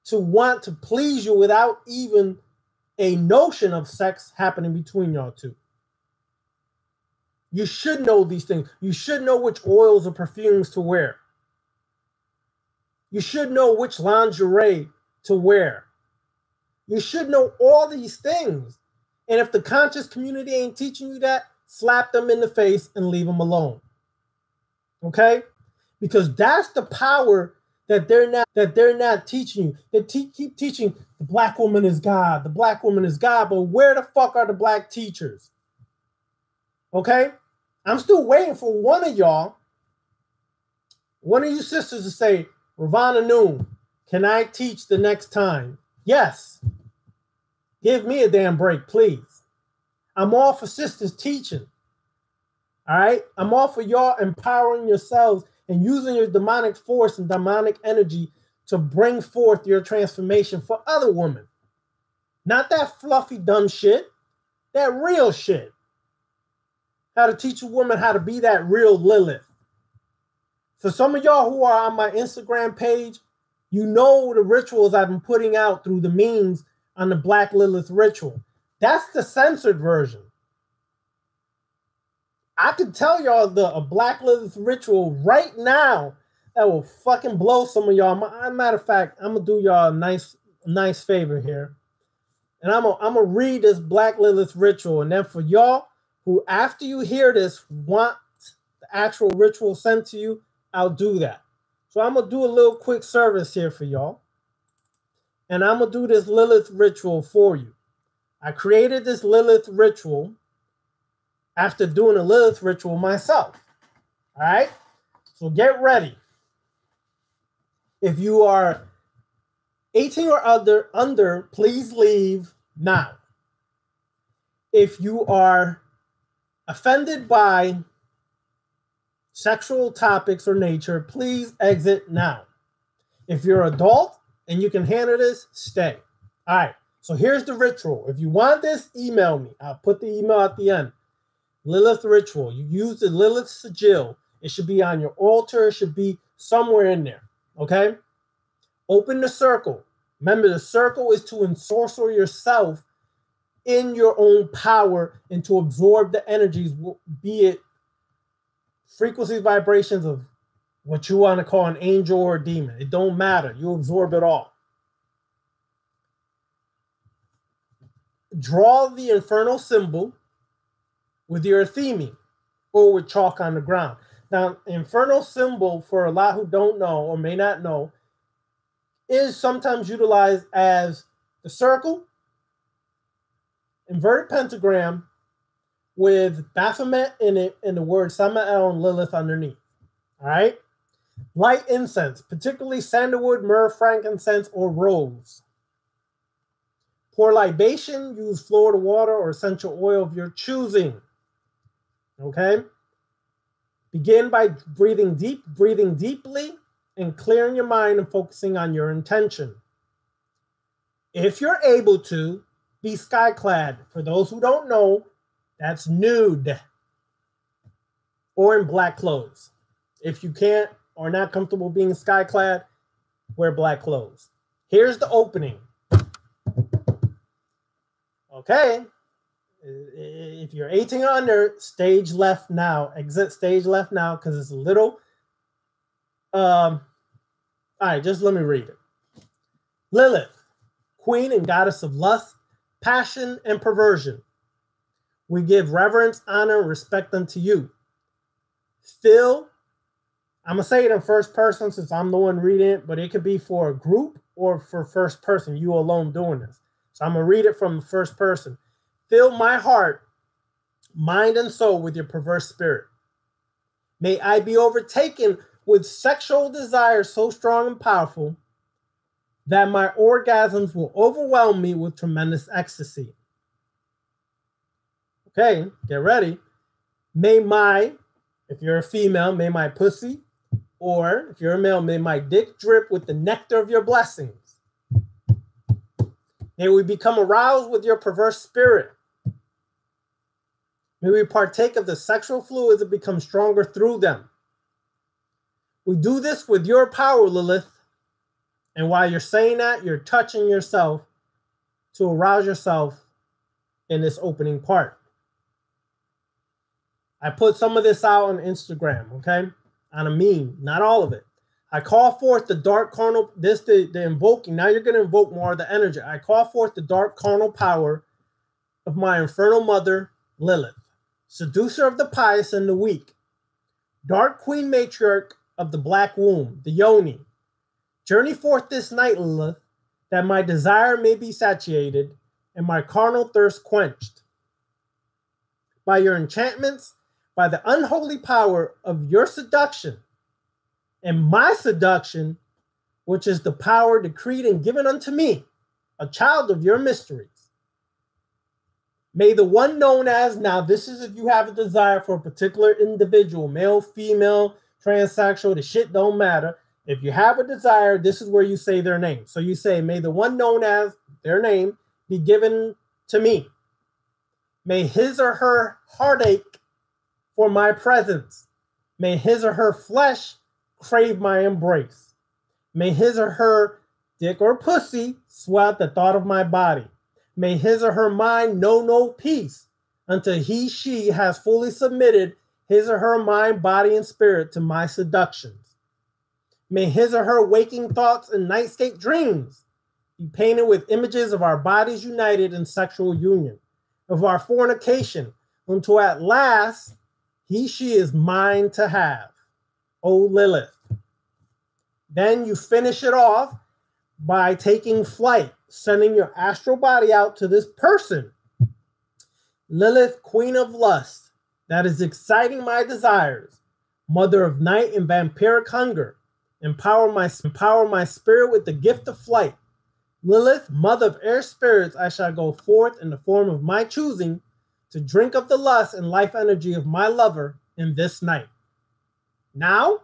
to want to please you without even a notion of sex happening between y'all two. You should know these things. You should know which oils or perfumes to wear. You should know which lingerie to wear. You should know all these things. And if the conscious community ain't teaching you that, slap them in the face and leave them alone. Okay? Because that's the power that they're not teaching you. They keep teaching the black woman is God. The black woman is God. But where the fuck are the black teachers? Okay? I'm still waiting for one of y'all, one of you sisters to say, Ravana Noon, can I teach the next time? Yes. Give me a damn break, please. I'm all for sisters teaching. All right? I'm all for y'all empowering yourselves and using your demonic force and demonic energy to bring forth your transformation for other women. Not that fluffy, dumb shit. That real shit. How to teach a woman how to be that real Lilith. For some of y'all who are on my Instagram page, you know the rituals I've been putting out through the memes on the Black Lilith ritual. That's the censored version. I could tell y'all a Black Lilith ritual right now that will fucking blow some of y'all. Matter of fact, I'm gonna do y'all a nice favor here, and I'm gonna read this Black Lilith ritual, and then for y'all who, after you hear this, want the actual ritual sent to you, I'll do that. So I'm gonna do a little quick service here for y'all, and I'm gonna do this Lilith ritual for you. I created this Lilith ritual after doing a Lilith ritual myself. All right? So get ready. If you are 18 or under, please leave now. If you are offended by sexual topics or nature, please exit now. If you're an adult and you can handle this, stay. All right. So here's the ritual. If you want this, email me. I'll put the email at the end. Lilith ritual. You use the Lilith sigil. It should be on your altar. It should be somewhere in there. Okay? Open the circle. Remember, the circle is to ensorcel yourself in your own power and to absorb the energies, be it frequencies, vibrations of what you want to call an angel or a demon. It don't matter. You absorb it all. Draw the infernal symbol with your theming or with chalk on the ground. Now, infernal symbol, for a lot who don't know or may not know, is sometimes utilized as the circle, inverted pentagram with Baphomet in it and the word Samael and Lilith underneath. All right? Light incense, particularly sandalwood, myrrh, frankincense, or rose. Pour libation, use Florida water or essential oil of your choosing. Okay? Begin by breathing deeply, and clearing your mind and focusing on your intention. If you're able to, be sky-clad. For those who don't know, that's nude or in black clothes. If you can't or not comfortable being sky-clad, wear black clothes. Here's the opening. Okay. If you're 18 or under, stage left now. Exit stage left now because it's a little... all right, just let me read it. Lilith, queen and goddess of lust, passion, and perversion. We give reverence, honor, and respect unto you. Still, I'm going to say it in first person since I'm the one reading it, but it could be for a group or for first person, you alone doing this. So I'm going to read it from the first person. Fill my heart, mind, and soul with your perverse spirit. May I be overtaken with sexual desire so strong and powerful that my orgasms will overwhelm me with tremendous ecstasy. Okay, get ready. May my, if you're a female, may my pussy, or if you're a male, may my dick drip with the nectar of your blessings. May we become aroused with your perverse spirit. May we partake of the sexual fluids and become stronger through them. We do this with your power, Lilith. And while you're saying that, you're touching yourself to arouse yourself in this opening part. I put some of this out on Instagram, okay? On a meme, not all of it. I call forth the dark carnal, the invoking. Now you're going to invoke more of the energy. I call forth the dark carnal power of my infernal mother, Lilith, seducer of the pious and the weak, dark queen matriarch of the black womb, the yoni. Journey forth this night, Lilith, that my desire may be satiated and my carnal thirst quenched. By your enchantments, by the unholy power of your seduction and my seduction, which is the power decreed and given unto me, a child of your mysteries. May the one known as, now this is if you have a desire for a particular individual, male, female, transsexual, the shit don't matter. If you have a desire, this is where you say their name. So you say, may the one known as their name be given to me. May his or her heartache for my presence. May his or her flesh crave my embrace. May his or her dick or pussy swell at the thought of my body. May his or her mind know no peace until she has fully submitted his or her mind, body, and spirit to my seductions. May his or her waking thoughts and nightscape dreams be painted with images of our bodies united in sexual union, of our fornication, until at last she is mine to have. O Lilith. Then you finish it off by taking flight, sending your astral body out to this person. Lilith, queen of lust, that is exciting my desires, mother of night and vampiric hunger, empower my spirit with the gift of flight. Lilith, mother of air spirits, I shall go forth in the form of my choosing to drink of the lust and life energy of my lover in this night. Now,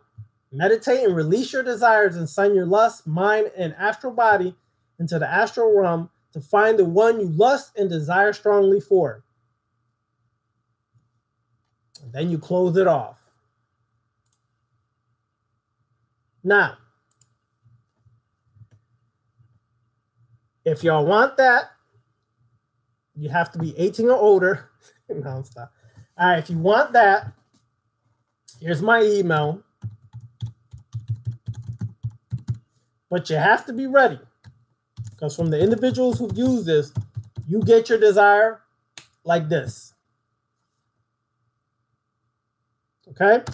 meditate and release your desires and send your lust, mind, and astral body into the astral realm to find the one you lust and desire strongly for. And then you close it off. Now, if y'all want that, you have to be 18 or older. No, stop. All right, if you want that, here's my email. But you have to be ready, because from the individuals who've used this, you get your desire like this. Okay?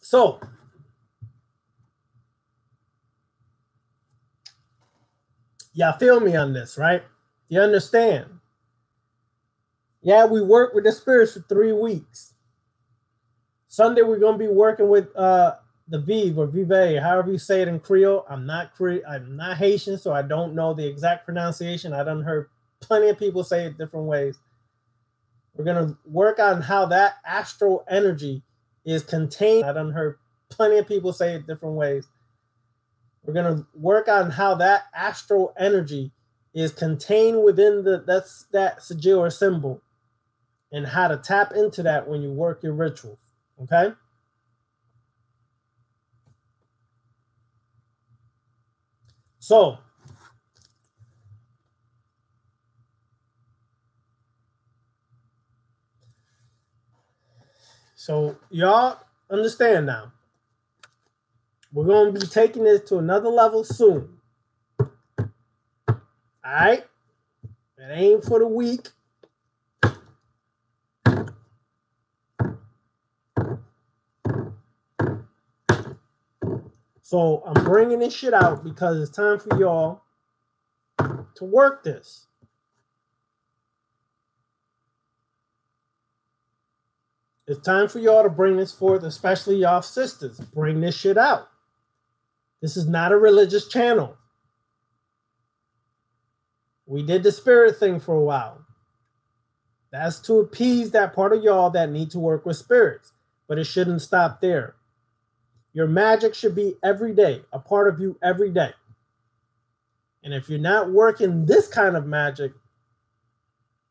So, y'all feel me on this, right? You understand? Yeah, we work with the spirits for 3 weeks. Sunday, we're going to be working with the Vive or Vive, however you say it in Creole. I'm not Haitian, so I don't know the exact pronunciation. I done heard plenty of people say it different ways. We're going to work on how that astral energy is contained. I done heard plenty of people say it different ways. We're going to work on how that astral energy is contained within that sigil or symbol, and how to tap into that when you work your rituals. Okay? So, y'all understand now. We're going to be taking this to another level soon. All right? It ain't for the weak. So I'm bringing this shit out because it's time for y'all to work this. It's time for y'all to bring this forth, especially y'all sisters. Bring this shit out. This is not a religious channel. We did the spirit thing for a while. That's to appease that part of y'all that need to work with spirits. But it shouldn't stop there. Your magic should be every day, a part of you every day. And if you're not working this kind of magic,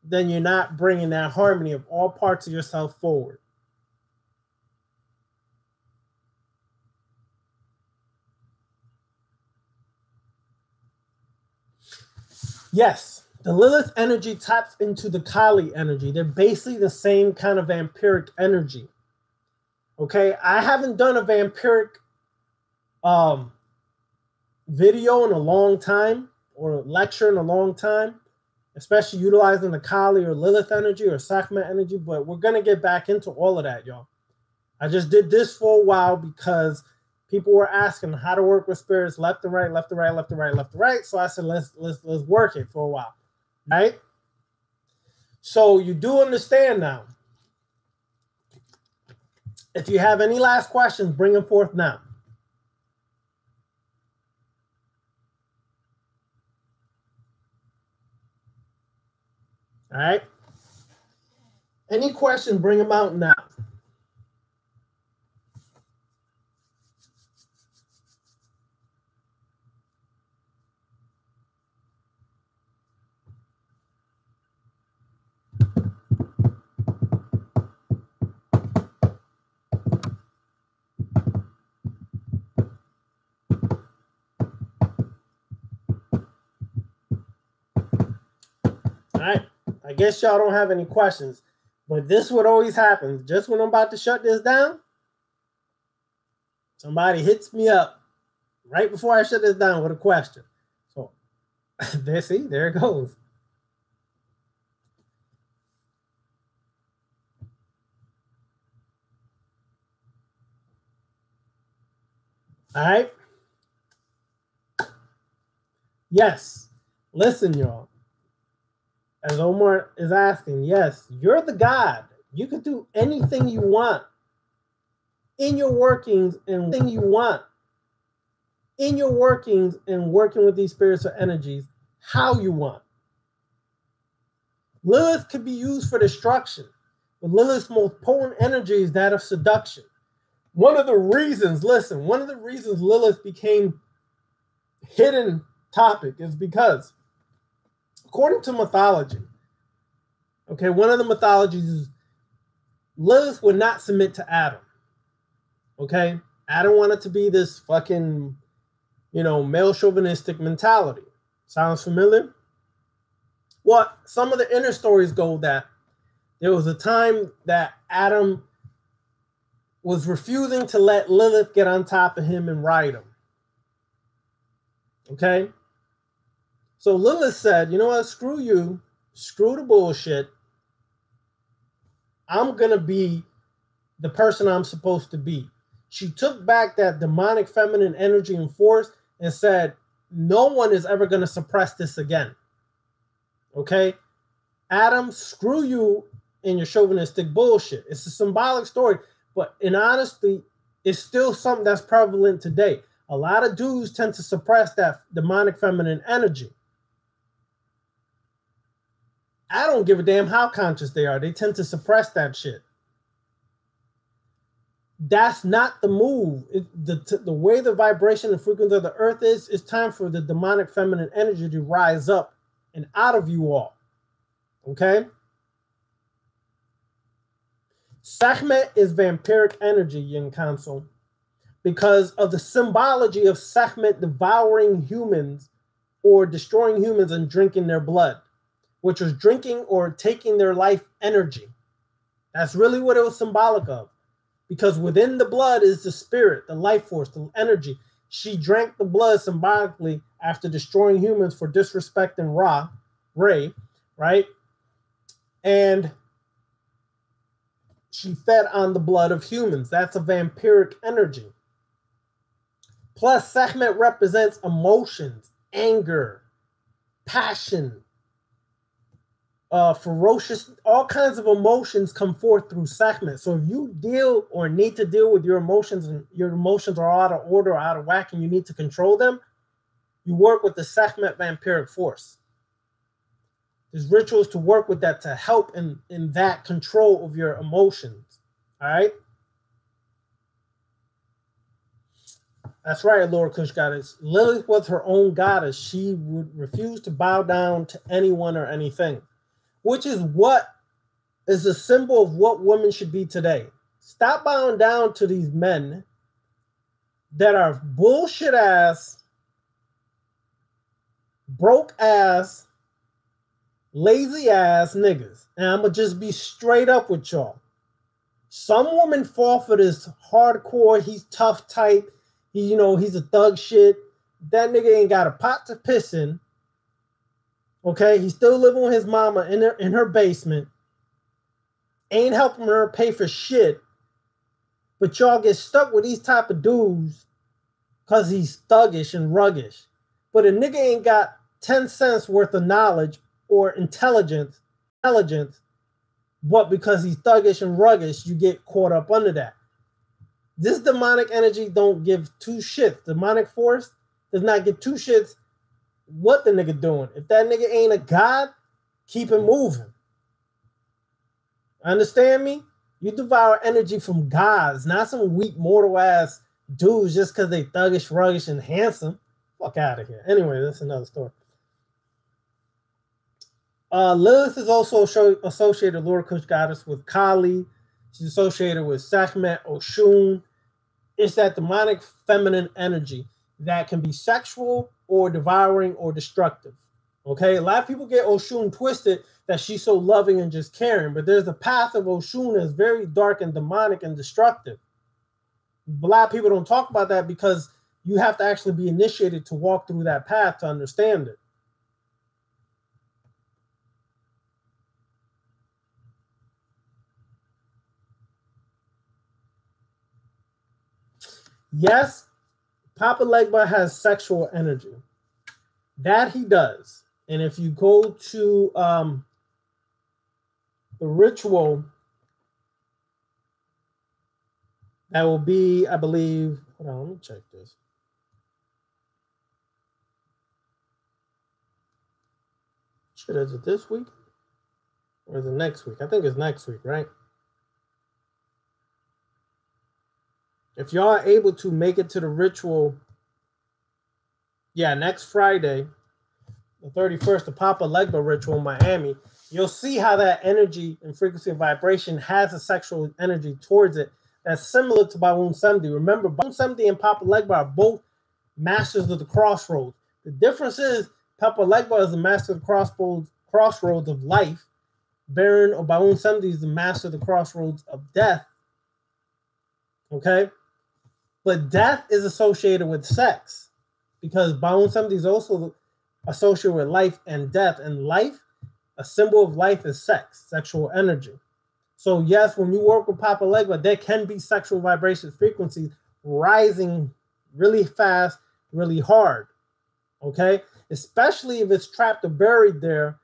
then you're not bringing that harmony of all parts of yourself forward. Yes, the Lilith energy taps into the Kali energy. They're basically the same kind of vampiric energy. Okay, I haven't done a vampiric video in a long time, or lecture in a long time, especially utilizing the Kali or Lilith energy or Sekhmet energy, but we're going to get back into all of that, y'all. I just did this for a while because people were asking how to work with spirits left and right, left and right, left and right, left and right. So I said, let's work it for a while, right? So you do understand now. If you have any last questions, bring them forth now. All right. Any questions, bring them out now. right. I guess y'all don't have any questions, but this would always happen. Just when I'm about to shut this down, somebody hits me up right before I shut this down with a question. So there it goes. All right. Yes. Listen, y'all. As Omar is asking, yes, you're the God. You can do anything you want in your workings and thing you want in your workings and working with these spirits or energies how you want. Lilith could be used for destruction, but Lilith's most potent energy is that of seduction. One of the reasons Lilith became hidden topic is because, according to mythology, okay, one of the mythologies is Lilith would not submit to Adam. Okay, Adam wanted to be this fucking, male chauvinistic mentality. Sounds familiar? Well, some of the inner stories go that there was a time that Adam was refusing to let Lilith get on top of him and ride him. Okay? So Lilith said, you know what, screw you, screw the bullshit. I'm going to be the person I'm supposed to be. She took back that demonic feminine energy and force and said, no one is ever going to suppress this again. Okay? Adam, screw you and your chauvinistic bullshit. It's a symbolic story, but in honesty, it's still something that's prevalent today. A lot of dudes tend to suppress that demonic feminine energy. I don't give a damn how conscious they are. They tend to suppress that shit. That's not the move. The way the vibration and frequency of the earth is, it's time for the demonic feminine energy to rise up and out of you all. Okay? Sekhmet is vampiric energy, Yin Council, because of the symbology of Sekhmet devouring humans or destroying humans and drinking their blood, which was drinking or taking their life energy. That's really what it was symbolic of. Because within the blood is the spirit, the life force, the energy. She drank the blood symbolically after destroying humans for disrespecting Ray, right? And she fed on the blood of humans. That's a vampiric energy. Plus, Sekhmet represents emotions, anger, passion, ferocious, all kinds of emotions come forth through Sekhmet. So if you deal or need to deal with your emotions and your emotions are out of order or out of whack and you need to control them, you work with the Sekhmet vampiric force. There's rituals to work with that to help in that control of your emotions. All right? That's right, Lord Kush goddess. Lilith was her own goddess. She would refuse to bow down to anyone or anything, which is what is a symbol of what women should be today. Stop bowing down to these men that are bullshit ass, broke ass, lazy ass niggas. And I'm going to just be straight up with y'all. Some women fall for this hardcore, he's tough type, he's a thug shit. That nigga ain't got a pot to piss in. Okay, he's still living with his mama in her basement. Ain't helping her pay for shit. But y'all get stuck with these type of dudes because he's thuggish and ruggish. But a nigga ain't got 10 cents worth of knowledge or intelligence, but because he's thuggish and ruggish, you get caught up under that. This demonic energy don't give two shits. Demonic force does not give two shits what the nigga doing. If that nigga ain't a god, keep it moving. Understand me? You devour energy from gods, not some weak mortal ass dudes just because they thuggish, ruggish, and handsome. Fuck out of here. Anyway, that's another story. Lilith is also associated, Lord Kush goddess, with Kali. She's associated with Sekhmet, Oshun. It's that demonic feminine energy that can be sexual or devouring or destructive. Okay, a lot of people get Oshun twisted that she's so loving and just caring. But there's a path of Oshun that's very dark and demonic and destructive. A lot of people don't talk about that because you have to actually be initiated to walk through that path to understand it. Yes, Papa Legba has sexual energy. That he does. And if you go to the ritual, that will be, I believe, hold on, let me check this. Shit, is it this week? Or is it next week? I think it's next week, right? If y'all are able to make it to the ritual, yeah, next Friday, the 31st, the Papa Legba ritual in Miami, you'll see how that energy and frequency and vibration has a sexual energy towards it that's similar to Baun Samedi. Remember, Baun Samedi and Papa Legba are both masters of the crossroads. The difference is Papa Legba is the master of the crossroads of life. Baron or Baun Samedi is the master of the crossroads of death. Okay? But death is associated with sex because Baun Samedi is also associated with life and death. And life, a symbol of life is sex, sexual energy. So yes, when you work with Papa Legba, there can be sexual vibration frequencies rising really fast, really hard. Okay? Especially if it's trapped or buried there